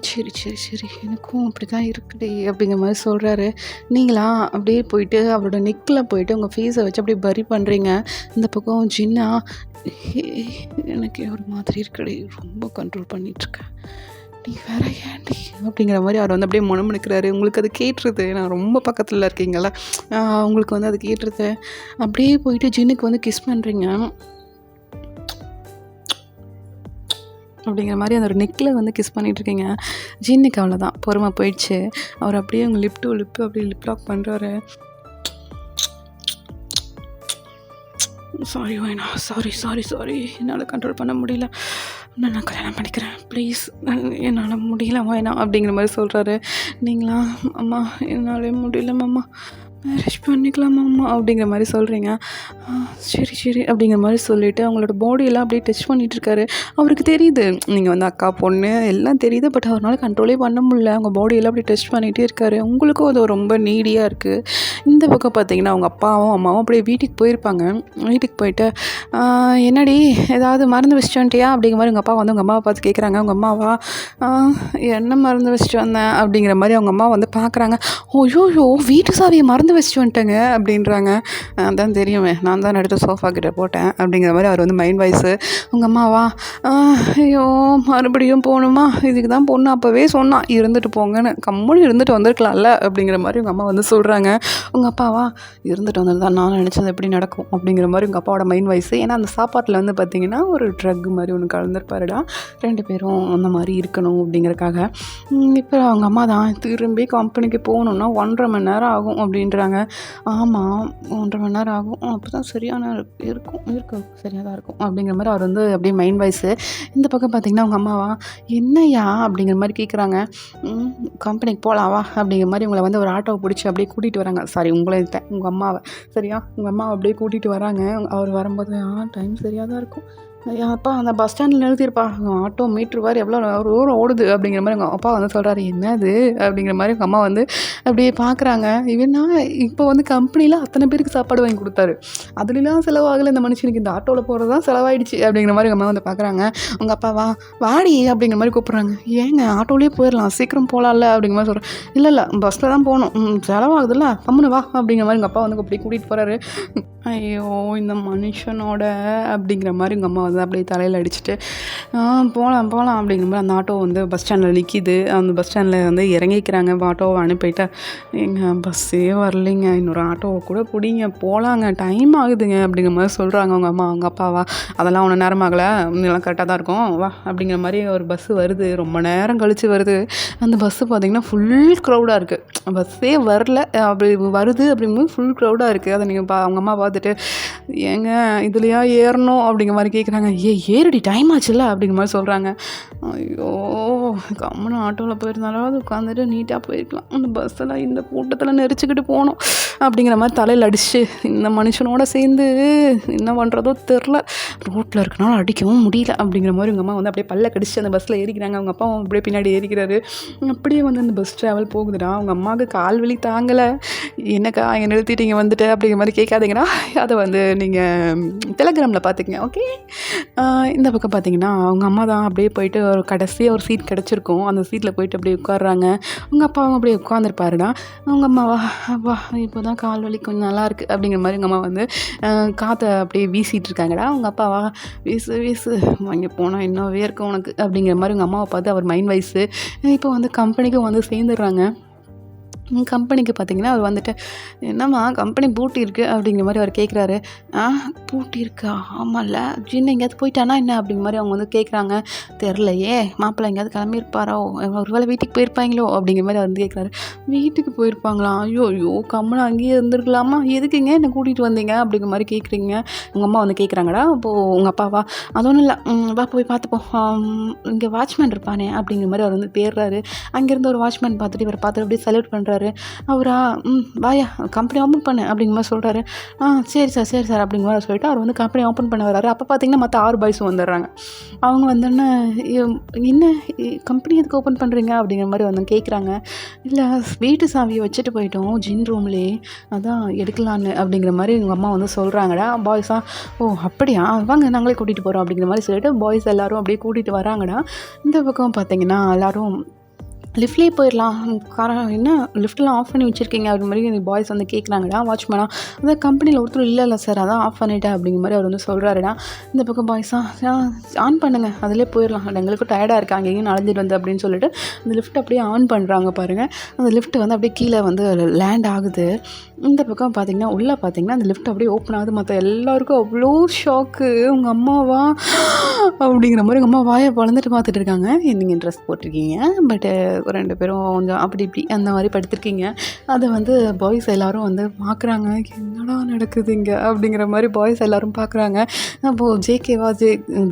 சரி எனக்கும் அப்படி தான் இருக்குடி" அப்படிங்கிற மாதிரி சொல்கிறாரு. நீங்களா அப்படியே போயிட்டு அவரோட நெக்கில் போயிட்டு உங்கள் ஃபேஸை வச்சு அப்படியே பரி பண்ணுறீங்க. இந்த பக்கம் ஜின்னா, எனக்கு ஒரு மாதிரி இருக்குடி, ரொம்ப கண்ட்ரோல் பண்ணிகிட்ருக்கேன், நீ வேற ஏன்டி" அப்படிங்கிற மாதிரி அவர் வந்து அப்படியே முணுமுணுக்கிறாரு. உங்களுக்கு அது கேட்டுருது, நான் ரொம்ப பக்கத்தில் இருக்கீங்களா, உங்களுக்கு வந்து அது கேட்டுருது. அப்படியே போயிட்டு ஜின்னுக்கு வந்து கிஸ் பண்ணுறீங்க. அப்படிங்கிற மாதிரி அந்த ஒரு நெக்கில் வந்து கிஸ் பண்ணிகிட்ருக்கீங்க. ஜின்னுக்கு அவ்வளோதான், பொறுமை போயிடுச்சு. அவர் அப்படியே உங்கள் லிப் டு லிப்பு அப்படியே லிப் லாக் பண்ணுறாரு. "சாரி வேணா, சாரி என்னால் கண்ட்ரோல் பண்ண முடியல, நான் கல்யாணம் பண்ணிக்கிறேன் ப்ளீஸ், என்னால் முடியல வேணாம்" அப்படிங்கிற மாதிரி சொல்கிறாரு. நீங்களா, "அம்மா என்னாலே முடியல மாமா, மேரேஜ் பண்ணிக்கலாமாம்மா" அப்படிங்கிற மாதிரி சொல்கிறீங்க. சரி அப்படிங்கிற மாதிரி சொல்லிவிட்டு அவங்களோட பாடியெல்லாம் அப்படியே டச் பண்ணிகிட்ருக்காரு. அவருக்கு தெரியுது நீங்கள் வந்து அக்கா பொண்ணு எல்லாம் தெரியுது. பட் அவரால் கண்ட்ரோலே பண்ண முடியல. அவங்க பாடியெல்லாம் அப்படி டச் பண்ணிகிட்டே இருக்காரு. உங்களுக்கும் அது ரொம்ப நீடியாக இருக்குது. இந்த பக்கம் பார்த்தீங்கன்னா அவங்க அப்பாவும் அம்மாவும் அப்படியே வீட்டுக்கு போயிருப்பாங்க. வீட்டுக்கு போயிட்டு, "என்னடி ஏதாவது மருந்து வச்சுட்டு வந்துட்டியா?" அப்படிங்கிற மாதிரி உங்கள் அப்பா வந்து உங்கள் அம்மாவை பார்த்து கேட்குறாங்க. அவங்க அம்மாவா, "என்ன மருந்து வச்சுட்டு வந்தேன்?" அப்படிங்கிற மாதிரி அவங்க அம்மா வந்து பார்க்குறாங்க. "ஐயோயோ, வீட்டு சாவியை மறந்து வச்சுட்டு வந்துட்டேங்க" அப்படின்றாங்க. "அதான் தெரியுமே, நான் தான் எடுத்து சோஃபா கிட்ட போட்டேன்" அப்படிங்கிற மாதிரி அவர் வந்து மைண்ட் வாய்ஸு. உங்கள் அம்மாவா, "ஐயோ மறுபடியும் போகணுமா, இதுக்கு தான் பொண்ணு அப்போவே சொன்னான் இருந்துட்டு போங்கன்னு, கம்முன்னு இருந்துட்டு வந்திருக்கலாம்ல" அப்படிங்கிற மாதிரி உங்கள் அம்மா வந்து சொல்கிறாங்க. உங்கள் அப்பாவா, "இருந்துட்டு வந்திருந்தா நான் நினச்சது எப்படி நடக்கும்" அப்படிங்கிற மாதிரி உங்கள் அப்பாவோட மைண்ட் வாய்ஸு. ஏன்னா அந்த சாப்பாட்டில் வந்து பார்த்திங்கன்னா ஒரு ட்ரக் மாதிரி ஒன்று கலந்துருப்பாருடா, 2 பேரும் அந்த மாதிரி இருக்கணும் அப்படிங்கிறக்காக. இப்போ அவங்க அம்மா தான், "திரும்பி கம்பெனிக்கு போகணுன்னா 1.5 மணி நேரம் ஆகும்" அப்படின்றாங்க. "ஆமாம் 1.5 மணி நேரம் ஆகும், அப்போ தான் சரியான இருக்கும் சரியாக தான் இருக்கும்" அப்படிங்கிற மாதிரி அவர் வந்து அப்படியே மைண்ட் வாய்ஸு. இந்த பக்கம் பார்த்திங்கன்னா உங்கள் அம்மாவா, "என்னையா?" அப்படிங்கிற மாதிரி கேட்குறாங்க. "கம்பெனிக்கு போகலாம் வா" அப்படிங்கிற மாதிரி உங்களை வந்து ஒரு ஆட்டோவை பிடிச்சி அப்படியே கூட்டிகிட்டு வராங்க. சாரி உங்களை இல்லை, உங்கள் அம்மாவை, சரியா உங்கள் அம்மாவை அப்படியே கூட்டிகிட்டு வராங்க. அவர் வரும்போது, டைம் சரியாக தான் இருக்கும், அப்பா அந்த பஸ் ஸ்டாண்டில் நிறுத்திருப்பா ஆட்டோ மீட்ரு வேறு எவ்வளோ தூரம் ஓடுது அப்படிங்கிற மாதிரி எங்கள் அப்பா வந்து சொல்கிறாரு. என்னது அப்படிங்கிற மாதிரி எங்கள் அம்மா வந்து அப்படியே பார்க்குறாங்க. இவனா இப்போ வந்து கம்பெனியில் அத்தனை பேருக்கு சாப்பாடு வாங்கி கொடுத்தாரு, அதுலலாம் செலவாகலை இந்த மனுஷனுக்கு, இந்த ஆட்டோவில் போகிறது தான் செலவாயிடுச்சு அப்படிங்கிற மாதிரி எங்கள் அம்மா வந்து பார்க்குறாங்க. உங்கள் அப்பா வாடி அப்படிங்கிற மாதிரி கூப்பிட்றாங்க. ஏங்க ஆட்டோலேயே போயிடலாம், சீக்கிரம் போகலாம்ல அப்படிங்கிற மாதிரி சொல்கிறேன். இல்லை இல்லை பஸ்ஸில் தான் போகணும், செலவாகுதுல்ல கம்முன்னு வா அப்படிங்கிற மாதிரி எங்கள் அப்பா வந்து அப்படி கூட்டிகிட்டு போகிறாரு. ஐயோ இந்த மனுஷனோட அப்படிங்கிற மாதிரி எங்கள் அம்மா வந்து அப்படியே தலையில் அடிச்சுட்டு போகலாம் போகலாம் அப்படிங்கிற மாதிரி அந்த ஆட்டோ வந்து பஸ் ஸ்டாண்டில் நிற்கிது. அந்த பஸ் ஸ்டாண்டில் வந்து இறங்கிக்கிறாங்க. ஆட்டோவை அனுப்பிட்டு, எங்கள் பஸ்ஸே வரலைங்க, இன்னொரு ஆட்டோவை கூட பிடிங்க போகலாங்க, டைம் ஆகுதுங்க அப்படிங்கிற மாதிரி சொல்கிறாங்க அவங்க அம்மா. அவங்க அப்பாவா அதெல்லாம் ஒன்றும் நேரமாகலை, இதெல்லாம் கரெக்டாக தான் இருக்கும் வா அப்படிங்கிற மாதிரி ஒரு பஸ்ஸு வருது. ரொம்ப நேரம் கழித்து வருது. அந்த பஸ்ஸு பார்த்திங்கன்னா ஃபுல் க்ரௌடாக இருக்குது, பஸ்ஸே வரல அப்படி வருது அப்படிங்கும்போது ஃபுல் க்ரௌடாக இருக்குது. அதை நீங்கள் அவங்க அம்மா பார்த்துட்டு, ஏங்க இதுலையா ஏறணும் அப்படிங்கிற மாதிரி கேட்குறாங்க. ஏறடி டைம் ஆச்சுல்ல அப்படிங்கிற மாதிரி சொல்கிறாங்க. ஐயோ கம்முன்னு ஆட்டோவில் போயிருந்தாலும் அது உட்காந்துட்டு நீட்டாக போயிருக்கலாம், அந்த பஸ்ஸில் இந்த கூட்டத்தில் நெரிச்சிக்கிட்டு போகணும் அப்படிங்கிற மாதிரி தலையில் அடிச்சு, இந்த மனுஷனோட சேர்ந்து என்ன பண்ணுறதோ தெரில, ரோட்டில் இருக்கனால அடிக்கவும் முடியல அப்படிங்கிற மாதிரி எங்கள் அம்மா வந்து அப்படியே பல்ல கடிச்சு அந்த பஸ்ஸில் ஏறிக்கிறாங்க. அவங்க அப்பா அப்படியே பின்னாடி ஏறிக்கிறாரு. அப்படியே வந்து அந்த பஸ் ட்ராவல் போகுதுடா. அவங்க அம்மாவுக்கு கால் வலி தாங்கலை. என்னக்கா இங்கே நிறுத்திட்டு இங்கே வந்துட்டு அப்படிங்கிற மாதிரி கேட்காதீங்கன்னா, அதை வந்து நீங்கள் டெலகிராமில் பார்த்துக்கங்க ஓகே. இந்த பக்கம் பார்த்தீங்கன்னா அவங்க அம்மா தான் அப்படியே போயிட்டு ஒரு கடைசியாக ஒரு சீட் கிடச்சிருக்கும், அந்த சீட்டில் போயிட்டு அப்படியே உட்காடுறாங்க. அவங்க அப்பாவும் அப்படியே உட்காந்துருப்பாருடா. அவங்க அம்மாவா அப்பா இப்போ தான் கால் வலி கொஞ்சம் நல்லாயிருக்கு அப்படிங்கிற மாதிரி எங்கள் அம்மா வந்து காற்றை அப்படியே வீசிகிட்டு இருக்காங்கடா. அவங்க அப்பாவா வீசு வீசு வாங்கி போனால் இன்னும் வேர்க்கும் உனக்கு அப்படிங்கிற மாதிரி எங்கள் அம்மாவை பார்த்து அவர் மைண்ட் வைஸு இப்போ வந்து கம்பெனிக்கும் வந்து சேர்ந்துடுறாங்க. கம்பெனிக்கு பார்த்தீங்கன்னா அவர் வந்துட்டு, என்னம்மா கம்பெனி பூட்டி இருக்குது அப்படிங்கிற மாதிரி அவர் கேட்குறாரு. பூட்டி இருக்கா? ஆமாம்ல, ஜின்னு எங்கேயாவது போயிட்டானா என்ன அப்படிங்கிற மாதிரி அவங்க வந்து கேட்குறாங்க. தெரிலையே, மாப்பிள்ளை எங்கேயாவது கிளம்பியிருப்பாரோ, ஒரு வேளை வீட்டுக்கு போயிருப்பாங்களோ அப்படிங்கிற மாதிரி அவர் வந்து கேட்குறாரு. வீட்டுக்கு போயிருப்பாங்களா? ஐயோ கம்முன்னு அங்கேயே இருந்திருக்கலாமா, எதுக்குங்க என்னை கூட்டிகிட்டு வந்தீங்க அப்படிங்கிற மாதிரி கேட்குறீங்க. உங்கள் அம்மா வந்து கேட்குறாங்கடா. அப்போது உங்கள் அப்பாவா அது ஒன்றும் இல்லை, வா போய் பார்த்துப்போம், இங்கே வாட்ச்மேன் இருப்பானே அப்படிங்கிற மாதிரி அவர் வந்து பேர்றாரு. அங்கேருந்து ஒரு வாட்ச்மேன் பார்த்துட்டு இவரை பார்த்துட்டு அப்படியே சல்யூட் பண்ணுறாரு. அவரா வாயா கம்பெனி ஓப்பன் பண்ணு அப்படிங்கிற மாதிரி சொல்கிறாரு. சரி சார் சரி சார் அப்படிங்கிற மாதிரி சொல்லிட்டு அவர் வந்து கம்பெனி ஓப்பன் பண்ண வர்றாரு. அப்போ பார்த்தீங்கன்னா மற்ற 6 பாய்ஸும் வந்துடுறாங்க. அவங்க வந்தோடனே என்ன கம்பெனி எதுக்கு ஓப்பன் பண்ணுறீங்க அப்படிங்கிற மாதிரி வந்து கேட்குறாங்க. இல்லை வீட்டு சாவியை வச்சுட்டு போயிட்டோம் ஜின் ரூம்லேயே, அதான் எடுக்கலான்னு அப்படிங்கிற மாதிரி எங்கள் அம்மா வந்து சொல்கிறாங்கடா. பாய்ஸா ஓ அப்படியா, வாங்க நாங்களே கூட்டிகிட்டு போகிறோம் அப்படிங்கிற மாதிரி சொல்லிட்டு பாய்ஸ் எல்லோரும் அப்படியே கூட்டிகிட்டு வராங்கடா. இந்த பக்கம் பார்த்தீங்கன்னா எல்லோரும் லிஃப்ட்லேயே போயிடலாம், என்ன லிஃப்ட்லாம் ஆஃப் பண்ணி வச்சுருக்கீங்க அப்படிங்கிற மாதிரி பாய்ஸ் வந்து கேட்குறாங்கடா. வாட்ச்மேனா அதான் கம்பெனியில் ஒருத்தர் இல்லை சார், அதான் ஆஃப் பண்ணிட்டேன் அப்படிங்கிற மாதிரி அவர் வந்து சொல்கிறாருடா. இந்த பக்கம் பாய்ஸா ஆன் பண்ணுங்கள் அதிலே போயிடலாம், எங்களுக்கும் டயர்டாக இருக்கா அங்கேயும் அலைஞ்சிட்டு வந்து அப்படின்னு சொல்லிட்டு அந்த லிஃப்ட் அப்படியே ஆன் பண்ணுறாங்க பாருங்கள். அந்த லிஃப்ட் வந்து அப்படியே கீழே வந்து லேண்ட் ஆகுது. இந்த பக்கம் பார்த்தீங்கன்னா உள்ளே பார்த்தீங்கன்னா அந்த லிஃப்ட் அப்படியே ஓப்பன் ஆகுது. மற்ற எல்லாருக்கும் அவ்வளோ ஷாக்கு. உங்கள் அம்மாவா அப்படிங்கிற மாதிரி எங்கள் அம்மா வாயை பழந்துட்டு பார்த்துட்டு இருக்காங்க. நீங்கள் ட்ரெஸ் போட்டிருக்கீங்க, பட்டு 2 பேரும் கொஞ்சம் அப்படி இப்படி அந்த மாதிரி படுத்திருக்கீங்க. அதை வந்து பாய்ஸ் எல்லோரும் வந்து பார்க்குறாங்க. என்னடா நடக்குது இங்கே அப்படிங்கிற மாதிரி பாய்ஸ் எல்லோரும் பார்க்குறாங்க. அப்போது ஜேகேவா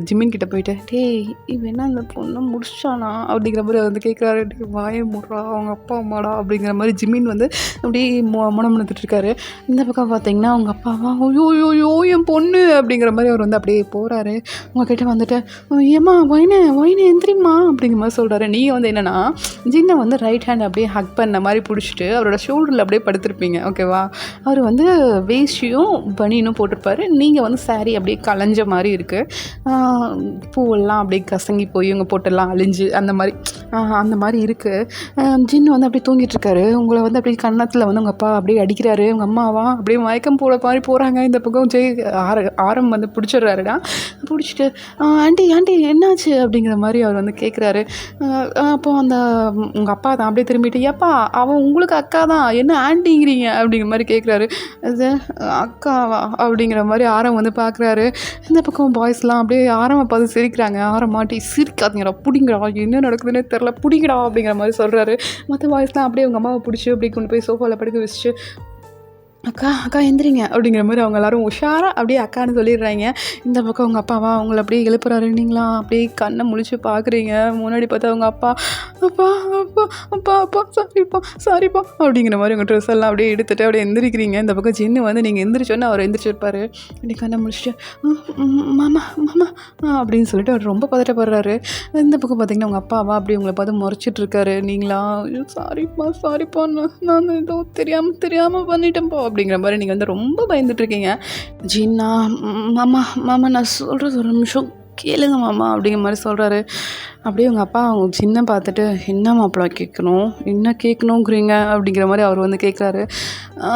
ஜிமின் கிட்டே போயிட்டு, டேய் இவன் என்ன அந்த பொண்ணை முடிச்சானா அப்படிங்கிற மாதிரி வந்து கேட்குறாரு. டே வாயை முறா அவங்க அப்பா அம்மாடா அப்படிங்கிற மாதிரி ஜிமின் வந்து அப்படியே முணமுணுத்துட்ருக்காரு. இந்த பக்கம் பார்த்தீங்கன்னா அவங்க அப்பாவா ஐயோ என் பொண்ணு அப்படிங்கிற மாதிரி அவர் வந்து அப்படியே போகிறாரு. உங்ககிட்ட வந்துட்டு ஏம்மா ஒயினே எந்திரிம்மா அப்படிங்கிற மாதிரி சொல்கிறாரு. நீங்கள் வந்து என்னென்னா ஜின்னை வந்து ரைட் ஹேண்ட் அப்படியே ஹக் பண்ண மாதிரி பிடிச்சிட்டு அவரோட ஷோல்டரில் அப்படியே படுத்திருப்பீங்க ஓகேவா. அவர் வந்து வேஷ்டியும் பனியனும் போட்டிருப்பாரு. நீங்கள் வந்து சாரீ அப்படியே கலைஞ்ச மாதிரி இருக்குது, பூவெல்லாம் அப்படியே கசங்கி போய் உங்கள் போட்டெல்லாம் அழிஞ்சு அந்த மாதிரி இருக்குது. ஜின்னு வந்து அப்படியே தூங்கிட்டு இருக்காரு. உங்களை வந்து அப்படியே கன்னத்தில் வந்து உங்கள் அப்பா அப்படியே அடிக்கிறாரு. உங்கள் அம்மாவா அப்படியே மயக்கம் போட மாதிரி போகிறாங்க. இந்த பக்கம் ஆரம் வந்து பிடிச்சிடுறாருடா. பிடிச்சிட்டு ஆண்டி என்னாச்சு அப்படிங்கிற மாதிரி அவர் வந்து கேட்குறாரு. அப்போது அந்த உங்கள் அப்பா தான் அப்படியே திரும்பிட்டு, ஏப்பா அவன் உங்களுக்கு அக்கா தான், என்ன ஆண்டிங்கிறீங்க அப்படிங்கிற மாதிரி கேட்குறாரு. அது அக்காவா அப்படிங்கிற மாதிரி ஆரம் வந்து பார்க்குறாரு. இந்த பக்கம் பாய்ஸ்லாம் அப்படியே ஆரமை பார்த்து சிரிக்கிறாங்க. ஆரம் மாட்டி சிரிக்காதீங்கடா, பிடிங்கடா, என்ன நடக்குதுன்னே தெரில, பிடிங்கடா அப்படிங்கிற மாதிரி சொல்கிறாரு. மற்ற பாய்ஸ்லாம் அப்படியே உங்கள் அம்மாவை பிடிச்சி அப்படியே கொண்டு போய் சோஃபாவில் படுக்க வச்சுட்டு, அக்கா எந்திரிங்க அப்படிங்கிற மாதிரி அவங்க எல்லோரும் உஷாராக அப்படியே அக்கான்னு சொல்லிடுறாங்க. இந்த பக்கம் அவங்க அப்பாவா அவங்கள அப்படியே எழுப்புறாரு. நீங்களா அப்படியே கண்ணை முழிச்சு பார்க்குறீங்க. முன்னாடி பார்த்தா அவங்க அப்பா அப்பா அப்பா அப்பா அப்பா சாரிப்பா சாரிப்பா அப்படிங்கிற மாதிரி உங்கள் ட்ரெஸ் எல்லாம் அப்படியே எடுத்துகிட்டு அப்படியே எந்திரிக்கிறீங்க. இந்த பக்கம் ஜின்னு வந்து நீங்கள் எந்திரிச்சோன்னே அவர் எந்திரிச்சிருப்பாரு. அப்படி கண்ணை முடிச்சுட்டு மாமா மாமா அப்படின்னு சொல்லிட்டு அவர் ரொம்ப பதட்டப்படுறாரு. இந்த பக்கம் பார்த்தீங்கன்னா உங்கள் அப்பாவா அப்படி உங்களை பார்த்து முறைச்சிட்ருக்காரு. நீங்களா சாரிப்பா சாரிப்பா நான் ஏதோ தெரியாமல் பண்ணிட்டேன்ப்பா அப்படிங்கிற மாதிரி நீங்கள் வந்து ரொம்ப பயந்துட்டுருக்கீங்க. ஜின்னா மாமா மாமா நான் சொல்கிறது ஒரு நிமிஷம் கேளுங்க மாமா அப்படிங்கிற மாதிரி சொல்கிறாரு. அப்படியே உங்கள் அப்பா அவங்க சின்ன பார்த்துட்டு என்ன மாப்பிள்ளை கேட்கணும் என்ன கேட்கணுங்கிறீங்க அப்படிங்கிற மாதிரி அவர் வந்து கேட்குறாரு.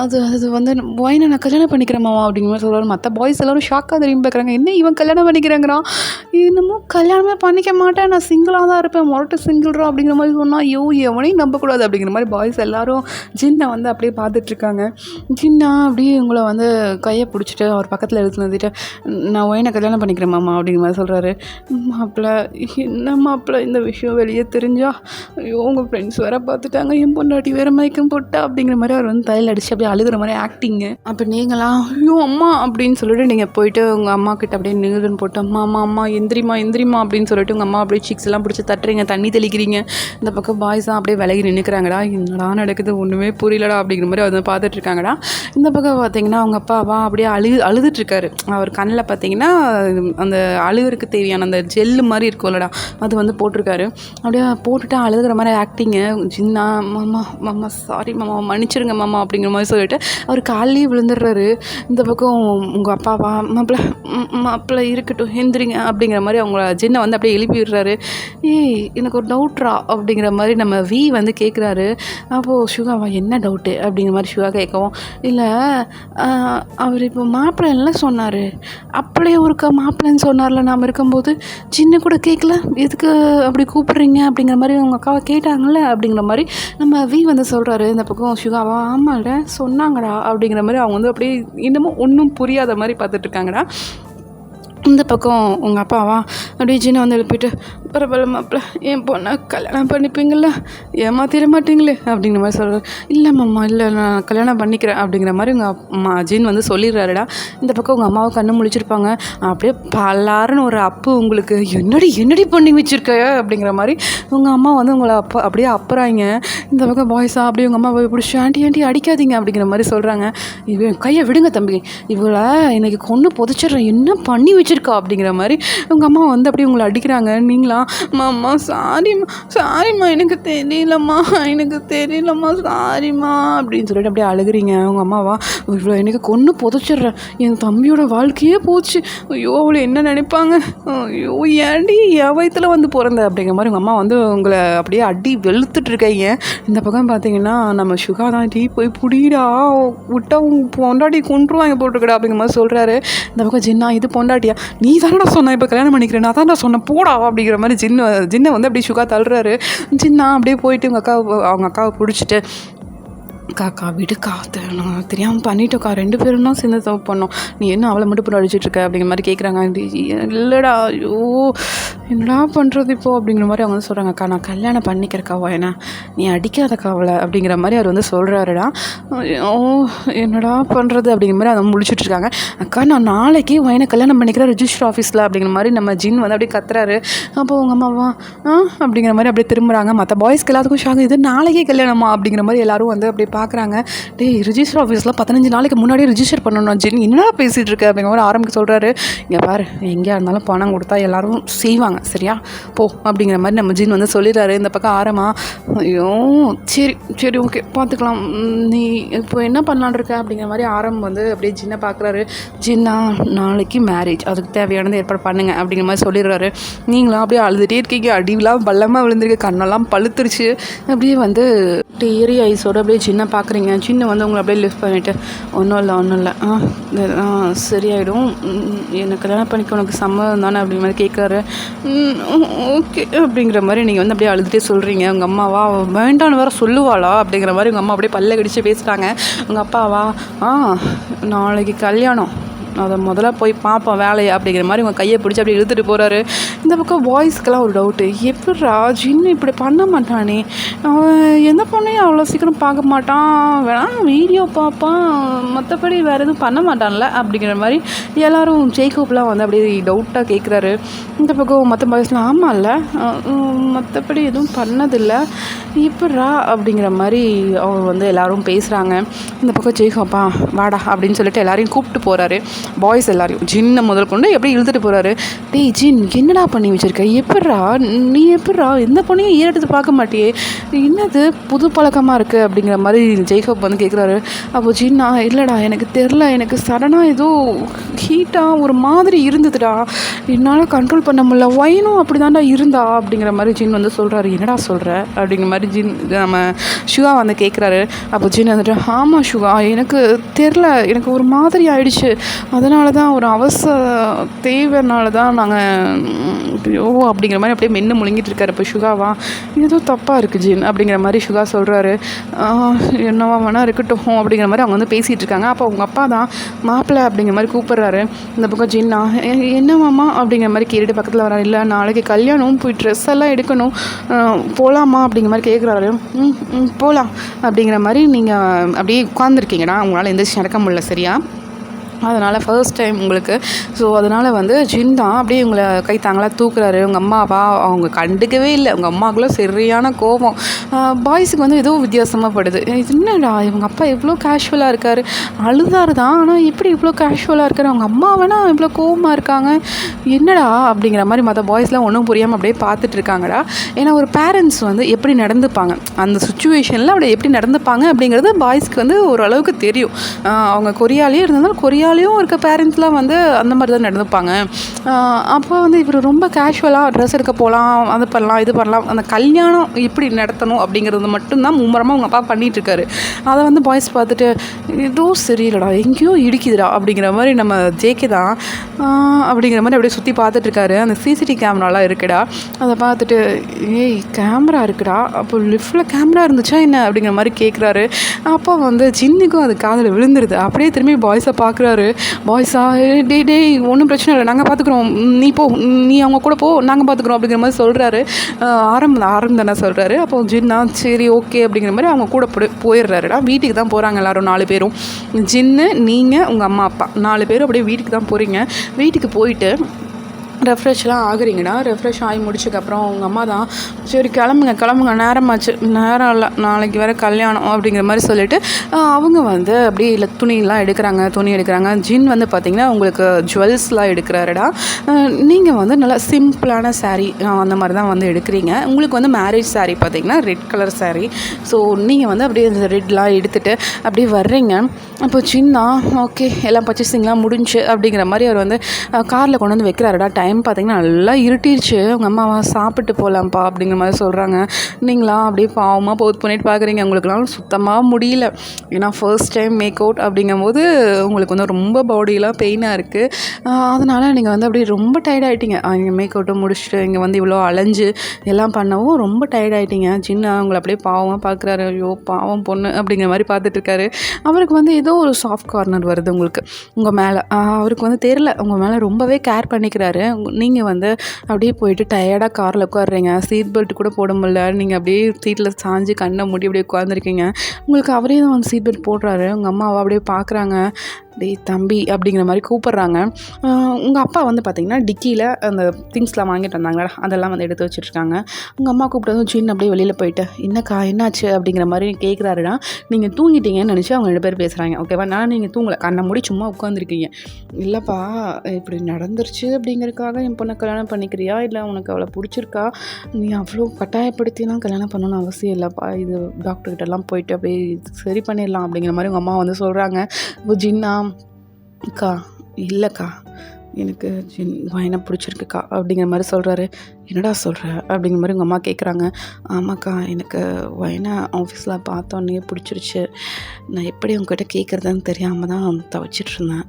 அது வந்து ஒயினை நான் கல்யாணம் பண்ணிக்கிறேன் மாமா அப்படிங்கிற மாதிரி சொல்கிறாரு. மற்ற பாய்ஸ் எல்லோரும் ஷாக்காக திரும்பி பார்க்குறாங்க. என்ன இவன் கல்யாணம் பண்ணிக்கிறாங்கிறான், இன்னமும் கல்யாணமே பண்ணிக்க மாட்டேன், நான் சிங்கிளாக தான் இருப்பேன், மொரட்டு சிங்கிள்ரா அப்படிங்கிற மாதிரி சொன்னால் ஐயோ எவனையும் நம்பக்கூடாது அப்படிங்கிற மாதிரி பாய்ஸ் எல்லோரும் ஜின்னை வந்து அப்படியே பார்த்துட்ருக்காங்க. ஜின்னா அப்படியே உங்களை வந்து கையை பிடிச்சிட்டு அவர் பக்கத்தில் எடுத்து நிறுத்திட்டு நான் ஒயினை கல்யாணம் பண்ணிக்கிறேன் மாமா அப்படிங்கிற மாதிரி சொல்கிறாரு. மாப்பிள்ளை என்ன மாப்பிள்ளை இந்த விஷயம் வெளியே தெரிஞ்சா ஐயோ உங்கள் ஃப்ரெண்ட்ஸ் வேறு பார்த்துட்டாங்க, என் பொண்டாட்டி வேறு மயக்கம் போட்டா அப்படிங்கிற மாதிரி அவர் வந்து தையல் அடிச்சு அப்படியே அழுகிற மாதிரி ஆக்டிங்கு. அப்போ நீங்களாம் ஐயோ அம்மா அப்படின்னு சொல்லிட்டு நீங்கள் போயிட்டு உங்கள் அம்மா கிட்ட அப்படியே நிறுவன் போட்டு அம்மா எந்திரிமா அப்படின்னு சொல்லிட்டு உங்கள் அம்மா அப்படியே சிக்ஸ் எல்லாம் பிடிச்சி தட்டுறீங்க, தண்ணி தெளிக்கிறீங்க. இந்த பக்கம் பாய்ஸ் தான் அப்படியே விலகி நின்றுக்கிறாங்கடா, என்னடா நடக்குது ஒன்றுமே புரியலடா அப்படிங்கிற மாதிரி அதை பார்த்துட்டு இருக்காங்கடா. இந்த பக்கம் பார்த்தீங்கன்னா அவங்க அப்பாவா அப்படியே அழுதுட்ருக்காரு. அவர் கண்ணில் பார்த்தீங்கன்னா அந்த அழுகிறதுக்கு தேவையான அந்த ஜெல்லு மாதிரி இருக்கும்லடா அது வந்து போட்டிருக்காரு. அப்படியே போட்டுட்டு அழுகிற மாதிரி ஆக்டிங்கு. ஜின்னா மாமா சாரி மாமா மன்னிச்சிருங்க மாமா அப்படிங்கிற மாதிரி சொல்லிட்டு அவர் காலையே விழுந்துடுறாரு. இந்த பக்கம் உங்கள் அப்பாவா மாப்பிள்ளை இருக்கட்டும் எந்திரிங்க அப்படிங்கிற மாதிரி அவங்க ஜின்னை வந்து அப்படியே எழுப்பி விடுறாரு. எனக்கு ஒரு டவுட்ரா அப்படிங்கிற மாதிரி நம்ம வி வந்து கேட்குறாரு. அப்போது சுகாவா என்ன டவுட்டு அப்படிங்கிற மாதிரி சுகா கேட்கவும் இல்லை அவர் இப்போ மாப்பிள்ளை எல்லாம் சொன்னார், அப்படியே ஒருக்கா மாப்பிள்ளைன்னு சொன்னார்ல நாம் இருக்கும்போது சின்ன கூட கேட்கல, எதுக்கு அப்படி கூப்பிட்றீங்க அப்படிங்கிற மாதிரி உங்கள் அக்காவை கேட்டாங்கள்ல அப்படிங்கிற மாதிரி நம்ம வி வந்து சொல்கிறாரு. இந்த பக்கம் சுகாவா ஆமாம்ல சொன்னாங்கடா அப்படிங்கிற மாதிரி அவங்க வந்து அப்படியே இன்னமும் ஒன்றும் புரியாத மாதிரி பார்த்துட்ருக்காங்கடா. இந்த பக்கம் உங்கள் அப்பாவா அப்படியே ஜின்னை வந்து எழுப்பிட்டு பரவாயில்ல மாப்பிள்ள என் பொண்ணை கல்யாணம் பண்ணிப்பீங்கள ஏமாத்திட மாட்டீங்களே அப்படிங்கிற மாதிரி சொல்கிறார். இல்லை மாமா இல்லை நான் கல்யாணம் பண்ணிக்கிறேன் அப்படிங்கிற மாதிரி உங்கள் அம்மா ஜின் வந்து சொல்லிடுறாருடா. இந்த பக்கம் உங்கள் அம்மாவை கண்ணு முழிச்சிருப்பாங்க. அப்படியே பல்லாருன்னு ஒரு அப்பு உங்களுக்கு என்னடி பண்ணி வச்சுருக்க அப்படிங்கிற மாதிரி உங்கள் அம்மா வந்து உங்களை அப்படியே அப்புறாங்க. இந்த பக்கம் பாய்ஸா அப்படியே உங்கள் அம்மா பிடிச்சி ஆண்டி அடிக்காதீங்க அப்படிங்கிற மாதிரி சொல்கிறாங்க. இவன் கையை விடுங்க தம்பி, இவளை எனக்கு கொன்று புதைச்சிட்றேன், என்ன பண்ணி வச்சுருக்கா அப்படிங்கிற மாதிரி உங்கள் அம்மா வந்து அப்படியே உங்களை அடிக்கிறாங்க. நீங்களா மாமா சாரிம்மா எனக்கு தெரியலம்மா சாரிம்மா அப்படின்னு சொல்லிட்டு அப்படியே அழுகிறீங்க. அவங்க அம்மாவா இவ்வளோ எனக்கு கொன்று புதைச்சிட்றேன், என் தம்பியோட வாழ்க்கையே போச்சு, ஐயோ அவளை என்ன நினைப்பாங்க, ஐயோ ஏன்டி என் வயிற்றுல வந்து பிறந்த அப்படிங்கிற மாதிரி உங்கள் அம்மா வந்து உங்களை அப்படியே அடி வெளுத்துட்டு இருக்காங்க. இந்த பக்கம் பார்த்தீங்கன்னா நம்ம சுகா தான் டீ போய் புடிடா விட்டா பொண்டாட்டி கொண்டுருவாங்க போட்டிருக்கடா அப்படிங்கிற மாதிரி சொல்கிறாரு. இந்த பக்கம் ஜின்னா இது பொண்டாட்டியா, நீ தானடா சொன்ன இப்போ கல்யாணம் பண்ணிக்கிறேன், நான் தானடா சொன்னேன் போடா அப்படிங்கிற மாதிரி ஜின்னை வந்து அப்படியே சுகா தள்ளுறாரு. ஜின்னா அப்படியே போயிட்டு அவங்க அக்காவை பிடிச்சிட்டு அக்கா விடுக்கா நான் தெரியாமல் பண்ணிட்டோக்கா, 2 பேரும் தான் சேர்ந்து தப்பு பண்ணோம், நீ என்ன அவளை மட்டும் போட்டு அடிச்சிட்ருக்க அப்படிங்கிற மாதிரி கேட்குறாங்க. இல்லைடா ஐயோ என்னடா பண்ணுறது இப்போது அப்படிங்கிற மாதிரி அவங்க வந்து சொல்கிறாங்க. அக்கா நான் கல்யாணம் பண்ணிக்கிறக்காவா என்ன, நீ அடிக்காதக்கா அவளை அப்படிங்கிற மாதிரி அவர் வந்து சொல்கிறாருடா. ஓ என்னடா பண்ணுறது அப்படிங்கிற மாதிரி அதை முடிச்சுட்ருக்காங்க. அக்கா நான் நாளைக்கு ஒயனை கல்யாணம் பண்ணிக்கிறேன் ரெஜிஸ்டர் ஆஃபீஸில் அப்படிங்கிற மாதிரி நம்ம ஜின் வந்து அப்படியே கத்துறாரு. அப்போது உங்கள் அம்மாவா அப்படிங்கிற மாதிரி அப்படியே திரும்புகிறாங்க. மற்ற பாய்ஸ்க்கு எல்லாத்துக்கும் ஷாக், இது நாளைக்கே கல்யாணமா அப்படிங்கிற மாதிரி எல்லோரும் வந்து அப்படியே பார்க்குறாங்க. ரிஜிஸ்டர் ஆஃபீஸில் 15 நாளைக்கு முன்னாடியே ரிஜிஸ்டர் பண்ணணும் ஜின், என்னடா பேசிகிட்டு இருக்க அப்படிங்கிற மாதிரி ஆரம்பிக்க சொல்கிறாரு. இங்கே பாரு எங்கேயா இருந்தாலும் பணம் கொடுத்தா எல்லோரும் செய்வாங்க சரியா போ அப்படிங்கிற மாதிரி நம்ம ஜின் வந்து சொல்லிடுறாரு. இந்த பக்கம் ஆரமா ஐயோ சரி ஓகே பார்த்துக்கலாம், நீ இப்போ என்ன பண்ணலான் இருக்க அப்படிங்கிற மாதிரி ஆரம் வந்து அப்படியே ஜின்னை பார்க்குறாரு. ஜின்னா நாளைக்கு மேரேஜ், அதுக்கு தேவையானது ஏற்பாடு பண்ணுங்க அப்படிங்கிற மாதிரி சொல்லிடுறாரு. நீங்களும் அப்படியே அழுதுகிட்டே இருக்கீங்க, அடிவெலாம் பள்ளமாக விழுந்திருக்கு, கண்ணெல்லாம் பழுத்துருச்சு. அப்படியே வந்து டேரி ஐஸோடு அப்படியே சின்ன பார்க்குறீங்க. சின்ன வந்து உங்களை அப்படியே லிஃப்ட் பண்ணிவிட்டு ஒன்றும் இல்லை சரியாயிடும், எனக்கு கல்யாணம் பண்ணிக்க உனக்கு சம்மதம் தானே அப்படிங்கிற மாதிரி கேட்குறாரு. ஓகே அப்படிங்கிற மாதிரி நீங்கள் வந்து அப்படியே அழுதுகிட்டே சொல்கிறீங்க. உங்கள் அம்மாவா வேண்டான்னு வேறு சொல்லுவாளா அப்படிங்கிற மாதிரி உங்கள் அம்மா அப்படியே பல்ல கடிச்சு பேசுகிறாங்க. உங்கள் அப்பாவா நாளைக்கு கல்யாணம், அதை முதல்ல போய் பார்ப்போம் வேலையை அப்படிங்கிற மாதிரி உங்கள் கையை பிடிச்சி அப்படி இழுத்துட்டு போகிறாரு. இந்த பக்கம் பாய்ஸ்க்கெல்லாம் ஒரு டவுட்டு, எப்படிரா ஜின்னு இப்படி பண்ண மாட்டானே, அவன் எந்த பொண்ணையும் அவ்வளோ சீக்கிரம் பார்க்க மாட்டான், வேணா வீடியோ பார்ப்பான், மற்றபடி வேறு எதுவும் பண்ண மாட்டான்ல அப்படிங்கிற மாதிரி எல்லோரும் ஜேக்கப்லாம் வந்து அப்படியே டவுட்டாக கேட்குறாரு. இந்த பக்கம் மற்ற பாய்ஸ்லாம் ஆமாம்ல, மற்றபடி எதுவும் பண்ணதில்லை, இப்பட்றா அப்படிங்கிற மாதிரி அவங்க வந்து எல்லோரும் பேசுகிறாங்க. இந்த பக்கம் ஜெய்கோப்பா வாடா அப்படின்னு சொல்லிட்டு எல்லாரையும் கூப்பிட்டு போகிறாரு. பாய்ஸ் எல்லாரையும் ஜின்னை முதல் கொண்டு எப்படி இழுத்துட்டு போகிறாரு. டேய் ஜின், என்னடா பண்ணி வச்சுருக்க, எப்பட்றா நீ எப்பட்றா எந்த பொண்ணையும் ஏறெடுத்து பார்க்க மாட்டியே, என்னது புது பழக்கமாக இருக்குது அப்படிங்கிற மாதிரி ஜெய்கோப் வந்து கேட்குறாரு. அப்போ ஜின்னா, இல்லைடா எனக்கு தெரில, எனக்கு சடனாக ஏதோ ஹீட்டாக ஒரு மாதிரி இருந்ததுடா, என்னால் கண்ட்ரோல் பண்ண முடியல, ஒயினும் அப்படி தான்டா இருந்தா அப்படிங்கிற மாதிரி ஜின் வந்து சொல்கிறாரு. என்னடா சொல்கிற அப்படிங்கிற மாதிரி ஜின் நம்ம சுகா வந்து கேட்குறாரு. அப்போ ஜின் வந்துட்டு, ஆமாம் சுகா, எனக்கு தெரில, எனக்கு ஒரு மாதிரி ஆயிடுச்சு, அதனால தான் ஒரு அவசர தேவைனால தான் நாங்கள் அப்படிங்கிற மாதிரி அப்படியே மென்று முழுங்கிட்டு இருக்காரு. இப்போ சுகாவா, ஏதோ தப்பாக இருக்குது ஜின் அப்படிங்கிற மாதிரி சுகா சொல்கிறாரு. என்னவா வேணா இருக்கட்டும் அப்படிங்கிற மாதிரி அவங்க வந்து பேசிகிட்டு இருக்காங்க. அப்போ அவங்க அப்பா தான் மாப்பிள்ளை அப்படிங்கிற மாதிரி கூப்பிட்றாரு. இந்த பக்கம் ஜின்னா, என்னவாம்மா அப்படிங்கிற மாதிரி கேட்டுட்டு பக்கத்தில் வராரு. இல்லை நாளைக்கு கல்யாணம், போய் ட்ரெஸ் எல்லாம் எடுக்கணும், போகலாமா அப்படிங்கிற மாதிரி கேட்குறாரு. போகலாம் அப்படிங்கிற மாதிரி நீங்கள் அப்படியே உட்காந்துருக்கீங்கடா, உங்களால் எந்திரிச்சு நடக்க முடியல சரியா, அதனால் ஃபர்ஸ்ட் டைம் உங்களுக்கு. ஸோ அதனால் வந்து ஜின் தான் அப்படியே உங்களை கை தாங்களாக தூக்குறாரு. உங்கள் அம்மாவா அவங்க கண்டுக்கவே இல்லை, உங்கள் அம்மாவுக்குள்ள சரியான கோபம். பாய்ஸுக்கு வந்து ஏதோ வித்தியாசமாக படுது, இது என்னடா இவங்க அப்பா எவ்வளோ கேஷுவலாக இருக்கார், அழுதாரு தான், ஆனால் எப்படி இவ்வளோ கேஷுவலாக இருக்கார், அவங்க அம்மா வேணா இவ்வளோ கோபமாக இருக்காங்க, என்னடா அப்படிங்கிற மாதிரி மற்ற பாய்ஸ்லாம் ஒன்றும் புரியாமல் அப்படியே பார்த்துட்டு இருக்காங்கடா. ஏன்னா ஒரு பேரண்ட்ஸ் வந்து எப்படி நடந்துப்பாங்க, அந்த சுச்சுவேஷனில் அப்படி எப்படி நடந்துப்பாங்க அப்படிங்கிறது பாய்ஸ்க்கு வந்து ஓரளவுக்கு தெரியும். அவங்க கொரியாலேயே இருந்தாலும் கொரியாலேயும் இருக்க பேரண்ட்ஸ்லாம் வந்து அந்த மாதிரி தான் நடந்துப்பாங்க. அப்போ வந்து இவர் ரொம்ப கேஷுவலாக ட்ரெஸ் எடுக்க போகலாம், அது பண்ணலாம், இது பண்ணலாம், அந்த கல்யாணம் எப்படி நடத்தணும் அப்படிங்கிறது மட்டும்தான் மும்மரமாக அவங்க அப்பா பண்ணிகிட்ருக்காரு. அதை வந்து பாய்ஸ் பார்த்துட்டு ஏதோ சரியில்லடா, எங்கேயோ இடிக்குதுடா அப்படிங்கிற மாதிரி நம்ம ஜேகே தான் அப்படிங்கிற மாதிரி அப்படியே சுற்றி பார்த்துட்ருக்காரு. அந்த சிசிடிவி கேமராலாம் இருக்குடா, அதை பார்த்துட்டு ஏய் கேமரா இருக்குடா, அப்போ லிஃப்ட்டில் கேமரா இருந்துச்சா என்ன அப்படிங்கிற மாதிரி கேட்குறாரு. அப்போ வந்து ஜின்னுக்கும் அது காதில் விழுந்துருது. அப்படியே திரும்பி பாய்ஸை பார்க்குறாரு. பாய்ஸா, டே ஒன்றும் பிரச்சனை இல்லை, நாங்கள் பார்த்துக்குறோம், நீ போ, நீ அவங்க கூட போ, நாங்கள் பார்த்துக்குறோம் அப்படிங்கிற மாதிரி சொல்கிறாரு. ஆரம்பம் தானே சொல்கிறாரு. அப்போ ஜின்னா சரி ஓகே அப்படிங்கிற மாதிரி அவங்க கூட போயிடுறாருடா. வீட்டுக்கு தான் போகிறாங்க எல்லோரும் 4 பேரும், ஜின்னு, நீங்கள், உங்கள் அம்மா அப்பா 4 பேரும் அப்படியே வீட்டுக்கு தான் போகிறீங்க. வீட்டுக்கு போயிட்டு ரெஃப்ரெஷ்லாம் ஆகுறீங்கடா. ரெஃப்ரெஷ் ஆகி முடிச்சதுக்கப்புறம் அவங்க அம்மா தான் சரி கிளம்புங்க நேரமாச்சு, நேரம் இல்லை, நாளைக்கு வேறு கல்யாணம் அப்படிங்கிற மாதிரி சொல்லிவிட்டு அவங்க வந்து அப்படியே இல்லை துணி எடுக்கிறாங்க. ஜின் வந்து பார்த்திங்கன்னா உங்களுக்கு ஜுவல்ஸ்லாம் எடுக்கிறாருடா. நீங்கள் வந்து நல்லா சிம்பிளான சாரீ அந்த மாதிரி தான் வந்து எடுக்கிறீங்க. உங்களுக்கு வந்து மேரேஜ் சாரீ பார்த்திங்கன்னா ரெட் கலர் சாரீ. ஸோ நீங்கள் வந்து அப்படியே இந்த ரெட்லாம் எடுத்துகிட்டு அப்படியே வர்றீங்க. அப்போ ஜின்னா ஓகே எல்லாம் பர்ச்சேசிங்லாம் முடிஞ்சு அப்படிங்கிற மாதிரி அவர் வந்து காரில் கொண்டு வந்து வைக்கிறாருடா. டைம் பார்த்திங்கன்னா நல்லா இருட்டிடுச்சு. உங்கள் அம்மாவா சாப்பிட்டு போகலாம்ப்பா அப்படிங்கிற மாதிரி சொல்கிறாங்க. நீங்களா அப்படியே பாவமாக போத் பண்ணிட்டு பார்க்குறீங்க. உங்களுக்குலாம் சுத்தமாக முடியல, ஏன்னா ஃபர்ஸ்ட் டைம் மேக் அவுட் அப்படிங்கும்போது உங்களுக்கு வந்து ரொம்ப பாடியெலாம் பெயினாக இருக்குது. அதனால் நீங்கள் வந்து அப்படியே ரொம்ப டயர்டாகிட்டீங்க. இங்கே மேக் அவுட்டை முடிச்சுட்டு இங்கே வந்து இவ்வளோ அலைஞ்சு எல்லாம் பண்ணவும் ரொம்ப டயர்டாகிட்டீங்க. சின்ன அவங்கள அப்படியே பாவமாக பார்க்குறாரு. ஐயோ பாவம் பொண்ணு அப்படிங்கிற மாதிரி பார்த்துட்ருக்காரு. அவருக்கு வந்து ஏதோ ஒரு சாஃப்ட் கார்னர் வருது உங்களுக்கு உங்கள் மேலே. அவருக்கு வந்து தெரில, உங்கள் மேலே ரொம்பவே கேர் பண்ணிக்கிறாரு. நீங்கள் வந்து அப்படியே போயிட்டு டயர்டாக காரில் உட்காடுறீங்க. சீட் பெல்ட் கூட போட முடியல, நீங்கள் அப்படியே சீட்டில் சாஞ்சு கண்ணை மூடி அப்படியே உட்காந்துருக்கீங்க. உங்களுக்கு அவரே தான் வந்து சீட் பெல்ட் போடுறாரு. உங்கள் அம்மாவை அப்படியே பார்க்குறாங்க. டேய் தம்பி அப்படிங்கிற மாதிரி கூப்பிட்றாங்க. உங்கள் அப்பா வந்து பார்த்திங்கன்னா டிக்கியில் அந்த திங்ஸ்லாம் வாங்கிட்டு வந்தாங்களா, அதெல்லாம் வந்து எடுத்து வச்சுட்ருக்காங்க. உங்கள் அம்மா கூப்பிட்டதும் சின்ன அப்படியே வெளியில் போயிட்டு என்னக்கா என்னாச்சு அப்படிங்கிற மாதிரி கேட்குறாருடா. நீங்கள் தூங்கிட்டீங்கன்னு நினச்சி அவங்க 2 பேர் பேசுகிறாங்க. ஓகேவா, நான் நீங்கள் தூங்கலை, கண்ணை மூடி சும்மா உட்காந்துருக்கீங்க. இல்லைப்பா இப்படி நடந்துருச்சு அப்படிங்கிறதுக்காக என் பொண்ணை கல்யாணம் பண்ணிக்கிறியா, இல்லை உனக்கு அவளை பிடிச்சிருக்கா, நீ அவ்வளோ கட்டாயப்படுத்திலாம் கல்யாணம் பண்ணணும்னு அவசியம் இல்லைப்பா, இது டாக்டர்கிட்டலாம் போயிட்டு அப்படியே சரி பண்ணிடலாம் அப்படிங்கிற மாதிரி உங்கள் அம்மா வந்து சொல்கிறாங்க. ஜின்னா அக்கா இல்லைக்கா எனக்கு என்ன பிடிச்சிருக்குக்கா அப்படிங்கிற மாதிரி சொல்கிறாரு. என்னடா சொல்கிற அப்படிங்கிற மாதிரி உங்கள் அம்மா கேட்குறாங்க. ஆமாக்கா எனக்கு வயனை ஆஃபீஸில் பார்த்தோன்னே பிடிச்சிருச்சு, நான் எப்படி உங்ககிட்ட கேட்குறதுன்னு தெரியாமல் தான் தவிச்சிட்ருந்தேன்,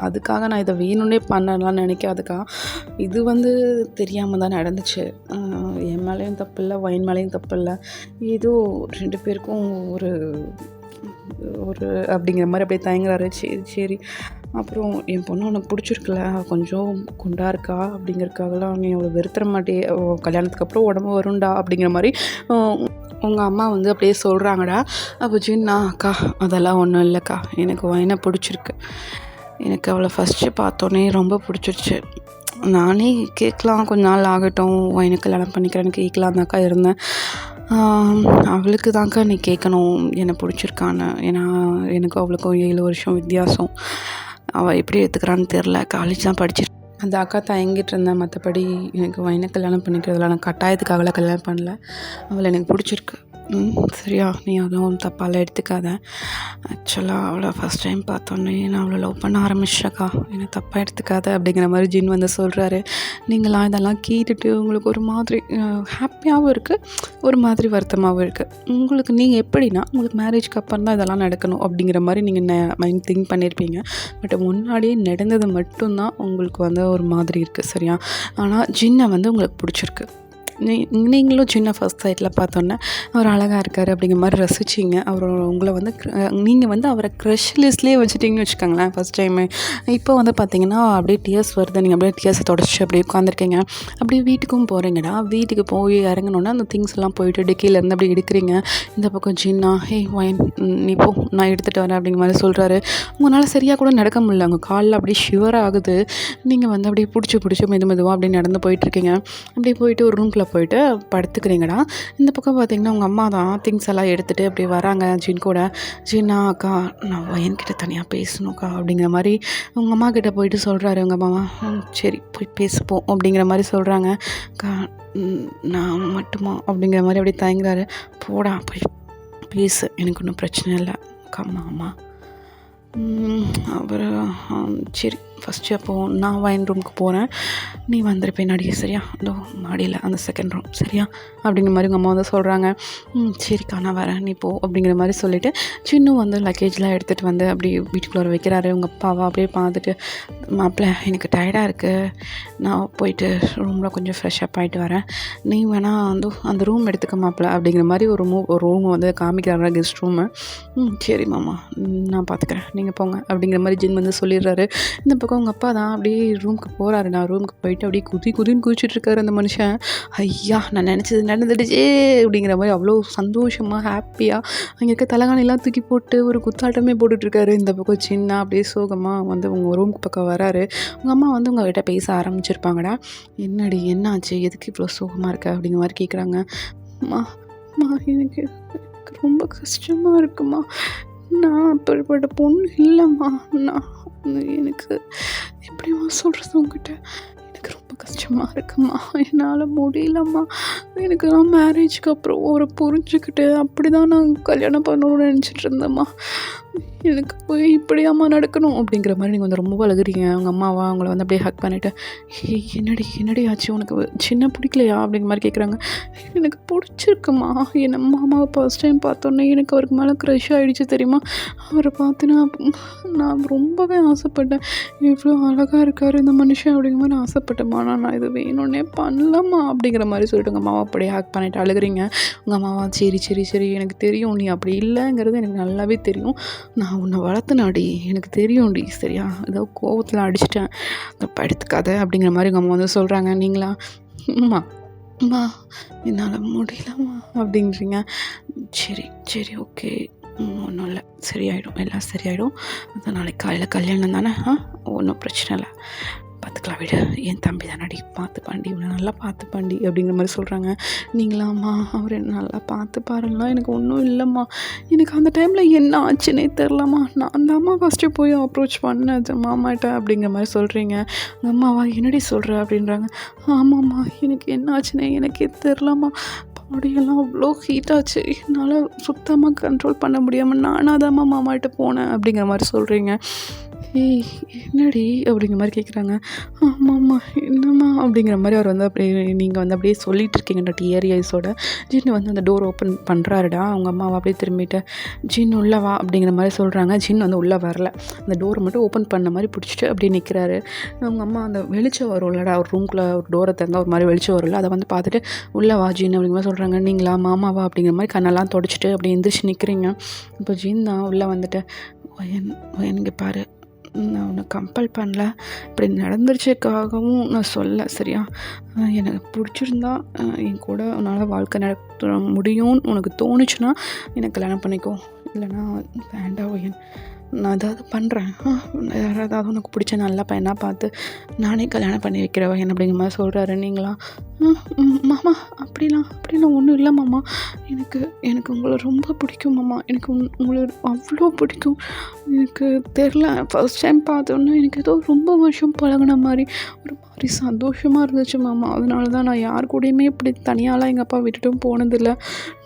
அதுக்காக நான் இதை வேணும்னே பண்ணலான்னு நினைக்காதுக்கா, இது வந்து தெரியாமல் தான் நடந்துச்சு, என் மேலேயும் தப்பு இல்லை, வயன் மேலேயும் தப்பு இல்லை, ஏதோ 2 பேருக்கும் ஒரு அப்படிங்கிற மாதிரி அப்படியே தயங்குறாரு. சரி அப்புறம் என் பொண்ணு உனக்கு பிடிச்சிருக்குல்ல, கொஞ்சம் குண்டா இருக்கா அப்படிங்கிறதுக்காகலாம் நீ அவளை வெறுத்துற மாட்டியே, கல்யாணத்துக்கு அப்புறம் உடம்பு வரும்டா அப்படிங்கிற மாதிரி உங்கள் அம்மா வந்து அப்படியே சொல்கிறாங்கடா. அப்போ ஜின்னா, அக்கா அதெல்லாம் ஒன்றும் இல்லைக்கா, எனக்கு ஒயினை பிடிச்சிருக்கு. எனக்கு அவளை ஃபஸ்ட்டு பார்த்தோன்னே ரொம்ப பிடிச்சிருச்சு. நானே கேட்கலாம் கொஞ்ச நாள் ஆகட்டும், ஒயினுக்கு கல்யாணம் பண்ணிக்கிறேன்னு கேட்கலாம் தான்க்கா இருந்தேன். அவளுக்கு தான்க்கா நீ கேட்கணும் என்னை பிடிச்சிருக்கான்னு. ஏன்னா எனக்கும் அவளுக்கும் 7 வருஷம் வித்தியாசம். அவள் எப்படி எடுத்துக்கிறான்னு தெரில. காலேஜ் தான் படிச்சிருக்கேன். அந்த அக்கா தயங்கிட்டு இருந்தேன். மற்றபடி எனக்கு ஒயினை கல்யாணம் பண்ணிக்கிறதுல நான் கட்டாயத்துக்காகலாம் கல்யாணம் பண்ணல. அவளை எனக்கு பிடிச்சிருக்கு. சரியா, நீ அதுவும் தப்பாலாம் எடுத்துக்காத. ஆக்சுவலாக அவளை ஃபஸ்ட் டைம் பார்த்தோன்னே நான் அவளை லவ் பண்ண ஆரம்பிச்சிட்டக்கா, என்னை தப்பாக எடுத்துக்காத அப்படிங்கிற மாதிரி ஜின் வந்து சொல்கிறாரு. நீங்களாம் இதெல்லாம் கேட்டுட்டு உங்களுக்கு ஒரு மாதிரி ஹாப்பியாகவும் இருக்குது, ஒரு மாதிரி வருத்தமாகவும் இருக்குது. உங்களுக்கு நீங்கள் எப்படின்னா, உங்களுக்கு மேரேஜ்க்கு அப்புறம் தான் இதெல்லாம் நடக்கணும் அப்படிங்கிற மாதிரி நீங்கள் மைண்ட் திங்க் பண்ணியிருப்பீங்க. பட் முன்னாடியே நடந்தது மட்டும்தான் உங்களுக்கு வந்து ஒரு மாதிரி இருக்குது. சரியா, ஆனால் ஜின்னை வந்து உங்களுக்கு பிடிச்சிருக்கு. நீங்களும் சின்ன ஃபர்ஸ்ட் சைட்டில் பார்த்தோன்னே அவர் அழகாக இருக்கார் அப்படிங்கிற மாதிரி ரசிச்சிங்க. அவர் உங்களை வந்து நீங்கள் வந்து அவரை க்ரஷ் லிஸ்ட்லேயே வச்சுட்டிங்கன்னு வச்சுக்கோங்களேன் ஃபஸ்ட் டைமு. இப்போ வந்து பார்த்தீங்கன்னா அப்படியே டியர்ஸ் வருது, நீங்கள் அப்படியே டியர்ஸை தொடச்சி அப்படியே உட்காந்துருக்கீங்க. அப்படியே வீட்டுக்கும் போகிறீங்கடா. வீட்டுக்கு போய் இறங்கினோன்னா அந்த திங்ஸ் எல்லாம் போயிட்டு டிக்கிலேருந்து அப்படியே எடுக்கிறீங்க. இந்த பக்கம் ஜின்னா, ஒயின் நீ போ, நான் எடுத்துகிட்டு வரேன் அப்படிங்கிற மாதிரி சொல்கிறாரு. உங்களால் சரியாக கூட நடக்க முடியல, உங்கள் காலில் அப்படியே ஷிவர் ஆகுது. நீங்கள் வந்து அப்படியே பிடிச்சி மெதுவாக அப்படியே நடந்து போயிட்டுருக்கீங்க. அப்படியே போயிட்டு ஒரு ரூம்குள்ளே போயிட்டு படுத்துக்கிறீங்கடா. இந்த பக்கம் பார்த்தீங்கன்னா உங்கள் அம்மா தான் திங்ஸ் எல்லாம் எடுத்துகிட்டு அப்படி வராங்க ஜின் கூட. ஜின்னா, அக்கா நான் என்கிட்ட தனியாக பேசணும்க்கா அப்படிங்கிற மாதிரி உங்கள் அம்மா கிட்டே போயிட்டு சொல்கிறாரு. உங்கள் அம்மாவா, சரி போய் பேசுப்போம் அப்படிங்கிற மாதிரி சொல்கிறாங்க. அக்கா நான் மட்டுமா அப்படிங்கிற மாதிரி அப்படியே தயங்குறாரு. போடா போய் பேசு, எனக்கு ஒன்றும் பிரச்சனை இல்லை அக்கா. அம்மா அவர் சரி ஃபஸ்ட்டு அப்போது நான் வைன் ரூமுக்கு போகிறேன், நீ வந்துரு பின்னாடியே. சரியா, இதோ மாடியில் அந்த செகண்ட் ரூம். சரியா அப்படிங்கிற மாதிரி உங்கள் அம்மா வந்து சொல்கிறாங்க. சரிக்கா நான் வரேன், நீ போ அப்படிங்கிற மாதிரி சொல்லிவிட்டு சின்னும் வந்து லக்கேஜ்லாம் எடுத்துகிட்டு வந்து அப்படி வீட்டுக்குள்ளே வைக்கிறாரு. உங்கள் அப்பாவா அப்படியே பார்த்துட்டு, மாப்பிள்ளை எனக்கு டயர்டாக இருக்குது, நான் போயிட்டு ரூமில் கொஞ்சம் ஃப்ரெஷ்அப் ஆகிட்டு வரேன், நீ வேணால் வந்து அந்த ரூம் எடுத்துக்க மாப்பிள்ளை அப்படிங்கிற மாதிரி ஒரு ரூம் வந்து காமிக்கிறாரு, கெஸ்ட் ரூமு. சரி மாமா நான் பார்த்துக்கிறேன், நீங்கள் போங்க அப்படிங்கிற மாதிரி ஜின் வந்து சொல்லிடுறாரு. இந்த பக்கம் உங்கள் அப்பா தான் அப்படியே ரூமுக்கு போகிறாரு. நான் ரூமுக்கு போயிட்டு அப்படியே குதின்னு குதிச்சுட்ருக்காரு அந்த மனுஷன். ஐயா நான் நினச்சது நடந்துடுச்சே அப்படிங்கிற மாதிரி அவ்வளோ சந்தோஷமாக ஹாப்பியாக அங்கே இருக்க தலைகாணிலாம் தூக்கி போட்டு ஒரு குத்தாட்டமே போட்டுட்ருக்காரு. இந்த பக்கம் சின்ன அப்படியே சோகமாக வந்து உங்கள் ரூமுக்கு பக்கம் வராரு. உங்கள் அம்மா வந்து உங்கள் கிட்ட பேச ஆரம்பிச்சிருப்பாங்கடா. என்னடி என்னாச்சு, எதுக்கு இவ்வளோ சோகமாக இருக்க அப்படிங்கிற மாதிரி கேட்குறாங்க. அம்மா எனக்கு ரொம்ப கஷ்டமாக இருக்குமா, நான் அப்படிப்பட்ட பொண்ணு இல்லைம்மா, நான் எனக்கு எப்படிம்மா சொல்கிறது உங்ககிட்ட, எனக்கு ரொம்ப கஷ்டமாக இருக்குமா, என்னால் முடியலம்மா, எனக்கு நான் மேரேஜ்க்கு அப்புறம் ஒரு புரிஞ்சுக்கிட்டு அப்படி தான் நான் கல்யாணம் பண்ணணும்னு நினச்சிட்டு இருந்தேம்மா, எனக்கு போய் இப்படியாம்மா நடக்கணும் அப்படிங்கிற மாதிரி நீங்கள் வந்து ரொம்ப அழுகுறீங்க. அவங்க அம்மாவா அவங்கள வந்து அப்படியே ஹக் பண்ணிவிட்டு, என்னடி ஆச்சு உனக்கு, சின்ன பிடிக்கலையா அப்படிங்கிற மாதிரி கேட்குறாங்க. எனக்கு பிடிச்சிருக்குமா, என் மாமாவை ஃபர்ஸ்ட் டைம் பார்த்தோன்னே எனக்கு அவருக்கு மேலே க்ரஷ் ஆகிடுச்சு தெரியுமா, அவரை பார்த்தினா நான் ரொம்பவே ஆசைப்பட்டேன், எவ்வளோ அழகாக இருக்கார் இந்த மனுஷன் அப்படிங்கிற மாதிரி ஆசைப்பட்டேம்மா, நான் இது வேணும்னே பண்ணலாமா அப்படிங்கிற மாதிரி சொல்லிட்டு உங்கள் அம்மாவை அப்படியே ஹக் பண்ணிவிட்டு அழுகுறீங்க. உங்கள் அம்மாவா சரி எனக்கு தெரியும் நீ அப்படி இல்லைங்கிறது எனக்கு நல்லாவே தெரியும், நான் உன்னை வளர்த்தனாடி எனக்கு தெரியும்டி, சரியா ஏதோ கோவத்தில் அடிச்சிட்டேன், தப்பா எடுத்துக்காத அப்படிங்கிற மாதிரி உங்கள் அம்மா வந்து சொல்கிறாங்க. நீங்களா, அம்மா என்னால் முடியலம்மா அப்படின்றீங்க. சரி ஓகே ஒன்றும் இல்லை, சரியாயிடும், எல்லாம் சரியாயிடும், அது நாளைக்கு காலையில் கல்யாணம் தானே, ஒன்றும் பிரச்சனை இல்லை, பார்த்துக்கலாம் விடு, என் தம்பி தானடி பார்த்துப்பாண்டி, இவனை நல்லா பார்த்துப்பாண்டி அப்படிங்கிற மாதிரி சொல்கிறாங்க. நீங்களாம்மா அவர் என்ன நல்லா பார்த்து பாருங்களா, எனக்கு ஒன்றும் இல்லைம்மா, எனக்கு அந்த டைமில் என்ன ஆச்சுன்னே தெரிலம்மா, நான் அந்த அம்மா ஃபஸ்ட்டு போய் அப்ரோச் பண்ணது மாமாட்ட அப்படிங்கிற மாதிரி சொல்கிறீங்க. அந்த அம்மாவா என்னடி சொல்கிற அப்படின்றாங்க. ஆமாம்மா எனக்கு என்ன ஆச்சுன்னே எனக்கே தெரிலம்மா, பாடியெல்லாம் அவ்வளோ ஹீட் ஆச்சு, என்னால் சுத்தமாக கண்ட்ரோல் பண்ண முடியாமல் நானாதாம்மா மாமாட்ட போனேன் அப்படிங்கிற மாதிரி சொல்கிறீங்க. என்னடி அப்படிங்கிற மாதிரி கேட்குறாங்க. ஆமாம்மா என்னம்மா அப்படிங்கிற மாதிரி அவர் வந்து அப்படியே நீங்கள் வந்து அப்படியே சொல்லிகிட்டு இருக்கீங்கடா டியர் ஐஸோட. ஜின்னு வந்து அந்த டோர் ஓப்பன் பண்ணுறாருடா. அவங்க அம்மாவை அப்படியே திரும்பிட்டு ஜின் உள்ளே வா அப்படிங்கிற மாதிரி சொல்கிறாங்க. ஜின் வந்து உள்ளே வரல, அந்த டோரை மட்டும் ஓப்பன் பண்ண மாதிரி பிடிச்சிட்டு அப்படியே நிற்கிறாரு. அவங்க அம்மா அந்த வெளிச்சம் வரும்லடா, ஒரு ரூம்குள்ளே ஒரு டோரை திறந்தா ஒரு மாதிரி வெளிச்சம் வரும்ல, அதை வந்து பார்த்துட்டு உள்ளே வா ஜின் அப்படிங்கிற மாதிரி சொல்கிறாங்க. நீங்களா மாமாவா அப்படிங்கிற மாதிரி கண்ணெல்லாம் தொடச்சிட்டு அப்படி எந்திரிச்சு நிற்கிறீங்க. இப்போ ஜின் தான் உள்ளே வந்துட்டு, இங்கே பாரு, நான் உன்னை கம்பல் பண்ணல. இப்படி நடந்துருச்சுக்காகவும் நான் சொல்லல, சரியா? எனக்கு பிடிச்சிருந்தா என் கூட உன்னால் வாழ்க்கை நடத்த முடியும்னு உனக்கு தோணுச்சுன்னா எனக்கு கல்யாணம் பண்ணிக்கோ. இல்லைன்னா வேண்டாம் ஒயன். நான் ஏதாவது பண்ணுறேன். யாராவது உனக்கு பிடிச்ச நல்ல பையனாக பார்த்து நானே கல்யாணம் பண்ணி வைக்கிறவ என்ன அப்படிங்கிற மாதிரி சொல்கிறாரு. நீங்களா மாமா அப்படிலாம் ஒன்றும் இல்லை மாமா. எனக்கு உங்களை ரொம்ப பிடிக்கும் மாமா. எனக்கு உங்களை அவ்வளோ பிடிக்கும். எனக்கு தெரில, ஃபர்ஸ்ட் டைம் பார்த்தோன்னா எனக்கு ஏதோ ரொம்ப வருஷம் பழகின மாதிரி ஒரு மாதிரி சந்தோஷமாக இருந்துச்சு மாமா. அதனால தான் நான் யார் கூடயுமே இப்படி தனியாலாம் எங்கள் அப்பா விட்டுட்டும் போனதில்லை.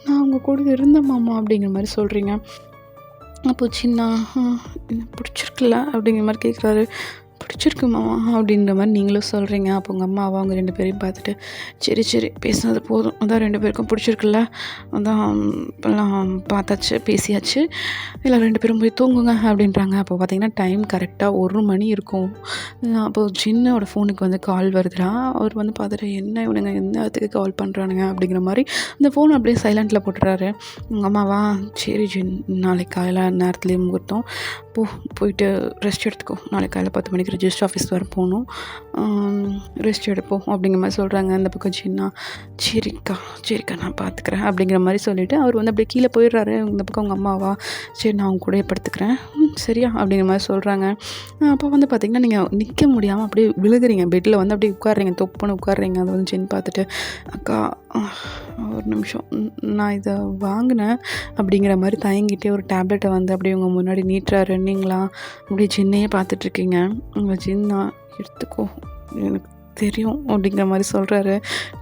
நான் அவங்க கூட இருந்தேன் மாமா அப்படிங்கிற மாதிரி சொல்கிறீங்க. அப்போ சின்ன எனக்கு பிடிச்சிருக்குல்ல அப்படிங்கிற மாதிரி கேட்குறாரு. பிடிச்சிருக்கு மாமா அப்படின்ற மாதிரி நீங்களும் சொல்கிறீங்க. அப்போ உங்கள் அம்மாவை அவங்க 2 பேரையும் பார்த்துட்டு சரி பேசுனது போதும், அதான் 2 பேருக்கும் பிடிச்சிருக்குல்ல, அதான் இப்போல்லாம் பார்த்தாச்சு, பேசியாச்சு, இல்லை 2 பேரும் போய் தூங்குங்க அப்படின்றாங்க. அப்போ பார்த்திங்கன்னா டைம் கரெக்டாக 1 மணி இருக்கும். அப்போது ஜின்னோட ஃபோனுக்கு வந்து கால் வருதுடா. அவர் வந்து பார்த்துட்டு என்ன இவனுங்க நேரத்துக்கு கால் பண்ணுறானுங்க அப்படிங்கிற மாதிரி அந்த ஃபோன் அப்படியே சைலண்ட்டில் போட்டுறாரு. உங்கள் அம்மாவா சரி ஜின், நாளைக்கு காலையில் நேரத்துலேயே முகூர்த்தம், போயிட்டு ரெஸ்ட் எடுத்துக்கோ, நாளைக்கு காலையில் 10 மணிக்கு ரிஜிஸ்டர் ஆஃபீஸ் வர போகணும், ரெஸ்ட் எடுப்போம் அப்படிங்கிற மாதிரி சொல்கிறாங்க. அந்த பக்கம் சின்ன சரிக்கா நான் பார்த்துக்கிறேன் அப்படிங்கிற மாதிரி சொல்லிவிட்டு அவர் வந்து அப்படியே கீழே போயிடுறாரு. இந்த பக்கம் உங்கள் அம்மாவா சரி நான் அவங்க கூட படுத்துக்கிறேன் சரியா அப்படிங்கிற மாதிரி சொல்கிறாங்க. அப்போ வந்து பார்த்திங்கன்னா நீங்கள் நிற்க முடியாமல் அப்படியே விழுகுறீங்க, பெட்டில் வந்து அப்படியே உட்காடுறீங்க, தொப்புன்னு உட்காடுறீங்க. அதை வந்து சின்ன பார்த்துட்டு அக்கா ஒரு நிமிஷம் நான் இதை வாங்கினேன் அப்படிங்கிற மாதிரி தயங்கிட்டே ஒரு டேப்லெட்டை வந்து அப்படியே உங்கள் முன்னாடி நீட்டுறாரு. நீங்களா அப்படியே சின்னையே பார்த்துட்ருக்கீங்க. உங்கள் சின்னா எடுத்துக்கோ எனக்கு தெரியும் அப்படிங்கிற மாதிரி சொல்கிறாரு.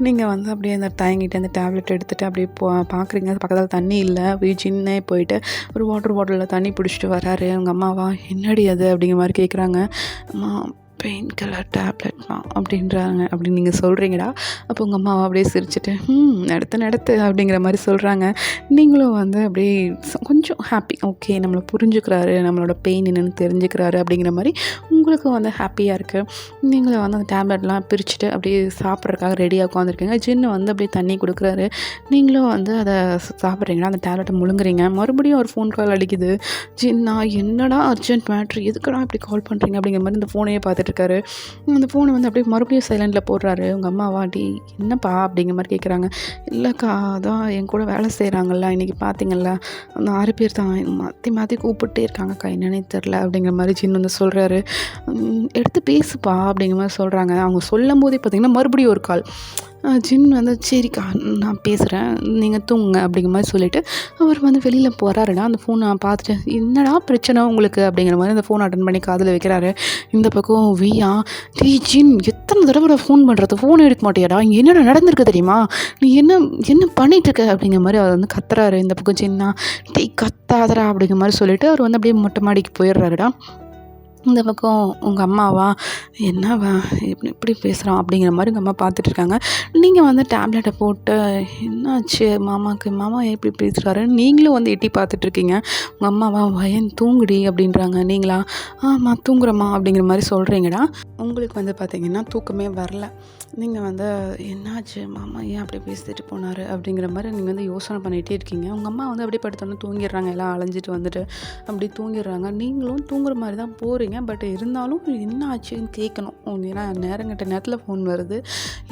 நீங்கள் வந்து அப்படியே அந்த தயங்கிட்டு அந்த டேப்லெட் எடுத்துகிட்டு அப்படியே பார்க்குறீங்க. பக்கத்தில் தண்ணி இல்லை. அப்படியே சின்ன போயிட்டு ஒரு வாட்டர் பாட்டிலில் தண்ணி பிடிச்சிட்டு வராரு. உங்கள் அம்மாவா என்னடி அது அப்படிங்கிற மாதிரி கேட்குறாங்க. அம்மா பெயின் கில்லர் டேப்லெட்மா அப்படின்றாங்க. அப்படின்னு நீங்கள் சொல்கிறீங்கடா. அப்போ உங்கள் அம்மாவை அப்படியே சிரிச்சுட்டு நடத்து அப்படிங்கிற மாதிரி சொல்கிறாங்க. நீங்களும் வந்து அப்படியே கொஞ்சம் ஹாப்பி, ஓகே நம்மளை புரிஞ்சுக்கிறாரு, நம்மளோட பெயின் என்னென்னு தெரிஞ்சுக்கிறாரு அப்படிங்கிற மாதிரி உங்களுக்கு வந்து ஹாப்பியாக இருக்குது. நீங்களும் வந்து அந்த டேப்லெட்லாம் பிரிச்சுட்டு அப்படியே சாப்பிட்றதுக்காக ரெடியாக உட்காந்துருக்கீங்க. ஜின்னு வந்து அப்படியே தண்ணி கொடுக்குறாரு. நீங்களும் வந்து அதை சாப்பிட்றீங்களா, அந்த டேப்லெட்டை முழுங்குறீங்க. மறுபடியும் ஒரு ஃபோன் கால் அடிக்குது. ஜின்னா என்னடா அர்ஜென்ட் மேட்ரு, எதுக்கடா இப்படி கால் பண்ணுறீங்க அப்படிங்கிற மாதிரி இந்த ஃபோனையே பார்த்துட்டு இருக்காரு. அந்த ஃபோனை வந்து அப்படியே மறுபடியும் சைலண்டில் போடுறாரு. உங்கள் அம்மாவா டி என்னப்பா அப்படிங்கிற மாதிரி கேட்குறாங்க. இல்லைக்கா அதான் என் கூட வேலை செய்கிறாங்கல்ல, இன்றைக்கி பார்த்தீங்கல்ல அந்த 6 பேர் தான் மாற்றி கூப்பிட்டே இருக்காங்கக்கா, என்னன்னே தெரில அப்படிங்கிற மாதிரி ஜின் வந்து சொல்கிறாரு. எடுத்து பேசுப்பா அப்படிங்கிற மாதிரி சொல்கிறாங்க. அவங்க சொல்லும் போதே பார்த்திங்கன்னா மறுபடியும் ஒரு கால். ஜின் வந்து சரிக்கா நான் பேசுகிறேன், நீங்கள் தூங்குங்க அப்படிங்கிற மாதிரி சொல்லிவிட்டு அவர் வந்து வெளியில் போகிறாருடா. அந்த ஃபோனை பார்த்துட்டு என்னடா பிரச்சனை உங்களுக்கு அப்படிங்கிற மாதிரி அந்த ஃபோன் அட்டன் பண்ணி காதில் வைக்கிறாரு. இந்த பக்கம் வியா ஜின் எத்தனை தடவை ஃபோன் பண்ணுறது, ஃபோன் எடுக்க மாட்டியாடா, இங்கே என்னென்ன நடந்திருக்கு தெரியுமா, நீ என்ன பண்ணிகிட்ருக்க அப்படிங்கிற மாதிரி அவர் வந்து கத்துறாரு. இந்த பக்கம் சின்னா கத்தாதரா அப்படிங்கிற மாதிரி சொல்லிவிட்டு அவர் வந்து அப்படியே மொட்டை மாடிக்கு போயிடுறாருடா. இந்த பக்கம் உங்கள் அம்மாவா என்னவா இப்படி பேசுகிறான் அப்படிங்கிற மாதிரி உங்கள் அம்மா பார்த்துட்ருக்காங்க. நீங்கள் வந்து டேப்லெட்டை போட்டு என்னாச்சு மாமா எப்படி பேசுகிறாரு நீங்களும் வந்து எட்டி பார்த்துட்ருக்கீங்க. உங்கள் அம்மாவா வயன் தூங்குடி அப்படின்றாங்க. நீங்களா ஆமாம் தூங்குறம்மா அப்படிங்கிற மாதிரி சொல்கிறீங்கடா. உங்களுக்கு வந்து பார்த்திங்கன்னா தூக்கமே வரல. நீங்கள் வந்து என்னாச்சு மாமா ஏன் அப்படி பேசிட்டு போனார் அப்படிங்கிற மாதிரி நீங்கள் வந்து யோசனை பண்ணிகிட்டே இருக்கீங்க. உங்கள் அம்மா வந்து அப்படியே படுத்தோன்னே தூங்கிடுறாங்க. எல்லாம் அலைஞ்சிட்டு வந்துட்டு அப்படி தூங்கிடுறாங்க. நீங்களும் தூங்குற மாதிரி தான் போகிறீங்க. பட் இருந்தாலும் என்ன ஆச்சுன்னு கேட்கணும். ஏன்னா நேரங்கட்ட நேரத்தில் ஃபோன் வருது,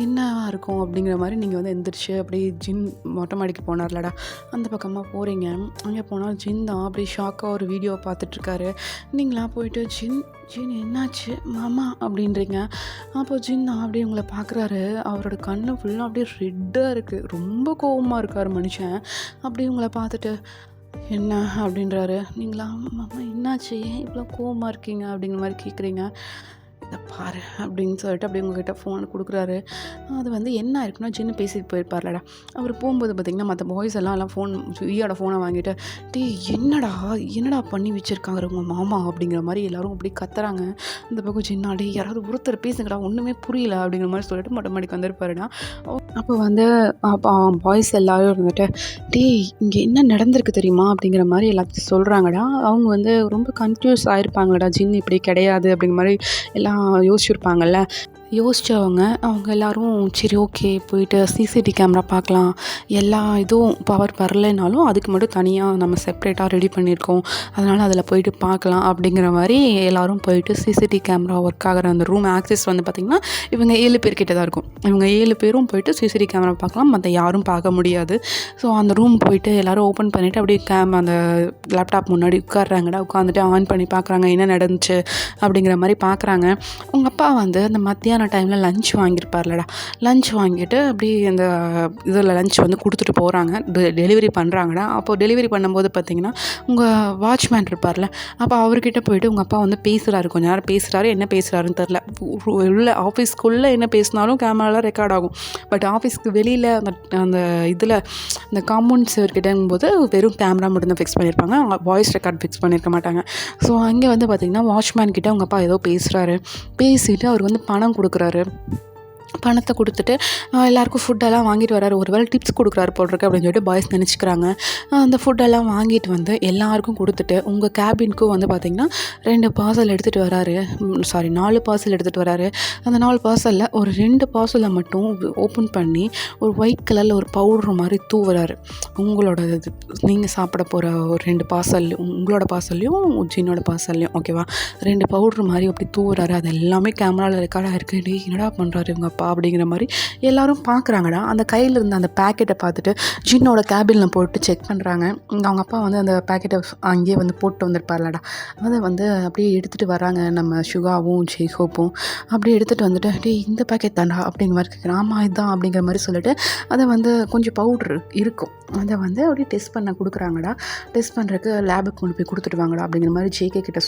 என்னவா இருக்கும் அப்படிங்கிற மாதிரி நீங்கள் வந்து எந்திரிச்சு அப்படியே ஜின் மொட்டை மாடிக்கு போனார்லடா அந்த பக்கமாக போகிறீங்க. அங்கே போனால் ஜின் தான் அப்படியே ஷாக்காக ஒரு வீடியோவை பார்த்துட்ருக்காரு. நீங்களா போயிட்டு ஜின் என்னாச்சு மாமா அப்படின்றீங்க. அப்போ ஜின் தான் அப்படியே உங்களை பார்க்குறாரு. அவரோட கண்ணு ஃபுல்லாக அப்படியே ரெட்டாக இருக்குது, ரொம்ப கோவமாக இருக்கார் மனுஷன். அப்படியே உங்களை பார்த்துட்டு என்ன அப்படின்றாரு. நீங்களா மாமா என்னாச்சு, ஏன் இவ்வளோ கோவமாக இருக்கீங்க அப்படிங்கிற மாதிரி கேட்குறீங்க. இதை பாரு அப்படின்னு சொல்லிட்டு அப்படியே உங்ககிட்ட ஃபோன் கொடுக்குறாரு. அது வந்து என்ன இருக்குன்னா ஜின்னு பேசிட்டு போயிருப்பார்லடா. அவர் போகும்போது பார்த்திங்கன்னா மற்ற பாய்ஸ் எல்லாம் ஃபோன் வியோட ஃபோனை வாங்கிட்டு என்னடா பண்ணி வச்சுருக்காங்க உங்கள் மாமா அப்படிங்கிற மாதிரி எல்லோரும் அப்படி கத்துறாங்க. அந்த பக்கம் சின்னாடி யாராவது ஒருத்தர் பேசுங்கடா ஒன்றுமே புரியல அப்படிங்கிற மாதிரி சொல்லிட்டு மொட்டை மாடிக்கு வந்திருப்பாருடா. அப்போ வந்து பாய்ஸ் எல்லோரும் இருந்துட்டு இங்கே என்ன நடந்திருக்கு தெரியுமா அப்படிங்கிற மாதிரி எல்லாத்தையும் சொல்கிறாங்கடா. அவங்க வந்து ரொம்ப கன்ஃபியூஸ் ஆகிருப்பாங்கடா. ஜின் இப்படி கிடையாது அப்படிங்கிற மாதிரி எல்லாம் யோசிச்சுருப்பாங்கல்ல. யோசித்தவங்க அவங்க எல்லோரும் சரி ஓகே போயிட்டு சிசிடி கேமரா பார்க்கலாம், எல்லா இதுவும் பவர் வரலைனாலும் அதுக்கு மட்டும் தனியாக நம்ம செப்ரேட்டாக ரெடி பண்ணியிருக்கோம், அதனால் அதில் போயிட்டு பார்க்கலாம் அப்படிங்கிற மாதிரி எல்லோரும் போயிட்டு சிசிடி கேமரா ஒர்க் ஆகிற அந்த ரூம் ஆக்சஸ் வந்து பார்த்திங்கன்னா இவங்க 7 பேர்கிட்ட தான் இருக்கும். இவங்க 7 பேரும் போயிட்டு சிசிடி கேமரா பார்க்கலாம், மற்ற யாரும் பார்க்க முடியாது. ஸோ அந்த ரூம் போயிட்டு எல்லோரும் ஓப்பன் பண்ணிவிட்டு அப்படியே அந்த லேப்டாப் முன்னாடி உட்காடுறாங்கடா, உட்காந்துட்டு ஆன் பண்ணி பார்க்குறாங்க என்ன நடந்துச்சு அப்படிங்கிற மாதிரி பார்க்குறாங்க. உங்கள் அப்பா வந்து அந்த மத்தியான டைமில் லஞ்ச் வாங்கியிருப்பார்லடா, லஞ்ச் வாங்கிட்டு அப்படியே அந்த இதில் லஞ்ச் வந்து கொடுத்துட்டு போகிறாங்க, டெலிவரி பண்ணுறாங்கடா. அப்போது டெலிவரி பண்ணும்போது பார்த்திங்கன்னா உங்கள் வாட்ச்மேன் இருப்பார்ல, அப்போ அவர்கிட்ட போயிட்டு உங்கள் அப்பா வந்து பேசுகிறாரு, கொஞ்ச நேரம் பேசுகிறாரு. என்ன பேசுகிறாருன்னு தெரில, உள்ள ஆஃபீஸ்க்குள்ளே என்ன பேசினாலும் கேமராவில் ரெக்கார்ட் ஆகும். பட் ஆஃபீஸ்க்கு வெளியில் அந்த இதில் இந்த காம்பவுண்ட் செவர்கிட்டங்கும்போது வெறும் கேமரா மட்டும்தான் ஃபிக்ஸ் பண்ணியிருப்பாங்க, அவங்க வாய்ஸ் ரெக்கார்ட் ஃபிக்ஸ் பண்ணியிருக்க மாட்டாங்க. ஸோ அங்கே வந்து பார்த்திங்கன்னா வாட்ச்மேன் கிட்டே உங்கள் அப்பா ஏதோ பேசுகிறாரு, பேசிவிட்டு அவர் வந்து பணம் கொடுக்குறாரு. பணத்தை கொடுத்துட்டு எல்லாேருக்கும் ஃபுட்டெல்லாம் வாங்கிட்டு வராரு. ஒரு வேளை டிப்ஸ் கொடுக்குறாரு போட்டிருக்கு அப்படின்னு சொல்லிட்டு பாய்ஸ் நினச்சிக்கிறாங்க. அந்த ஃபுட்டெல்லாம் வாங்கிட்டு வந்து எல்லாருக்கும் கொடுத்துட்டு உங்கள் கேபினுக்கும் வந்து பார்த்திங்கன்னா 2 பார்சல் எடுத்துகிட்டு வராரு. 4 பார்சல் எடுத்துகிட்டு வராரு. அந்த 4 பார்சலில் ஒரு 2 பார்சலை மட்டும் ஓப்பன் பண்ணி ஒரு ஒயிட் கலரில் ஒரு பவுட்ரு மாதிரி தூவுறாரு. உங்களோட இது நீங்கள் சாப்பிட போகிற ஒரு 2 பார்சல்லையும், உங்களோட பார்சல்லையும் ஜின்னோட பார்சல்லையும் ஓகேவா, 2 பவுட்ரு மாதிரி அப்படி தூவுறாரு. அது எல்லாமே கேமராவில் ரெக்கார்டாக இருக்குது. டே என்னடா பண்ணுறாரு இவங்க அப்பா அப்படிங்கிற மாதிரி எல்லாரும் பார்க்குறாங்கடா. அந்த கையில் இருந்த அந்த பேக்கெட்டை பார்த்துட்டு ஜின்னோட கேபினில் போட்டு செக் பண்ணுறாங்க. அவங்க அப்பா வந்து அந்த பேக்கெட்டை அங்கேயே வந்து போட்டு வந்திருப்பார்லடா, அதை வந்து அப்படியே எடுத்துகிட்டு வராங்க. நம்ம சுகாவும் ஜெய்ஹோப்பும் அப்படியே எடுத்துகிட்டு வந்துட்டு டே இந்த பேக்கெட் தாண்டா அப்படிங்கிற மாதிரி கேட்குறேன். ஆமாம் இதுதான் அப்படிங்கிற மாதிரி சொல்லிட்டு அதை வந்து கொஞ்சம் பவுட்ரு இருக்கும், அதை வந்து அப்படியே டெஸ்ட் பண்ண கொடுக்குறாங்கடா. டெஸ்ட் பண்ணுறதுக்கு லேபுக்கு கொண்டு போய் கொடுத்துட்டு வாங்கடா அப்படிங்கிற மாதிரி ஜேகே கிட்ட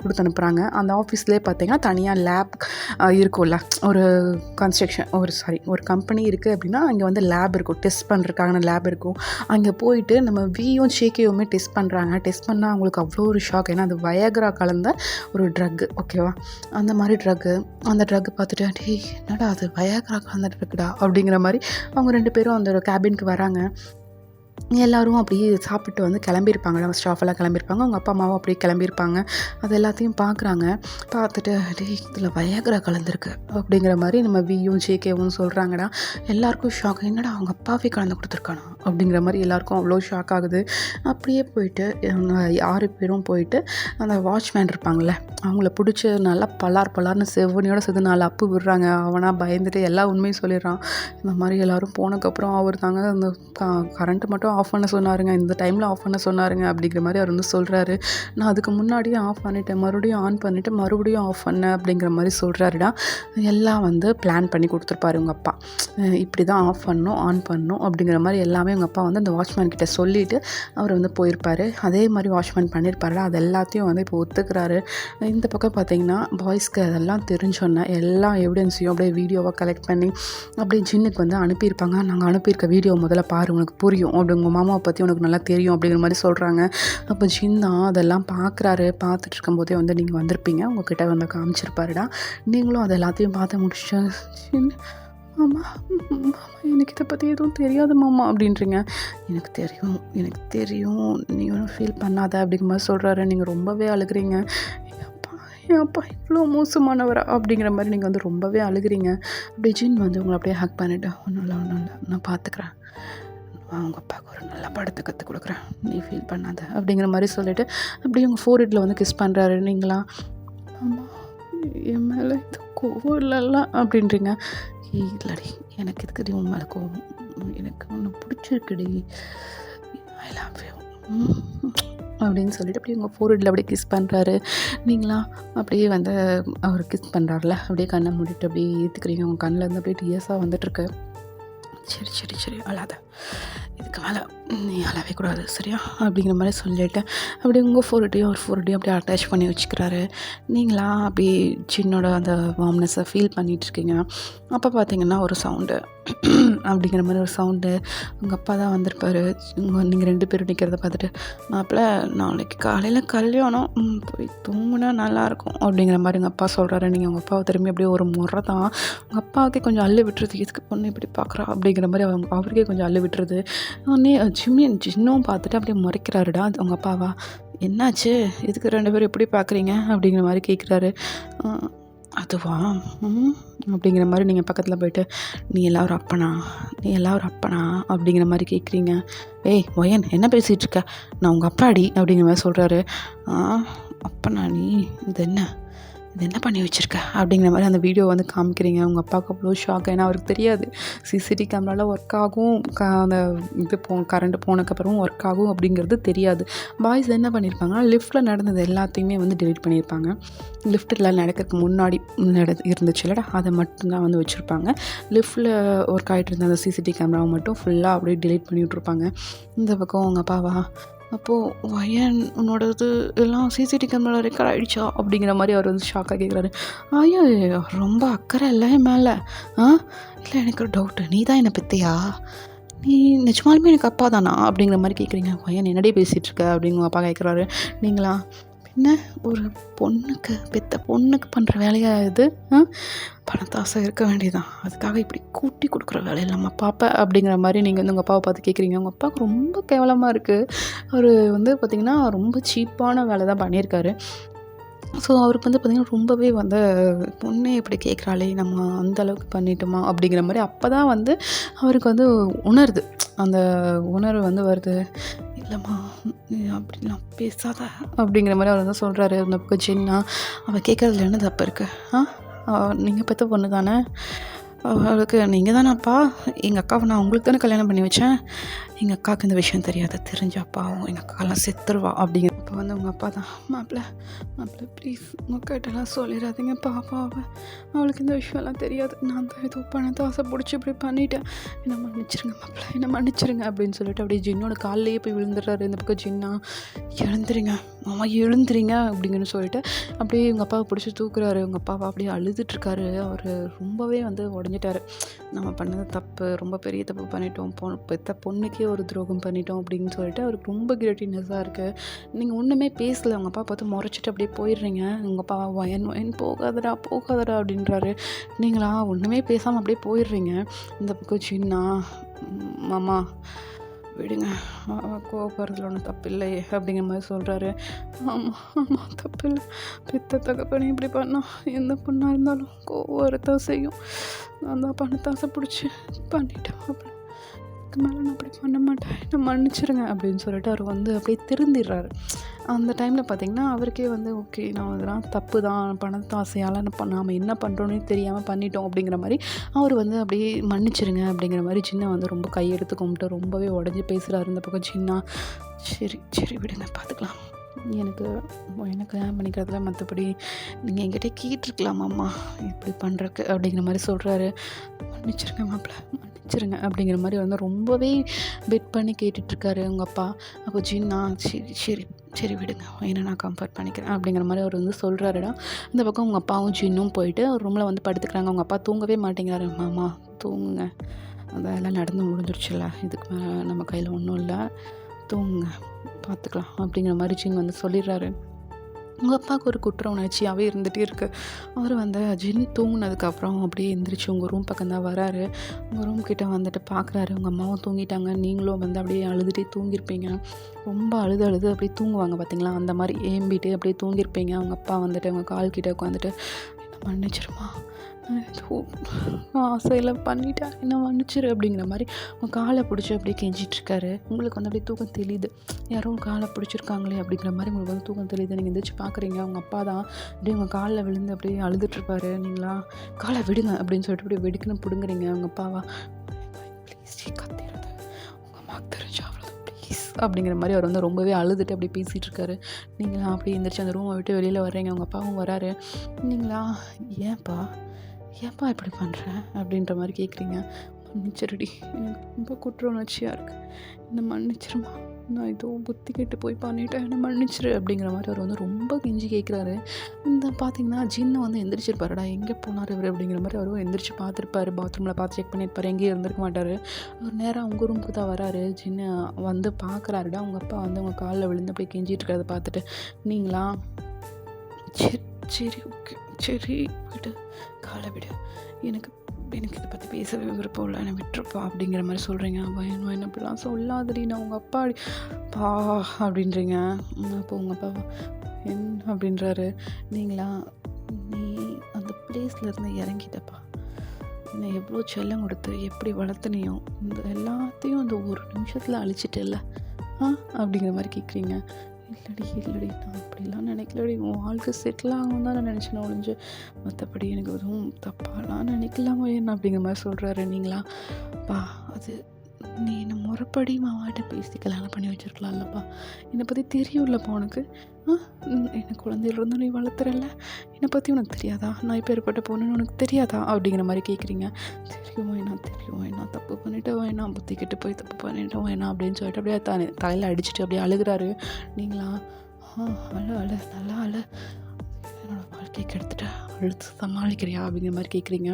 கொடுத்து அனுப்புகிறாங்க. அந்த ஆஃபீஸ்லேயே பார்த்தீங்கன்னா தனியாக லேப் இருக்கும்ல, ஒரு கம்பெனி இருக்குது அப்படின்னா அங்கே வந்து லேப் இருக்கும், டெஸ்ட் பண்ணுறதுக்கான லேப் இருக்கும். அங்கே போயிட்டு நம்ம வியும் ஜேகேவுமே டெஸ்ட் பண்ணுறாங்க. டெஸ்ட் பண்ணால் அவங்களுக்கு அவ்வளோ ஒரு ஷாக், ஏன்னா அது வயக்ரா கலந்த ஒரு ட்ரக்கு ஓகேவா, அந்த மாதிரி அந்த ட்ரக்கு பார்த்துட்டு டே என்னடா அது வயக்ரா கலந்த ட்ரக்குடா அப்படிங்கிற மாதிரி அவங்க 2 பேரும் அந்த கேபினுக்கு வராங்க. எல்லோரும் அப்படியே சாப்பிட்டு வந்து கிளம்பியிருப்பாங்க, நம்ம ஸ்டாஃபெல்லாம் கிளம்பியிருப்பாங்க, அவங்க அப்பா அம்மாவும் அப்படியே கிளம்பியிருப்பாங்க. அது எல்லாத்தையும் பார்க்குறாங்க. பார்த்துட்டு டே இதில் வயக்ரா கலந்துருக்கு அப்படிங்கிற மாதிரி நம்ம வியும் ஜேகேவும் சொல்கிறாங்கடா. எல்லாருக்கும் ஷாக், என்னடா அவங்க அப்பாவே கலந்து கொடுத்துருக்கானா அப்படிங்கிற மாதிரி எல்லாருக்கும் அவ்வளோ ஷாக் ஆகுது. அப்படியே போயிட்டு 6 பேரும் போயிட்டு அந்த வாட்ச்மேன் இருப்பாங்கள்ல அவங்கள பிடிச்சி நல்லா பலார்னு செவ்வனியோட சேர்த்து 4 அப்பு விடுறாங்க. அவனாக பயந்துட்டு எல்லா உண்மையும் சொல்லிடுறான். இந்த மாதிரி எல்லோரும் போனதுக்கப்புறம் அவர் தாங்க அந்த கரண்ட்டு மட்டும் ஆஃப் பண்ண சொன்னாருங்க, இந்த டைமில் ஆஃப் பண்ண சொன்னாருங்க அப்படிங்கிற மாதிரி அவர் வந்து சொல்கிறாரு. நான் அதுக்கு முன்னாடியே ஆஃப் பண்ணிட்டேன், மறுபடியும் ஆன் பண்ணிவிட்டு மறுபடியும் ஆஃப் பண்ணேன் அப்படிங்கிற மாதிரி சொல்கிறாருடா. எல்லாம் வந்து பிளான் பண்ணி கொடுத்துருப்பாரு உங்கள் அப்பா, இப்படி தான் ஆஃப் பண்ணணும் ஆன் பண்ணணும் அப்படிங்கிற மாதிரி எல்லாமே உங்கள் அப்பா வந்து அந்த வாட்ச்மேன் கிட்ட சொல்லிவிட்டு அவர் வந்து போயிருப்பார். அதே மாதிரி வாட்ச்மேன் பண்ணியிருப்பாருடா. அது எல்லாத்தையும் வந்து இப்போ ஒத்துக்கிறாரு. இந்த பக்கம் பார்த்தீங்கன்னா பாய்ஸ்க்கு அதெல்லாம் தெரிஞ்சோன்னே எல்லா எவிடன்ஸையும் அப்படியே வீடியோவாக கலெக்ட் பண்ணி அப்படியே ஜின்னுக்கு வந்து அனுப்பியிருப்பாங்க. நாங்கள் அனுப்பியிருக்க வீடியோ முதல்ல பாரு, உனக்கு புரியும், அப்படி உங்கள் மாமாவை பற்றி உனக்கு நல்லா தெரியும் அப்படிங்கிற மாதிரி சொல்கிறாங்க. அப்போ ஜின்னா அதெல்லாம் பார்க்குறாரு. பார்த்துட்டு இருக்கும்போதே வந்து நீங்கள் வந்திருப்பீங்க, உங்ககிட்ட வந்து காமிச்சிருப்பாருடா. நீங்களும் அது எல்லாத்தையும் பார்த்து முடிச்சு மாமா எனக்கு இதை பற்றி எதுவும் தெரியாது மாமா அப்படின்றீங்க. எனக்கு தெரியும் நீ ஒன்றும் ஃபீல் பண்ணாத அப்படிங்கிற மாதிரி சொல்கிறாரு. நீங்கள் ரொம்பவே அழுகிறீங்க. என் அப்பா இவ்வளோ மோசமானவரா அப்படிங்கிற மாதிரி நீங்கள் வந்து ரொம்பவே அழுகிறீங்க. அப்படி ஜின் வந்து உங்களை அப்படியே ஹக் பண்ணிவிட்டு ஒன்றும் இல்லை நான் பார்த்துக்குறேன், அவங்க அப்பாவுக்கு ஒரு நல்ல படத்தை கற்றுக் கொடுக்குறேன், நீ ஃபீல் பண்ணாத அப்படிங்கிற மாதிரி சொல்லிவிட்டு அப்படியே உங்கள் ஃபோர்ஹெட்டில் வந்து கிஸ் பண்ணுறாரு. நீங்களா ஆமாம் என் மேலே இது கோவம் இல்லைல்ல அப்படின்றீங்க. இல்லடி எனக்கு இதுக்குடி உன் மேலே கோவம், எனக்கு ஒன்று பிடிச்சிருக்குடி, ஐ லவ் யூ அப்படின்னு சொல்லிட்டு அப்படியே உங்கள் ஃபோர்ஹெட்டில் அப்படியே கிஸ் பண்ணுறாரு. நீங்களா அப்படியே வந்து அவர் கிஸ் பண்ணுறாருல, அப்படியே கண்ணை மூடிட்டு அப்படியே ஏற்றுக்கிறீங்க. உங்கள் கண்ணில் இருந்து அப்படியே டிஎஸாக வந்துட்டுருக்கு. சரி அழாத, இதுக்கு மேலே நீ அழவே கூடாது சரியா அப்படிங்கிற மாதிரி சொல்லிவிட்டு அப்படியே உங்கள் ஃபோர்ஹெட்டையும் ஒரு ஃபோர்ஹெட்டையும் அப்படியே அட்டாச் பண்ணி வச்சுக்கிறாரு. நீங்களா அப்படியே சின்னோட அந்த வார்ம்னஸை ஃபீல் பண்ணிகிட்ருக்கீங்க. அப்போ பார்த்தீங்கன்னா ஒரு சவுண்டு அப்படிங்கிற மாதிரி ஒரு சவுண்டு. உங்கள் அப்பா தான் வந்திருப்பார். நீங்கள் 2 பேரும் நிற்கிறத பார்த்துட்டு மாப்பிள்ளை நாளைக்கு காலையில் கல்யாணம், போய் தூங்குனா நல்லாயிருக்கும் அப்படிங்கிற மாதிரி எங்கள் அப்பா சொல்கிறாரு. நீங்கள் உங்கள் அப்பாவை திரும்பி அப்படியே ஒரு முறை தான் உங்கள் அப்பாவுக்கே கொஞ்சம் அள்ளு விட்டுருது, இதுக்கு பொண்ணு இப்படி பார்க்குறா அப்படிங்கிற மாதிரி அவருக்கே கொஞ்சம் அள்ளு விட்டுருது. உடனே ஜின்னும் பார்த்துட்டு அப்படியே முறைக்கிறாருடா உங்கள் அப்பாவா, என்னாச்சு, இதுக்கு 2 பேரும் எப்படி பார்க்குறீங்க அப்படிங்கிற மாதிரி கேட்குறாரு. அதுவா? ம். அப்படிங்கிற மாரி நீங்க பக்கத்துல போயிட்டு, "நீ எல்லாம் ஒரு அப்பனா? நீ எல்லாம் ஒரு அப்பனா?" அப்படிங்கிற மாரி கேட்குறீங்க. "ஏய் ஒயன் என்ன பேசிட்டு இருக்க? நான் உங்க அப்பாடி" அப்படிங்கிற மாரி சொல்றாரு. "ஆ அப்பனா நீ? இது என்ன பண்ணி வச்சுருக்க?" அப்படிங்கிற மாதிரி அந்த வீடியோ வந்து காமிக்கிறீங்க. உங்கள் அப்பாவுக்கு அவ்வளோ ஷாக். ஏன்னா அவருக்கு தெரியாது சிசிடிவி கேமராவில் ஒர்க் ஆகும், அந்த இது கரண்ட் போனதுக்கப்புறம் ஒர்க் ஆகும் அப்படிங்கிறது தெரியாது. பாய்ஸ் என்ன பண்ணியிருப்பாங்கன்னா, லிஃப்ட்டில் நடந்தது எல்லாத்தையுமே வந்து டெலீட் பண்ணியிருப்பாங்க. லிஃப்ட்டில் நடக்கிறதுக்கு முன்னாடி இருந்துச்சு இல்லைடா, அதை மட்டும்தான் வந்து வச்சுருப்பாங்க. லிஃப்ட்டில் ஒர்க் ஆகிட்டு இருந்த அந்த சிசிடிவி கேமராவை மட்டும் ஃபுல்லாக அப்படியே டெலீட் பண்ணி விட்ருப்பாங்க. இந்த பக்கம் உங்கள் அப்பாவா, அப்போது "வயன் உன்னோடது எல்லாம் சிசிடிவி கேமராவில் ரெக்கார்ட் ஆகிடுச்சா?" அப்படிங்கிற மாதிரி அவர் வந்து ஷாக்காக கேட்குறாரு. ஐயோ, ரொம்ப அக்கறை இல்லை என் மேலே. இல்லை எனக்கு ஒரு டவுட்டு, நீ தான் என்னை பெத்தியா? நீ நிஜமாலுமே எனக்கு அப்பா தானா அப்படிங்கிற மாதிரி கேட்குறீங்க. "வயன் என்னடி பேசிகிட்டு இருக்க?" அப்படின்னு உங்கள் அப்பா கேட்குறாரு. நீங்களா, என்ன ஒரு பெத்த பொண்ணுக்கு பண்ணுற வேலையா இது? பணத்தாசை இருக்க வேண்டியதான், அதுக்காக இப்படி கூட்டி கொடுக்குற வேலையை நம்ம பார்ப்பேன் அப்படிங்கிற மாதிரி நீங்கள் வந்து உங்கள் அப்பாவை பார்த்து கேட்குறீங்க. உங்கள் அப்பாவுக்கு ரொம்ப கேவலமாக இருக்குது. அவர் வந்து பார்த்திங்கன்னா ரொம்ப சீப்பான வேலை தான் பண்ணியிருக்காரு. ஸோ அவருக்கு வந்து பார்த்திங்கன்னா ரொம்பவே வந்து, பொண்ணே இப்படி கேட்குறாளே, நம்ம அந்த அளவுக்கு பண்ணிட்டோமா அப்படிங்கிற மாதிரி அப்போ தான் வந்து அவருக்கு வந்து உணருது. அந்த உணர்வு வந்து வருது. "இல்லைம்மா, நீ அப்படிலாம் பேசாத" அப்படிங்கிற மாதிரி அவர் வந்து சொல்கிறாரு. அந்த பக்கம் சின்னா, அவள் கேட்குறதுல என்ன தப்பு இருக்குது? நீங்கள் பெற்ற பொண்ணு தானே, அவளுக்கு நீங்கள் தானே அப்பா. எங்கள் அக்காவை நான் உங்களுக்கு தானே கல்யாணம் பண்ணி வச்சேன். எங்கள் அக்காவுக்கு இந்த விஷயம் தெரியாது, தெரிஞ்ச அப்பாவும் எங்கள் அக்காலாம் செத்துருவா அப்படிங்கிற. அப்போ வந்து உங்கள் அப்பா தான், மாப்பிள்ள ப்ளீஸ் உங்கள் அக்காட்டெல்லாம் சொல்லிடாதீங்க, பாப்பாவை, அவளுக்கு இந்த விஷயம்லாம் தெரியாது. நான் தான் ஏதோ பணத்தை ஆசை பிடிச்சி இப்படி பண்ணிட்டேன், என்னை மன்னிச்சிருங்க மாப்பிள்ள, என்னை மன்னிச்சிருங்க அப்படின்னு சொல்லிட்டு அப்படியே ஜின்னோட காலிலேயே போய் விழுந்துடுறாரு. இந்த பக்கம் ஜின்னா, எழுந்துருங்க மாமா, எழுந்துறீங்க அப்படின்னு சொல்லிட்டு அப்படியே உங்கள் அப்பாவை பிடிச்சி தூக்குறாரு. உங்கள் அப்பாவை அப்படியே அழுதுட்ருக்காரு. அவர் ரொம்பவே வந்து உடஞ்சிட்டாரு. நம்ம பண்ணது தப்பு, ரொம்ப பெரிய தப்பு பண்ணிட்டோம், பெத்த பொண்ணுக்கே ஒரு துரோகம் பண்ணிட்டோம் அப்படின்னு சொல்லிட்டு அவருக்கு ரொம்ப கில்ட்டினஸ்ஸாக இருக்குது. நீங்கள் ஒன்றுமே பேசலை, உங்கள் அப்பா பார்த்து முறைச்சிட்டு அப்படியே போயிடுறீங்க. உங்கள் அப்பா வயன் போகாதடா அப்படின்றாரு. நீங்களா ஒன்றுமே பேசாமல் அப்படியே போயிடுறீங்க. இந்த பக்கம் சின்னா, மாமா விடுங்க, கோவப்படுறதுல ஒன்றும் தப்பு இல்லையே அப்படிங்கிற மாதிரி சொல்கிறாரு. ஆமாம் தப்பில்லை, பெத்த தகப்பனே இப்படி பண்ணால் எந்த பொண்ணாக இருந்தாலும் கோவம் வரத்தான் செய்யும். நான் தான் பணத்தாசை பிடிச்சி பண்ணிட்டேன், அப்படி இதுக்கு மேலே நான் அப்படி பண்ண மாட்டேன், என்னை மன்னிச்சிருங்க அப்படின்னு சொல்லிட்டு அவர் வந்து அப்படியே திருந்திடுறாரு. அந்த டைமில் பார்த்திங்கன்னா அவருக்கே வந்து ஓகே, நான் அதெல்லாம் தப்பு தான், பணத்தாசையால் நாம் என்ன பண்ணுறோன்னே தெரியாமல் பண்ணிட்டோம் அப்படிங்கிற மாதிரி அவர் வந்து அப்படியே மன்னிச்சிருங்க அப்படிங்கிற மாதிரி சின்ன வந்து ரொம்ப கையெடுத்து கும்பிட்டு ரொம்பவே உடஞ்சி பேசுகிறாரு. இந்த பக்கம் சின்ன, சரி விடுங்க பார்த்துக்கலாம், எனக்கு கல்யாணம் பண்ணிக்கிறதுல மற்றபடி நீங்கள் என்கிட்ட கேட்டிருக்கலாமாம்மா இப்படி பண்ணுறக்கு அப்படிங்கிற மாதிரி சொல்கிறாரு. மன்னிச்சிருங்க மாப்பிள்ள, மன்னிச்சிருங்க அப்படிங்கிற மாதிரி வந்து ரொம்பவே பெட் பண்ணி கேட்டுட்ருக்காரு உங்கள் அப்பா. அப்போ ஜின்னா, சரி விடுங்க, என்ன நான் கம்ஃபர்ட் பண்ணிக்கிறேன் அப்படிங்கிற மாதிரி அவர் வந்து சொல்கிறாருடா. இந்த பக்கம் உங்கள் அப்பாவும் ஜின்னும் போயிட்டு ஒரு ரூமில் வந்து படுத்துக்கிறாங்க. அவங்க அப்பா தூங்கவே மாட்டேங்கிறாரு. மாமா தூங்குங்க, அதெல்லாம் நடந்து முடிஞ்சிருச்சுல்ல, இதுக்கு மேலே நம்ம கையில் ஒன்றும் இல்லை, தூங்குங்க பார்த்துக்கலாம் அப்படிங்கிற மாதிரி ஜின் வந்து சொல்லிடுறாரு. உங்கள் அப்பாவுக்கு ஒரு குற்ற உணர்ச்சியாகவே இருந்துகிட்டே இருக்குது. அவர் வந்து ஜின் தூங்கினதுக்கப்புறம் அப்படியே எந்திரிச்சு உங்கள் ரூம் பக்கம் தான் வராரு. உங்கள் ரூம் கிட்டே வந்துட்டு பார்க்குறாரு, உங்கள் அம்மாவும் தூங்கிட்டாங்க, நீங்களும் வந்து அப்படியே அழுதுகிட்டே தூங்கியிருப்பீங்க. ரொம்ப அழுது அப்படியே தூங்குவாங்க பார்த்தீங்களா, அந்த மாதிரி ஏம்பிட்டு அப்படியே தூங்கியிருப்பீங்க. அவங்க அப்பா வந்துட்டு அவங்க கால் கிட்டே உட்காந்துட்டு, என்ன மன்னிச்சிருமா, ஏதோ ஆசையில் பண்ணிட்டேன், என்ன மன்னிச்சிரு அப்படிங்கிற மாதிரி உங்கள் காலை பிடிச்சி அப்படியே கெஞ்சிட்ருக்காரு. உங்களுக்கு வந்து அப்படியே தூக்கம் தெளியுது, யாரோ காலை பிடிச்சிருக்காங்களே அப்படிங்கிற மாதிரி உங்களுக்கு வந்து தூக்கம் தெரியுது. நீங்கள் எந்திரிச்சு பார்க்குறீங்க, உங்கள் அப்பா தான் அப்படியே உங்கள் காலில் விழுந்து அப்படியே அழுதுட்ருப்பாரு. நீங்களா காலை விடுங்க அப்படின்னு சொல்லிட்டு அப்படியே வெடுக்குன்னு பிடுங்குறீங்க. உங்கள் அப்பாவா, ப்ளீஸ் கத்திடுறது, உங்கள் அம்மாவுக்கு தெரிஞ்சா அவ்வளோதான் ப்ளீஸ் அப்படிங்கிற மாதிரி அவர் வந்து ரொம்பவே அழுதுட்டு அப்படியே பேசிகிட்டு இருக்காரு. நீங்களா அப்படியே எந்திரிச்சு அந்த ரூமை விட்டு வெளியில் வர்றீங்க. உங்கள் அப்பாவும் வராரு. நீங்களா ஏன்ப்பா இப்படி பண்ணுறேன் அப்படின்ற மாதிரி கேட்குறீங்க. மன்னிச்சிருடி, எனக்கு ரொம்ப குற்ற உணர்ச்சியாக இருக்குது, என்னை மன்னிச்சிருமா, நான் ஏதோ புத்தி கெட்டு போய் பண்ணிட்டேன், என்னை மன்னிச்சிரு அப்படிங்கிற மாதிரி அவர் வந்து ரொம்ப கெஞ்சி கேட்குறாரு. இந்த பார்த்தீங்கன்னா ஜின்னு வந்து எந்திரிச்சிருப்பாருடா, எங்கே போனார் இவர் அப்படிங்கிற மாதிரி அவரும் எந்திரிச்சு பார்த்துருப்பாரு. பாத்ரூமில் பார்த்து செக் பண்ணியிருப்பார், எங்கேயும் இருந்திருக்க மாட்டார். அவர் நேராக உங்கள் ரூமுக்கு தான் வராரு. ஜின்னு வந்து பார்க்குறாருடா, அவங்க அப்பா வந்து அவங்க காலில் விழுந்து போய் கெஞ்சிட்டு இருக்கிறத பார்த்துட்டு, நீங்களா சரி ஓகே, சரி விடு, காலை விடு, எனக்கு இதை பற்றி பேசவே விருப்பம் இல்லை, என்னை விட்டுருப்பா அப்படிங்கிற மாதிரி சொல்கிறீங்க. என்ன அப்படிலாம் சொல்லாதடி, நான் உங்கள் அப்பா பா அப்படின்றீங்க. அப்போ உங்கள் அப்பா என்ன அப்படின்றாரு. நீங்களா, நீ அந்த பிளேஸ்லேருந்து இறங்கிட்டப்பா. என்னை எவ்வளோ செல்லம் கொடுத்து எப்படி வளர்த்துனியோ இந்த எல்லாத்தையும் இந்த ஒரு நிமிஷத்தில் அழிச்சிட்டேல்ல அப்படிங்கிற மாதிரி கேட்குறீங்க. இல்லடி நான் அப்படிலாம் நினைக்கலடி, உன் வாழ்க்கை செட்டில் ஆகும் தான் நான் நினச்சேன் ஒழிஞ்சு, மற்றபடி எனக்கு எதுவும் தப்பாலாம் நினைக்கலாமோ என்ன அப்படிங்கிற மாதிரி சொல்கிறாரு. நீங்களா பா அது நீ என்னை முறைப்படி மாவாட்ட பேசி கல்யாணம் பண்ணி வச்சுருக்கலாம்லப்பா, என்னை பற்றி தெரியும்லப்பா உனக்கு. என்னை குழந்தையில இருந்து நீ வளர்த்துறல, என்னை பற்றி உனக்கு தெரியாதா, நான் இப்போ ஏற்பட்ட பொண்ணுன்னு உனக்கு தெரியாதா அப்படிங்கிற மாதிரி கேட்குறீங்க. தெரியும் வேணாம் தப்பு பண்ணிவிட்டு வேணாம், புத்தி கெட்டு போய் தப்பு பண்ணிவிட்டு வேணாம் அப்படின்னு சொல்லிட்டு அப்படியே தலையில் அடிச்சுட்டு அப்படியே அழுகிறாரு. நீங்களா நல்லா என்னோடய வாழ்க்கையை கெடுத்துட்டு அழுத்து சமாளிக்கிறியா அப்படிங்கிற மாதிரி கேட்குறீங்க.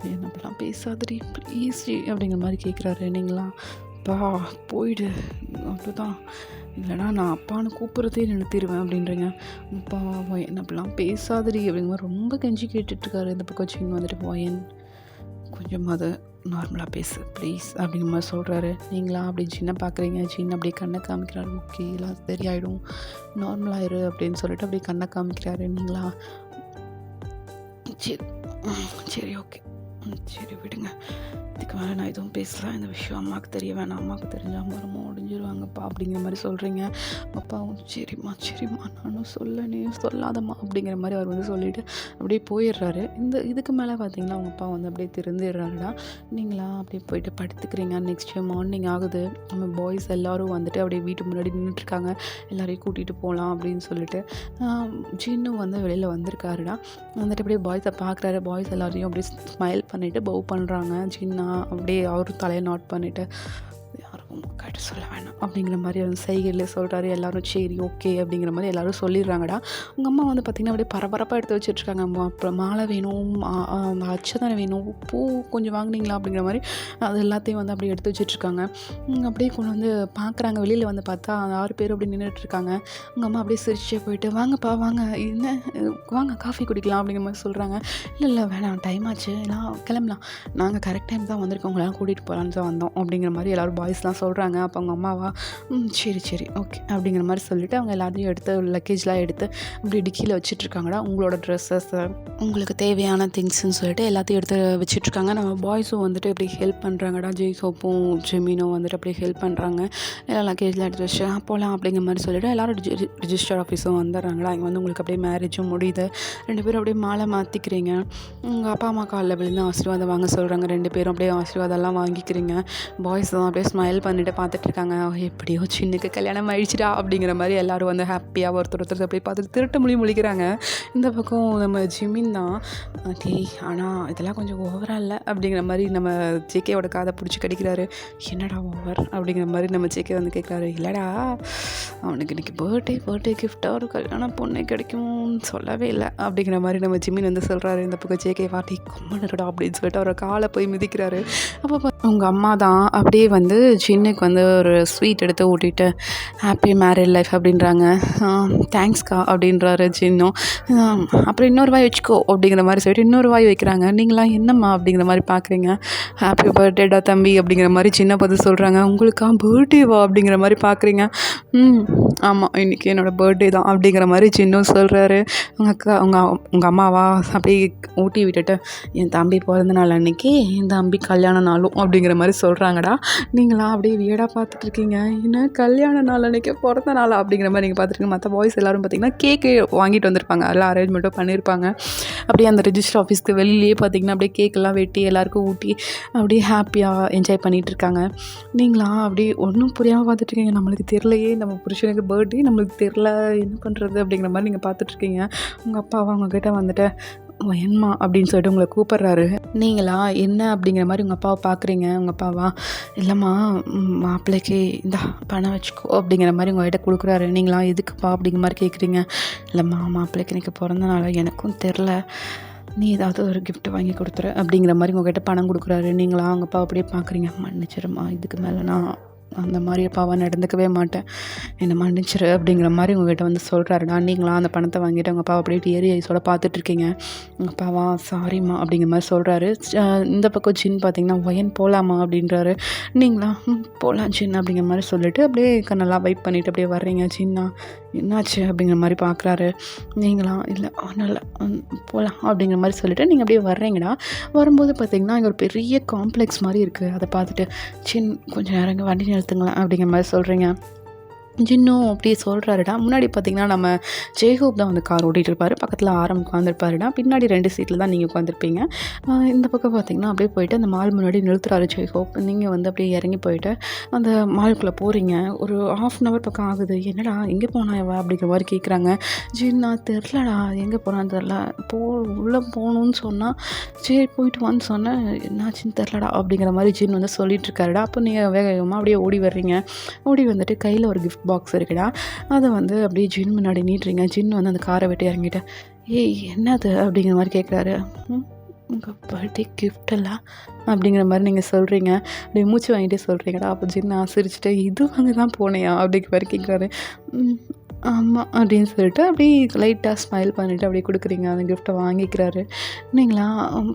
என்ன அப்படிலாம் பேசாதடி ப்ளீஸ் அப்படிங்கிற மாதிரி கேட்குறாரு. நீங்களா பா போயிடு அப்படிதான், இல்லைனா நான் அப்பான்னு கூப்பிட்றதே நிறுத்திடுவேன் அப்படின்றீங்க. அப்பா என்ன அப்படிலாம் பேசாதடி அப்படிங்கிற மாதிரி ரொம்ப கெஞ்சி கேட்டுட்ருக்காரு. இந்த பக்கம் சின்ன வந்துட்டு போயன் கொஞ்சம் அதை நார்மலாக பேசு ப்ளீஸ் அப்படிங்கிற மாதிரி சொல்கிறாரு. நீங்களா அப்படி சின்ன பார்க்குறீங்க. சின்ன அப்படியே கண்ணை காமிக்கிறாரு. ஓகே எல்லாம் சரியாயிடும், நார்மலாகிரு அப்படின்னு சொல்லிட்டு அப்படியே கண்ணை காமிக்கிறாரு. நீங்களா சரி ஓகே சரி விடுங்க, இதுக்கு மேலே நான் எதுவும் பேசலாம், இந்த விஷயம் அம்மாவுக்கு தெரிய வேணாம், அம்மாவுக்கு தெரிஞ்சால் அம்மா ரொம்ப முடிஞ்சிருவாங்கப்பா அப்படிங்கிற மாதிரி சொல்கிறீங்க. அப்பாவும் சரிம்மா நானும் நீ சொல்லாதம்மா அப்படிங்கிற மாதிரி அவர் வந்து சொல்லிவிட்டு அப்படியே போயிடுறாரு. இதுக்கு மேலே பார்த்தீங்கன்னா அவங்க அப்பா வந்து அப்படியே திருந்திடுறாருடா. நீங்களா அப்படியே போயிட்டு படுத்துக்கிறீங்க. நெக்ஸ்ட் டே மார்னிங் ஆகுது. நம்ம பாய்ஸ் எல்லோரும் வந்துட்டு அப்படியே வீட்டு முன்னாடி நின்றுட்டுருக்காங்க. எல்லாரையும் கூட்டிகிட்டு போகலாம் அப்படின்னு சொல்லிட்டு ஜின்னும் வந்து வெளியில் வந்திருக்காருடா. வந்துட்டு அப்படியே பாய்ஸை பார்க்குறாரு. பாய்ஸ் எல்லாரையும் அப்படியே ஸ்மைல் பண்ணிவிட்டு பவ் பண்ணுறாங்க. ஜின்னா அப்படியே அவரும் தலையை நாட் பண்ணிவிட்டு யாரும் கேட்டு சொல்ல வேணாம் அப்படிங்கிற மாதிரி வந்து சைகையில் சொல்கிறாரு. எல்லோரும் சரி ஓகே அப்படிங்கிற மாதிரி எல்லோரும் சொல்லிடுறாங்கடா. உங்கள் அம்மா வந்து பார்த்திங்கன்னா அப்படியே பரபரப்பாக எடுத்து வச்சுட்ருக்காங்க. அப்புறம் மாலை வேணும், அச்சதானே வேணும், பூ கொஞ்சம் வாங்கினீங்களா அப்படிங்கிற மாதிரி அது எல்லாத்தையும் வந்து அப்படியே எடுத்து வச்சுட்ருக்காங்க. அப்படியே கொண்டு வந்து பார்க்குறாங்க. வெளியில் வந்து பார்த்தா 6 பேர் அப்படி நின்றுட்டுருக்காங்க. உங்கள் அம்மா அப்படியே சிரிச்சே போயிட்டு வாங்கப்பா வாங்க, என்ன வாங்க காஃபி குடிக்கலாம் அப்படிங்கிற மாதிரி சொல்கிறாங்க. இல்லை வேணாம் டைம் ஆச்சு, எல்லாம் கிளம்பலாம், நாங்கள் கரெக்ட் டைம் தான் வந்திருக்கோம், உங்களெல்லாம் கூட்டிகிட்டு போகலான்னு தான் வந்தோம் அப்படிங்கிற மாதிரி எல்லோரும் பாய்ஸ்லாம் சொல்கிறாங்க. அப்போ அவங்க அம்மாவா சரி ஓகே அப்படிங்கிற மாதிரி சொல்லிவிட்டு அவங்க எல்லாத்தையும் எடுத்து லக்கேஜ்லாம் எடுத்து அப்படி டிக்கியில் வச்சிட்ருக்காங்கடா. உங்களோட ட்ரெஸ்ஸஸ், உங்களுக்கு தேவையான திங்ஸ்ன்னு சொல்லிட்டு எல்லாத்தையும் எடுத்து வச்சிட்ருக்காங்க. நம்ம பாய்ஸும் வந்துட்டு இப்படி ஹெல்ப் பண்ணுறாங்கடா. ஜெய்சோப்பும் ஜெமீனும் வந்துட்டு அப்படியே ஹெல்ப் பண்ணுறாங்க. எல்லாம் லக்கேஜ்லாம் எடுத்து வச்சு போகலாம் அப்படிங்கிற மாதிரி சொல்லிவிட்டு எல்லோரும் ரிஜிஸ்டர் ஆஃபீஸும் வந்துடுறாங்களா. இங்கே வந்து உங்களுக்கு அப்படியே மேரேஜும் முடியுது. 2 பேரும் அப்படியே மாலை மாற்றிக்கிறீங்க. உங்கள் அப்பா அம்மா காலில் விழுந்து ஆசீர்வாதம் வாங்க சொல்கிறாங்க. 2 பேரும் அப்படியே ஆசீர்வாதம்லாம் வாங்கிக்கிறீங்க. பாய்ஸ் தான் அப்படியே ஸ்மைல் பண்ணிட்டு பார்த்துட்ருக்காங்க. எப்படியோ சின்னுக்கு கல்யாணம் ஆயிடுச்சுடா அப்படிங்கிற மாதிரி எல்லோரும் வந்து ஹாப்பியாக ஒருத்தர் அப்படியே பார்த்துட்டு திருட்டு முழிக்கிறாங்க. இந்த பக்கம் நம்ம ஜிமின் தான் ஆனால் இதெல்லாம் கொஞ்சம் ஓவராக இல்லை அப்படிங்கிற மாதிரி நம்ம ஜேகேவோட காதை பிடிச்சி கடிக்கிறாரு. என்னடா ஓவர் அப்படிங்கிற மாதிரி நம்ம ஜேகே வந்து கேட்குறாரு. இல்லைடா அவனுக்கு இன்றைக்கி பர்த்டே கிஃப்டாக ஒரு கல்யாணம் பொண்ணே கிடைக்கும்னு சொல்லவே இல்லை அப்படிங்கிற மாதிரி நம்ம ஜிமின் வந்து சொல்கிறாரு. இந்த பக்கம் ஜேகே வாட்டி கொம்மனடா அப்படின்னு சொல்லிட்டு அவரை காலை போய் மிதிக்கிறாரு. அப்போ உங்கள் அம்மா தான் அப்படியே வந்து சின்னுக்கு வந்து ஒரு ஸ்வீட் எடுத்து ஊட்டிட்டு ஹாப்பி மேரிட் லைஃப் அப்படின்றாங்க. தேங்க்ஸ்க்கா அப்படின்றாரு சின்னும். அப்புறம் இன்னொரு வாய் வச்சுக்கோ அப்படிங்கிற மாதிரி சொல்லிட்டு இன்னொரு வாய் வைக்கிறாங்க. நீங்களாம் என்னம்மா அப்படிங்கிற மாதிரி பார்க்குறீங்க. ஹாப்பி பர்த்டேடா தம்பி அப்படிங்கிற மாதிரி சின்ன பார்த்து சொல்கிறாங்க. உங்களுக்கா பர்த்டேவா அப்படிங்கிற மாதிரி பார்க்குறீங்க. ஆமாம் இன்றைக்கி என்னோடய பர்த்டே தான் அப்படிங்கிற மாதிரி சின்னும் சொல்கிறாரு. உங்கள் அம்மாவா அப்படியே ஊட்டி விட்டுட்டு என் தம்பி பிறந்த நாள் அன்றைக்கி என் தம்பி கல்யாண நாளும் அப்படிங்கிற மாதிரி சொல்கிறாங்கடா. நீங்களாம் அப்படியே வியடாக பார்த்துட்ருக்கீங்க. என்ன கல்யாண நாள் அன்றைக்கி பிறந்த நாளா அப்படிங்கிற மாதிரி நீங்கள் பார்த்துருக்கீங்க. மற்ற பாய்ஸ் எல்லோரும் பார்த்திங்கன்னா கேக்கு வாங்கிட்டு வந்திருப்பாங்க. எல்லாம் அரேஞ்ச்மெண்ட்டும் பண்ணியிருப்பாங்க. அப்படியே அந்த ரிஜிஸ்டர் ஆஃபீஸ்க்கு வெளியிலேயே பார்த்திங்கன்னா அப்படியே கேக்கெல்லாம் வெட்டி எல்லாேருக்கும் ஊட்டி அப்படியே ஹாப்பியாக என்ஜாய் பண்ணிகிட்ருக்காங்க. நீங்களாம் அப்படியே ஒன்றும் புரியாமல் பார்த்துட்ருக்கீங்க. நம்மளுக்கு தெரிலையே, நம்ம புருஷனுக்கு பர்த்டே நம்மளுக்கு தெரில, என்ன பண்ணுறது அப்படிங்கிற மாதிரி நீங்கள் பார்த்துட்ருக்கீங்க. உங்கள் அப்பாவை அவங்கக்கிட்ட வந்துட்டு என்னம்மா அப்படின்னு சொல்லிட்டு உங்களை கூப்பிட்றாரு. நீங்களா என்ன அப்படிங்கிற மாதிரி உங்கள் அப்பாவை பார்க்குறீங்க. உங்கள் அப்பாவா இல்லைம்மா மாப்பிள்ளைக்கு இந்த பணம் வச்சுக்கோ அப்படிங்கிற மாதிரி உங்கள்கிட்ட கொடுக்குறாரு. நீங்களா எதுக்குப்பா அப்படிங்கிற மாதிரி கேட்குறீங்க. இல்லைம்மா மாப்பிள்ளைக்கு எனக்கு பிறந்த நாள் எனக்கும் தெரில, நீ ஏதாவது ஒரு கிஃப்ட் வாங்கி கொடுத்துரு அப்படிங்கிற மாதிரி உங்கள்கிட்ட பணம் கொடுக்குறாரு. நீங்களா அவங்க அப்பா அப்படியே பார்க்குறீங்க. மன்னிச்சிருமா, இதுக்கு மேலே நான் அந்த மாதிரி அப்பாவை நடந்துக்கவே மாட்டேன், என்னை மன்னிச்சிரு அப்படிங்கிற மாதிரி உங்கள்கிட்ட வந்து சொல்கிறாருடா. நீங்களா அந்த பணத்தை வாங்கிட்டு உங்கள் அப்பாவை அப்படியே டியரி ஐஸோட பார்த்துட்ருக்கீங்க. உங்கள் அப்பாவா சாரிம்மா அப்படிங்கிற மாதிரி சொல்கிறாரு. இந்த பக்கம் ஜின் பார்த்திங்கன்னா ஒயன் போகலாமா அப்படின்றாரு. நீங்களா போகலாம் ஜின் அப்படிங்கிற மாதிரி சொல்லிவிட்டு அப்படியே நல்லா வைப் பண்ணிவிட்டு அப்படியே வர்றீங்க. ஜின்னா என்னாச்சு அப்படிங்கிற மாதிரி பார்க்குறாரு. நீங்களாம் இல்லை நல்லா போகலாம் அப்படிங்கிற மாதிரி சொல்லிவிட்டு நீங்கள் அப்படியே வர்றீங்கடா. வரும்போது பார்த்தீங்கன்னா இங்கே ஒரு பெரிய காம்ப்ளெக்ஸ் மாதிரி இருக்குது. அதை பார்த்துட்டு கொஞ்சம் நேரம் இங்கே வண்டி நிறுத்துங்களேன் அப்படிங்கிற மாதிரி சொல்கிறீங்க. ஜின்னும் அப்படியே சொல்கிறாருடா. முன்னாடி பார்த்தீங்கன்னா நம்ம ஜெய்ஹோப் தான் வந்து கார் ஓட்டிகிட்டு இருப்பார். பக்கத்தில் ஆரம் உட்காந்துருப்பாருடா. பின்னாடி 2 சீட்டில் தான் நீங்கள் உட்காந்துருப்பீங்க. இந்த பக்கம் பார்த்தீங்கன்னா அப்படியே போயிட்டு அந்த மால் முன்னாடி நிறுத்துறாரு ஜெய்ஹோப். நீங்கள் வந்து அப்படியே இறங்கி போயிட்டு அந்த மாலுக்குள்ளே போகிறீங்க. ஒரு 1/2 hour பக்கம் ஆகுது. என்னடா எங்கே போனா இவ அப்படிங்கிற மாதிரி கேட்குறாங்க. ஜின்னா தெரிலடா எங்கே போனான்னு தெரில, உள்ளே போகணுன்னு சொன்னால் சரி போயிட்டு வான்னு சொன்னேன், என்னாச்சுன்னு தெரிலடா அப்படிங்கிற மாதிரி ஜின் வந்து சொல்லிட்டு இருக்காருடா. அப்போ நீங்கள் வேக வேகமாக அப்படியே ஓடி வர்றீங்க. ஓடி வந்துட்டு கையில் ஒரு கிஃப்ட் பாக்ஸ் இருக்குடா. அதை வந்து அப்படியே ஜின் முன்னாடி நீட்டுறீங்க. ஜின் வந்து அந்த காரை விட்டு இறங்கிட்டேன். ஏய் என்னது அப்படிங்கிற மாதிரி கேட்குறாரு. உங்கள் பர்த்டே கிஃப்டெல்லாம் அப்படிங்கிற மாதிரி நீங்கள் சொல்கிறீங்க. அப்படியே மூச்சு வாங்கிட்டே சொல்கிறீங்கடா. அப்போ ஜின் சிரிச்சுட்டு இது வாங்க தான் போனேயா அப்படிங்கிற மாதிரி கேட்குறாரு. ஆமாம் அப்படின்னு சொல்லிட்டு அப்படியே லைட்டாக ஸ்மைல் பண்ணிவிட்டு அப்படியே கொடுக்குறீங்க. அந்த கிஃப்ட்டை வாங்கிக்கிறாரு. நீங்களா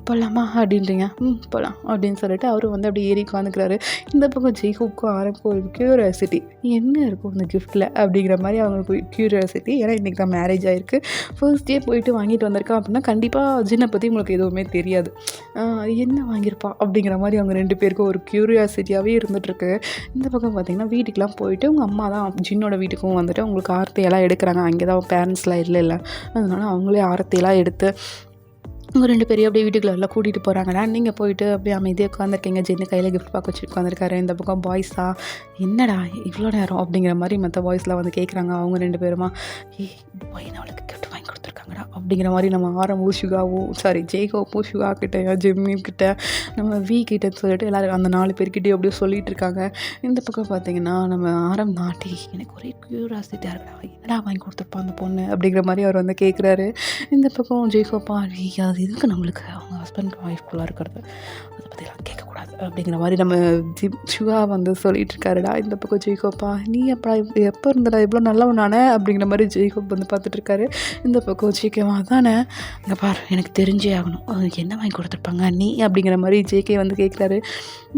போகலாமா அப்படின்றீங்க. போகலாம் அப்படின்னு சொல்லிட்டு அவரும் வந்து அப்படியே ஏறி உட்காந்துக்கிறாரு. இந்த பக்கம் ஜெய்ஹோப்க்கும் ஆரம்பக்கும் ஒரு க்யூரியாசிட்டி, என்ன இருக்கும் இந்த கிஃப்ட்டில் அப்படிங்கிற மாதிரி அவங்களுக்கு க்யூரியாசிட்டி. ஏன்னா இன்றைக்கி தான் மேரேஜ் ஆகிருக்கு. ஃபர்ஸ்ட் டே போயிட்டு வாங்கிட்டு வந்திருக்கா அப்படின்னா கண்டிப்பாக ஜின்னை பற்றி உங்களுக்கு எதுவுமே தெரியாது. என்ன வாங்கியிருப்பா அப்படிங்கிற மாதிரி அவங்க 2 பேருக்கும் ஒரு க்யூரியாசிட்டியாகவே இருந்துகிட்ருக்கு. இந்த பக்கம் பார்த்திங்கன்னா வீட்டுக்கெலாம் போயிட்டு உங்கள் அம்மா தான் ஜின்னோட வீட்டுக்கும் வந்துட்டு உங்களுக்கு ஆரத்தியெல்லாம் எடுக்கிறாங்க. அங்கே தான் பேரண்ட்ஸ்லாம் இல்லை. அதனால அவங்களே ஆரத்தியெல்லாம் எடுத்து உங்கள் 2 பேரையும் அப்படியே வீட்டுக்குள்ள எல்லாம் கூட்டிகிட்டு போகிறாங்கடா. நீங்கள் போயிட்டு அப்படியே அமைதியாக உட்காந்துருக்கீங்க. ஜின்னு கையில் கிஃப்ட் பாக் வச்சு உட்காந்துருக்காரு. இந்த பக்கம் பாய்ஸா என்னடா இவ்வளோ நேரம் அப்படிங்கிற மாதிரி மற்ற பாய்ஸ்லாம் வந்து கேட்குறாங்க. அவங்க 2 பேருமா பையன் அவளுக்கு கிஃப்ட் வாங்கி கொடுத்துருக்காங்கடா அப்படிங்கிற மாதிரி நம்ம ஆரம்பம் ஜெய்ஹோப்பும் ஷுகா கிட்ட ஜிம்மி கிட்ட நம்ம வி கிட்டன்னு சொல்லிட்டு எல்லோரும் அந்த 4 பேர்கிட்டயும் அப்படியே சொல்லிகிட்டு இருக்காங்க. இந்த பக்கம் பார்த்தீங்கன்னா நம்ம ஆரம் நாட்டி எனக்கு ஒரே க்யூரியாசிட்டியாக இருக்கா, என்னடா வாங்கி கொடுத்துருப்பா அந்த பொண்ணு அப்படிங்கிற மாதிரி அவர் வந்து கேட்குறாரு. இந்த பக்கம் ஜெய்ஹோப்பா அது இதுக்கு நம்மளுக்கு அவங்க ஹஸ்பண்ட் ஒய்ஃப்குள்ளே இருக்கிறது அதை பற்றிலாம் கேட்கக்கூடாது அப்படிங்கிற மாதிரி நம்ம ஷுகா வந்து சொல்லிகிட்டு இருக்காருடா. இந்த பக்கம் ஜெய்ஹோப்பா நீ எப்போ இருந்தடா எவ்வளோ நல்லவன் நானே அப்படிங்கிற மாதிரி ஜெய்ஹோப் வந்து பார்த்துட்ருக்காரு. இந்த பக்கம் ஜேகேவா தானே இங்கே பாரு எனக்கு தெரிஞ்சே ஆகணும், அதுக்கு என்ன வாங்கி கொடுத்துருப்பாங்க நீ அப்படிங்கிற மாதிரி ஜேகே வந்து கேட்குறாரு.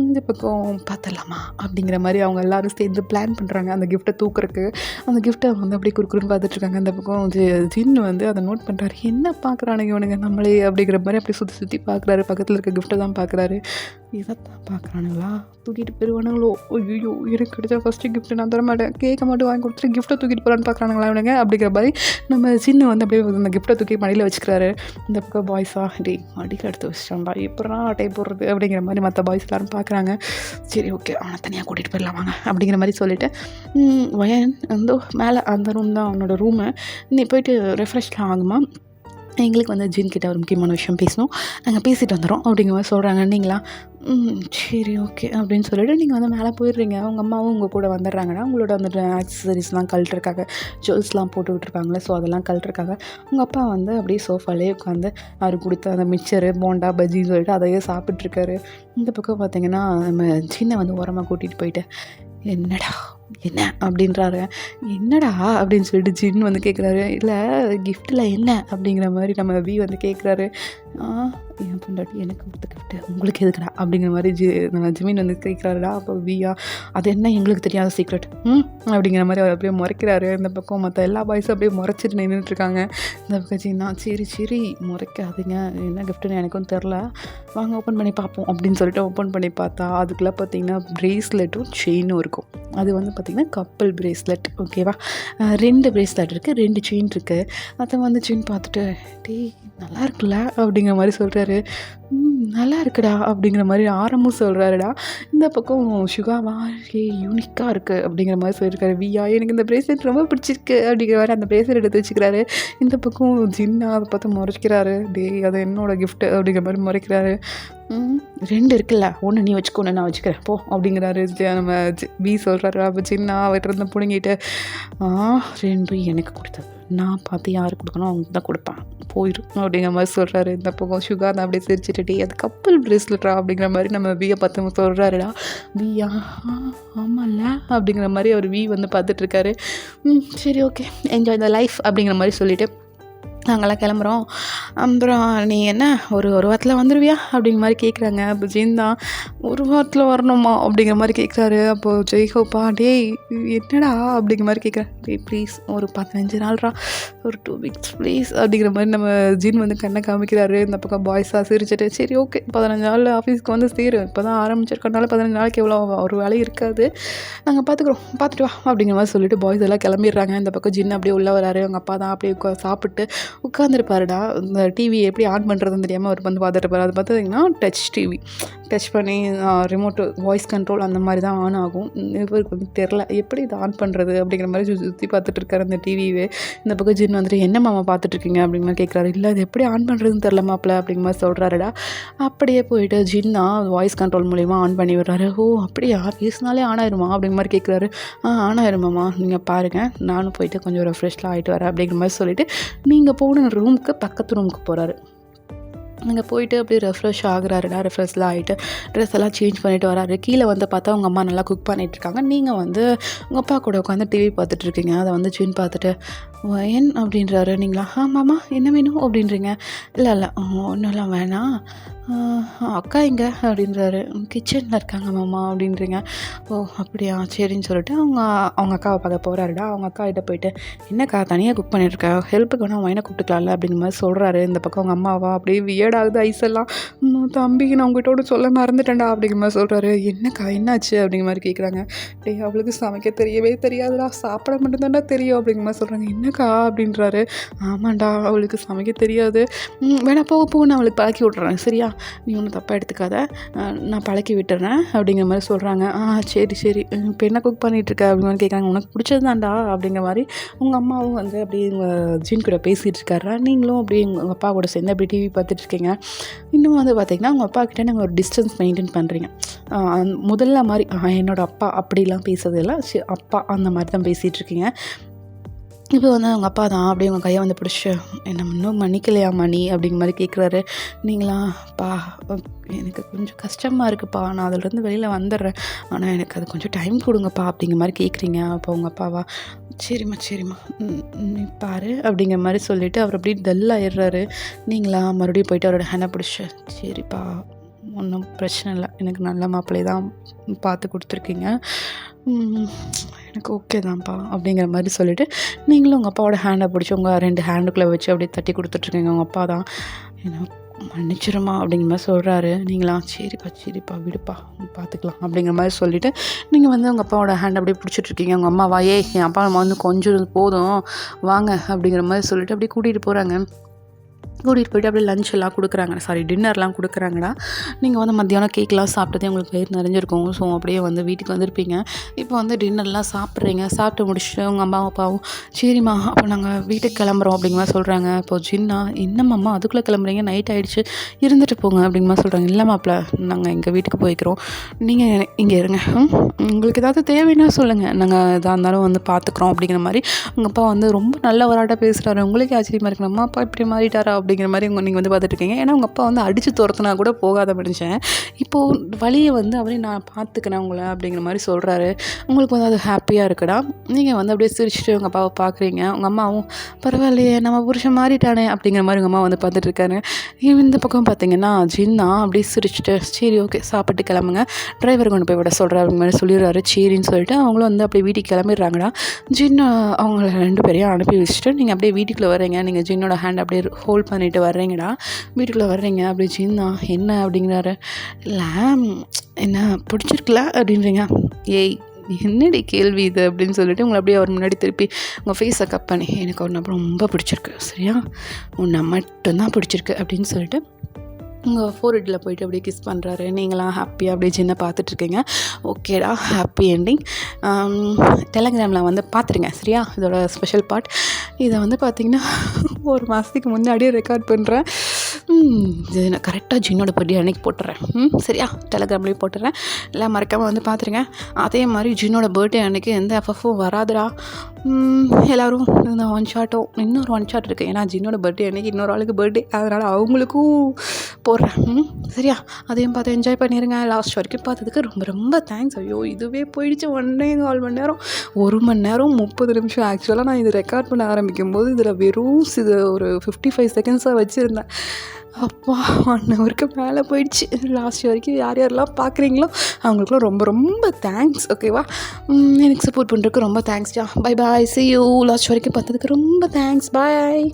இந்த பக்கம் பார்த்துடலாமா அப்படிங்கிற மாதிரி அவங்க எல்லோரும் சேர்ந்து பிளான் பண்ணுறாங்க அந்த கிஃப்ட்டை தூக்குறதுக்கு. அந்த கிஃப்ட்டை வந்து அப்படியே குறுக்குறுன்னு பார்த்துட்ருக்காங்க. இந்த பக்கம் ஜின்னு வந்து அதை நோட் பண்ணுறாரு. என்ன பார்க்குறானுங்க இவனுங்க நம்மளே அப்படிங்கிற மாதிரி அப்படி சுற்றி பார்க்குறாரு. பக்கத்தில் இருக்க கிஃப்ட்டை தான் பார்க்குறாரு. இதைத்தான் பார்க்குறானுங்களா, தூக்கிட்டு போயிடுவானுங்களோ, ஐயோ எனக்கு கிடைச்சா ஃபஸ்ட்டு கிஃப்ட்டு நான் தரமாட்டேன், கேட்க மட்டும் வாங்கி கொடுத்துட்டு கிஃப்ட்டை தூக்கிட்டு போகலான்னு பார்க்குறானுங்களா இவனுங்க அப்படிங்கிற மாதிரி நம்ம சின்ன வந்து அப்படியே அந்த கிஃப்ட்டை தூக்கி மடியில் வச்சுக்கிறாரு. இந்த பக்கம் பாய்ஸா மடியில் எடுத்து வச்சிட்டான்டா எப்படா அட்டை போடுறது அப்படிங்கிற மாதிரி மற்ற பாய்ஸ் எல்லாரும் பார்க்குறாங்க. சரி ஓகே அவனை தனியாக கூட்டிகிட்டு போயிடலாம் வாங்க அப்படிங்கிற மாதிரி சொல்லிவிட்டு வயன் வந்து மேலே அந்த ரூம் தான் அவனோட ரூமு, நீ போயிட்டு ரெஃப்ரெஷ்லாம் ஆகுமா, எங்களுக்கு வந்து ஜின் கிட்ட ஒரு முக்கியமான விஷயம் பேசணும், நாங்கள் பேசிட்டு வந்துடுறோம் அப்படிங்கிற மாதிரி சொல்கிறாங்க. நீங்களா சரி ஓகே அப்படின்னு சொல்லிட்டு நீங்கள் வந்து மேலே போயிடுறீங்க. உங்கள் அம்மாவும் உங்கள் கூட வந்துடுறாங்கன்னா உங்களோட வந்துட்டு ஆக்சசரிஸ்லாம் கழட்டிருக்காங்க, ஜுவல்ஸ்லாம் போட்டு விட்டுருப்பாங்களே, ஸோ அதெல்லாம் கழட்டிருக்காங்க. உங்கள் அப்பா வந்து அப்படியே சோஃபாலே உட்காந்து அவர் கொடுத்த அந்த மிக்சரு போண்டா பஜ்ஜின்னு சொல்லிட்டு அதையே சாப்பிட்ருக்காரு. இந்த பக்கம் பார்த்தீங்கன்னா நம்ம சின்ன வந்து உரமாக கூட்டிகிட்டு போயிட்டு என்னடா என்ன அப்படின்றாரு. என்னடா அப்படின்னு சொல்லிட்டு ஜின் வந்து கேட்குறாரு. இல்லை கிஃப்ட்டில் என்ன அப்படிங்கிற மாதிரி நம்ம வி வந்து கேட்குறாரு. என் பொண்டாட்டி எனக்கு கொடுத்த கிஃப்ட்டு உங்களுக்கு எதுக்குடா அப்படிங்கிற மாதிரி நம்ம ஜிமின் வந்து கேட்குறாருடா. அப்போ வியா அது என்ன எங்களுக்கு தெரியாத சீக்ரெட் அப்படிங்கிற மாதிரி அவர் அப்படியே முறைக்கிறாரு. இந்த பக்கம் மற்ற எல்லா பாய்ஸும் அப்படியே முறைச்சிட்டு நின்றுட்டுருக்காங்க. இந்த பக்கம் ஜின்னா சரி முறைக்காதீங்க, என்ன கிஃப்ட்டுன்னு எனக்கும் தெரில, வாங்க ஓப்பன் பண்ணி பார்ப்போம் அப்படின்னு சொல்லிட்டு ஓப்பன் பண்ணி பார்த்தா அதுக்குள்ளே பார்த்தீங்கன்னா ப்ரேஸ்லெட்டும் செயினும் இருக்கும். அது வந்து பார்த்திங்கன்னா கப்பல் ப்ரேஸ்லெட், ஓகேவா, 2 ப்ரேஸ்லெட் இருக்குது, 2 செயின் இருக்குது. அதை வந்து செயின் பார்த்துட்டு நல்லா இருக்குல்ல அப்படிங்கிற மாதிரி சொல்கிறாரு. நல்லா இருக்குடா அப்படிங்கிற மாதிரி ஆரம்பம் சொல்கிறாருடா. இந்த பக்கம் சுகாவா யூனிக்காக இருக்குது அப்படிங்கிற மாதிரி சொல்லியிருக்காரு. வியா எனக்கு இந்த ப்ரேஸ்லெட் ரொம்ப பிடிச்சிருக்கு அப்படிங்கிற மாதிரி அந்த ப்ரேஸ்லெட் எடுத்து வச்சுக்கிறாரு. இந்த பக்கம் ஜின்னா அதை பார்த்து முறைக்கிறாரு. அது என்னோடய கிஃப்ட்டு அப்படிங்கிற மாதிரி முறைக்கிறாரு. 2 இருக்குல்ல, ஒன்று நீ வச்சுக்கோ, ஒன்று நான் வச்சுக்கிறேன் போ அப்படிங்கிறாரு. நம்ம பி சொல்கிறாரு. அப்போ சின்ன அவர்கிட்ட பிடுங்கிட்டு 2 எனக்கு கொடுத்தது, நான் பார்த்து யாருக்கு கொடுக்கணும் அவங்க தான் கொடுப்பேன், போயிடும் அப்படிங்கிற மாதிரி சொல்கிறாரு. இந்த பக்கம் சுகா தான் அப்படியே சிரிச்சுட்டு அது கப்பல் ப்ரேஸ்லெட்டா அப்படிங்கிற மாதிரி நம்ம வியை பார்த்து சொல்கிறாருடா. வியா ஆமாம்ல அப்படிங்கிற மாதிரி அவர் வி வந்து பார்த்துட்ருக்காரு. சரி ஓகே என்ஜாய் த லைஃப் அப்படிங்கிற மாதிரி சொல்லிவிட்டு நாங்கள்லாம் கிளம்புறோம். அப்புறம் "நீ என்ன ஒரு வாரத்தில் வந்துடுவியா?" அப்படிங்கிற மாதிரி கேட்குறாங்க. அப்போ ஜின் தான் "ஒரு வாரத்தில் வரணுமா?" அப்படிங்கிற மாதிரி கேட்குறாரு. அப்போது ஜெய்ஹோப்பா "டேய் என்னடா?" அப்படிங்கிற மாதிரி கேட்குறேன். "டேய் ப்ளீஸ் ஒரு 15 நாள்ரா, ஒரு 2 வீக்ஸ் ப்ளீஸ்" அப்படிங்கிற மாதிரி நம்ம ஜின் வந்து கண்ணை காமிக்கிறாரு. இந்த பக்கம் பாய்ஸாக சிரிச்சிட்டு "சரி ஓகே 15 நாள் ஆஃபீஸ்க்கு வந்து சேரு, இப்போ தான் ஆரம்பிச்சிருக்கனால 15 நாளைக்கு எவ்வளோ ஒரு வேலை இருக்காது, நாங்கள் பார்த்துக்குறோம், பார்த்துட்டு வா" அப்படிங்கிற மாதிரி சொல்லிட்டு பாய்ஸ் எல்லாம் கிளம்பிடுறாங்க. இந்த பக்கம் ஜின் அப்படியே உள்ளே வராரு. அவங்க அப்பா தான் அப்படியே சாப்பிட்டு உட்காந்துருப்பாருடா. இந்த டிவி எப்படி ஆன் பண்ணுறதுன்னு தெரியாமல் அவர் வந்து பார்த்துட்டு இருப்பாரு. அது பார்த்தீங்கன்னா டச் டிவி. டச் பண்ணி ரிமோட்டு வாய்ஸ் கண்ட்ரோல் அந்த மாதிரி தான் ஆன் ஆகும். இவருக்கு வந்து தெரில எப்படி இதை ஆன் பண்ணுறது அப்படிங்கிற மாதிரி சுற்றி பார்த்துட்டு இருக்காரு அந்த டிவியே. இந்த பக்கம் ஜின் வந்துட்டு "என்ன மாமா பார்த்துட்ருக்கீங்க?" அப்படிங்கிற மாதிரி கேட்குறாரு. "இல்லை இது எப்படி ஆன் பண்ணுறதுன்னு தெரில மாப்பிள்ள" அப்படிங்கிற மாதிரி சொல்கிறாருடா. அப்படியே போயிட்டு ஜின் தான் வாய்ஸ் கண்ட்ரோல் மூலிமா ஆன் பண்ணி விடுறாரு. "ஓ அப்படியா, பேசினாலே ஆன் ஆயிருமா?" அப்படிங்கிற மாதிரி கேட்குறாரு. ஆன் ஆயிருமாம்மா, நீங்கள் பாருங்கள், நானும் போயிட்டு கொஞ்சம் ரெஃப்ரெஷ்லாம் ஆகிட்டு வரேன்" அப்படிங்கிற மாதிரி சொல்லிவிட்டு நீங்கள் போன ரூமுக்கு பக்கத்து ரூமுக்கு போகிறாரு. அங்கே போயிட்டு அப்படியே ரெஃப்ரெஷ் ஆகுறாருடா. ரெஃப்ரெஷ்லாம் ஆகிட்டு ட்ரெஸ் எல்லாம் சேஞ்ச் பண்ணிவிட்டு வராரு. கீழே வந்து பார்த்தா உங்கள் அம்மா நல்லா குக் பண்ணிகிட்ருக்காங்க. நீங்கள் வந்து உங்கள் அப்பா கூட உட்காந்து டிவி பார்த்துட்ருக்கீங்க. அதை வந்து ஜின் பார்த்துட்டு "ஏன்?" அப்படின்றாரு. நீங்களா "ஆமாம்மா என்ன வேணும்?" அப்படின்றீங்க. இல்லை ஒன்றும்லாம் வேணாம், அக்கா எங்கே?" அப்படின்றாரு. "கிச்சனில் இருக்காங்க மாமா" அப்படின்றீங்க. "ஓ அப்படியா, சரின்னு" சொல்லிட்டு அவங்க அக்காவை பார்க்க போகிறாருடா. அவங்க அக்கா கிட்ட போயிட்டு "என்னக்கா தனியாக குக் பண்ணியிருக்க, ஹெல்ப்புக்கு வேணா அவனை கூப்பிட்டுக்கலாம்ல" அப்படிங்கிற மாதிரி சொல்கிறாரு. இந்த பக்கம் அவங்க அம்மாவா அப்படியே வியர்டாகுது ஐஸெல்லாம். "தம்பி நான் உங்ககிட்ட ஒன்று சொல்ல மறந்துட்டேன்டா" அப்படிங்கிற மாதிரி சொல்கிறாரு. "என்னக்கா என்னாச்சு?" அப்படிங்கிற மாதிரி கேட்குறாங்க. "டேய் அவளுக்கு சமைக்க தெரியவே தெரியாதுடா, சாப்பிட மட்டும்தான்டா தெரியும்" அப்படிங்கிற மாதிரி சொல்கிறாங்க. "என்னக்கா?" அப்படின்றாரு. "ஆமாண்டா அவளுக்கு சமைக்க தெரியாது, வேணா போக நான் அவளுக்கு பழக்கி விட்றேன், சரியா? நீ ஒன்றும் தப்பாக எடுத்துக்காத, நான் பழக்கி விட்டுறேன்" அப்படிங்கிற மாதிரி சொல்கிறாங்க. சரி இப்போ என்ன குக் பண்ணிகிட்ருக்க அப்படிங்கிற மாதிரி கேட்குறாங்க. "உனக்கு பிடிச்சது தான்டா" அப்படிங்கிற மாதிரி உங்கள் அம்மாவும் வந்து அப்படியே உங்கள் ஜின் கூட பேசிகிட்டு இருக்காரா. நீங்களும் அப்படியே உங்கள் அப்பா கூட சேர்ந்து அப்படி டிவி பார்த்துட்ருக்கீங்க. இன்னும் வந்து பார்த்திங்கன்னா உங்கள் அப்பா கிட்டே நீங்கள் ஒரு டிஸ்டன்ஸ் மெயின்டைன் பண்ணுறீங்க. முதல்ல மாதிரி என்னோடய அப்பா அப்படிலாம் பேசுறதில்ல, அப்பா அந்த மாதிரி தான் பேசிகிட்ருக்கீங்க. இப்போ வந்து அவங்க அப்பா தான் அப்படியே உங்கள் கையை வந்து பிடிச்சி "என்ன இன்னும் மன்னிக்கலையா மணி?" அப்படிங்கிற மாதிரி கேட்குறாரு. நீங்களா "பா எனக்கு கொஞ்சம் கஷ்டமாக இருக்குப்பா, நான் அதிலேருந்து வெளியில் வந்துடுறேன், ஆனால் எனக்கு அது கொஞ்சம் டைம் கொடுங்கப்பா" அப்படிங்கிற மாதிரி கேட்குறீங்க. அப்போ உங்கள் அப்பாவா சரிம்மா நீ பாரு" அப்படிங்கிற மாதிரி சொல்லிவிட்டு அவர் அப்படியே டல்லாகிடுறாரு. நீங்களா மறுபடியும் போயிட்டு அவரோட ஹேண்டை பிடிச்சி "சரிப்பா ஒன்றும் பிரச்சனை இல்லை, எனக்கு நல்ல மாப்பிள்ளையை தான் பார்த்து கொடுத்துருக்கீங்க, எனக்கு ஓகே தான்ப்பா" அப்படிங்கிற மாதிரி சொல்லிவிட்டு நீங்களும் உங்கள் அப்பாவோட ஹேண்டை பிடிச்சி உங்கள் 2 ஹேண்டுக்குள்ளே வச்சு அப்படியே தட்டி கொடுத்துட்ருக்கீங்க. உங்கள் அப்பா தான் "என்ன மன்னிச்சிருமா" அப்படிங்கிற மாதிரி சொல்கிறாரு. நீங்களா சரிப்பா விடுப்பா பார்த்துக்கலாம்" அப்படிங்கிற மாதிரி சொல்லிவிட்டு நீங்கள் வந்து உங்கள் அப்பாவோட ஹேண்ட் அப்படியே பிடிச்சிட்ருக்கீங்க. உங்கள் அம்மாவா என் அப்பா அம்மா வந்து கொஞ்சம் போதும் வாங்க அப்படிங்கிற மாதிரி சொல்லிவிட்டு அப்படியே கூட்டிகிட்டு போகிறாங்க. கூட்டிகிட்டு போய்ட்டு அப்படியே லஞ்ச் எல்லாம் கொடுக்குறாங்க, டின்னர்லாம் கொடுக்குறாங்கடா. நீங்கள் வந்து மத்தியானம் கேக்லாம் சாப்பிட்டதே உங்களுக்கு வயிறு நிறைஞ்சிருக்கும். ஸோ அப்படியே வந்து வீட்டுக்கு வந்திருப்பீங்க. இப்போ வந்து டின்னர்லாம் சாப்பிட்றீங்க. சாப்பிட்டு முடிச்சுட்டு உங்கள் அம்மா அப்பாவும் "சரிம்மா அப்போ நாங்கள் வீட்டுக்கு கிளம்புறோம்" அப்படிங்கிற மாதிரி சொல்கிறாங்க. இப்போ ஜின்னா "என்னம்மா அதுக்குள்ளே கிளம்புறீங்க, நைட் ஆகிடுச்சு, இருந்துட்டு போங்க" அப்படிங்கிற மாதிரி சொல்கிறாங்க. "இல்லை மாப்பிள்ள, நாங்கள் எங்கள் வீட்டுக்கு போய்க்கிறோம், நீங்கள் இங்கே இருங்க, உங்களுக்கு ஏதாவது தேவைன்னா சொல்லுங்கள், நாங்கள் எதாக இருந்தாலும் வந்து பார்த்துக்குறோம்" அப்படிங்கிற மாதிரி உங்கள் அப்பா வந்து ரொம்ப நல்லவராட்ட பேசுகிறாரு. உங்களுக்கே ஆச்சரியமாக இருக்கு, நம்ம அப்பா இப்படி மாறிட்டாரா அப்படிங்கிற மாதிரி நீங்கள் வந்து பார்த்துட்ருக்கீங்க. ஏன்னா உங்கள் அப்பா வந்து அடித்து துரத்துனா கூட போகாத மனுஷன், இப்போது வழியை வந்து அவரே "நான் பார்த்துக்கிறேன் உங்களை" அப்படிங்கிற மாதிரி சொல்கிறாரு. உங்களுக்கு வந்து அது ஹாப்பியாக இருக்குடா. நீங்கள் வந்து அப்படியே சிரிச்சுட்டு உங்கள் அப்பாவை பார்க்குறீங்க. உங்கள் அம்மாவும் "பரவாயில்லையே நம்ம புருஷன் மாறிட்டானே" அப்படிங்கிற மாதிரி உங்கள் அம்மா வந்து பார்த்துட்ருக்காரு. இந்த பக்கம் பார்த்தீங்கன்னா ஜின்னா அப்படியே சிரிச்சுட்டு "சரி ஓகே சாப்பிட்டு கிளம்புங்க, டிரைவர் கொண்டு போய் விட சொல்கிறேன்" அப்படிங்கிற மாதிரி சொல்லிடுறாரு. சரின்னு சொல்லிட்டு அவங்களும் வந்து அப்படியே வீட்டுக்கு கிளம்பிடுறாங்கடா. ஜின்னா அவங்கள 2 பேரையும் அனுப்பி வச்சுட்டு நீங்கள் அப்படியே வீட்டுக்குள்ளே வர்றீங்க. நீங்கள் ஜின்னோட ஹேண்ட் அப்படியே ஹோல்ட் பண்ணிவிட்டு வர்றீங்கடா. வீட்டுக்குள்ளே வர்றீங்க. அப்படி ஜின்னா "என்ன?" அப்படிங்கிறாரு. "இல்லை என்ன பிடிச்சிருக்குல" அப்படின்றீங்க. "ஏய் என்னடி கேள்வி இது" அப்படின்னு சொல்லிட்டு உங்களை அப்படியே அவர் முன்னாடி திருப்பி உங்கள் ஃபேஸை கட் பண்ணி "எனக்கு ஒன்று ரொம்ப பிடிச்சிருக்கு, சரியா, உன்னை மட்டும்தான் பிடிச்சிருக்கு" அப்படின்னு சொல்லிட்டு உங்கள் ஃபோர்ஹெட்டில் போயிட்டு அப்படியே கிஸ் பண்ணுறாரு. நீங்களாம் ஹாப்பியாக அப்படியே ஜின்ன பார்த்துட்ருக்கீங்க. ஓகேடா, ஹாப்பி எண்டிங். டெலகிராமில் வந்து பார்த்துருங்க, சரியா? இதோட ஸ்பெஷல் பார்ட் இதை வந்து பார்த்திங்கன்னா 1 மாதத்துக்கு முன்னாடியே ரெக்கார்ட் பண்ணுறேன். இது நான் கரெக்டாக ஜின்னோட பர்த்டே அன்னைக்கு போட்டுறேன், சரியா? டெலகிராம்லேயும் போட்டுறேன், எல்லாம் மறக்காமல் வந்து பார்த்துருங்க. அதே மாதிரி ஜின்னோட பர்த்டே அன்னைக்கு எந்த எஃப்எஃப்பும் வராதுடா. எல்லோரும் இந்த ஒன் ஷாட்டும் இன்னொரு ஒன் ஷாட் இருக்குது. ஏன்னா ஜின்னோட பர்த்டே அன்றைக்கி இன்னொரு ஆளுக்கு பர்த்டே, அதனால் அவங்களுக்கும் போடுறேன். சரியா? அதையும் பார்த்து என்ஜாய் பண்ணிடுங்க. லாஸ்ட் வரைக்கும் பார்த்ததுக்கு ரொம்ப ரொம்ப தேங்க்ஸ். ஐயோ இதுவே போயிடுச்சு 1.25 மணி நேரம், 1 மணி நேரம் 30 நிமிஷம். ஆக்சுவலாக நான் இது ரெக்கார்ட் பண்ண ஆரம்பிக்கும் போது இதில் வெறும் இது ஒரு 55 செகண்ட்ஸாக வச்சுருந்தேன். அப்பா 1 ஹவருக்கு மேலே போயிடுச்சு. லாஸ்ட் வரைக்கும் யார் யாரெல்லாம் பார்க்குறீங்களோ அவங்களுக்குலாம் ரொம்ப ரொம்ப தேங்க்ஸ். ஓகேவா? எனக்கு சப்போர்ட் பண்ணுறதுக்கு ரொம்ப தேங்க்ஸ்டா. Bye bye, see you. Last வரைக்கும் பார்த்ததுக்கு ரொம்ப தேங்க்ஸ். பாய்.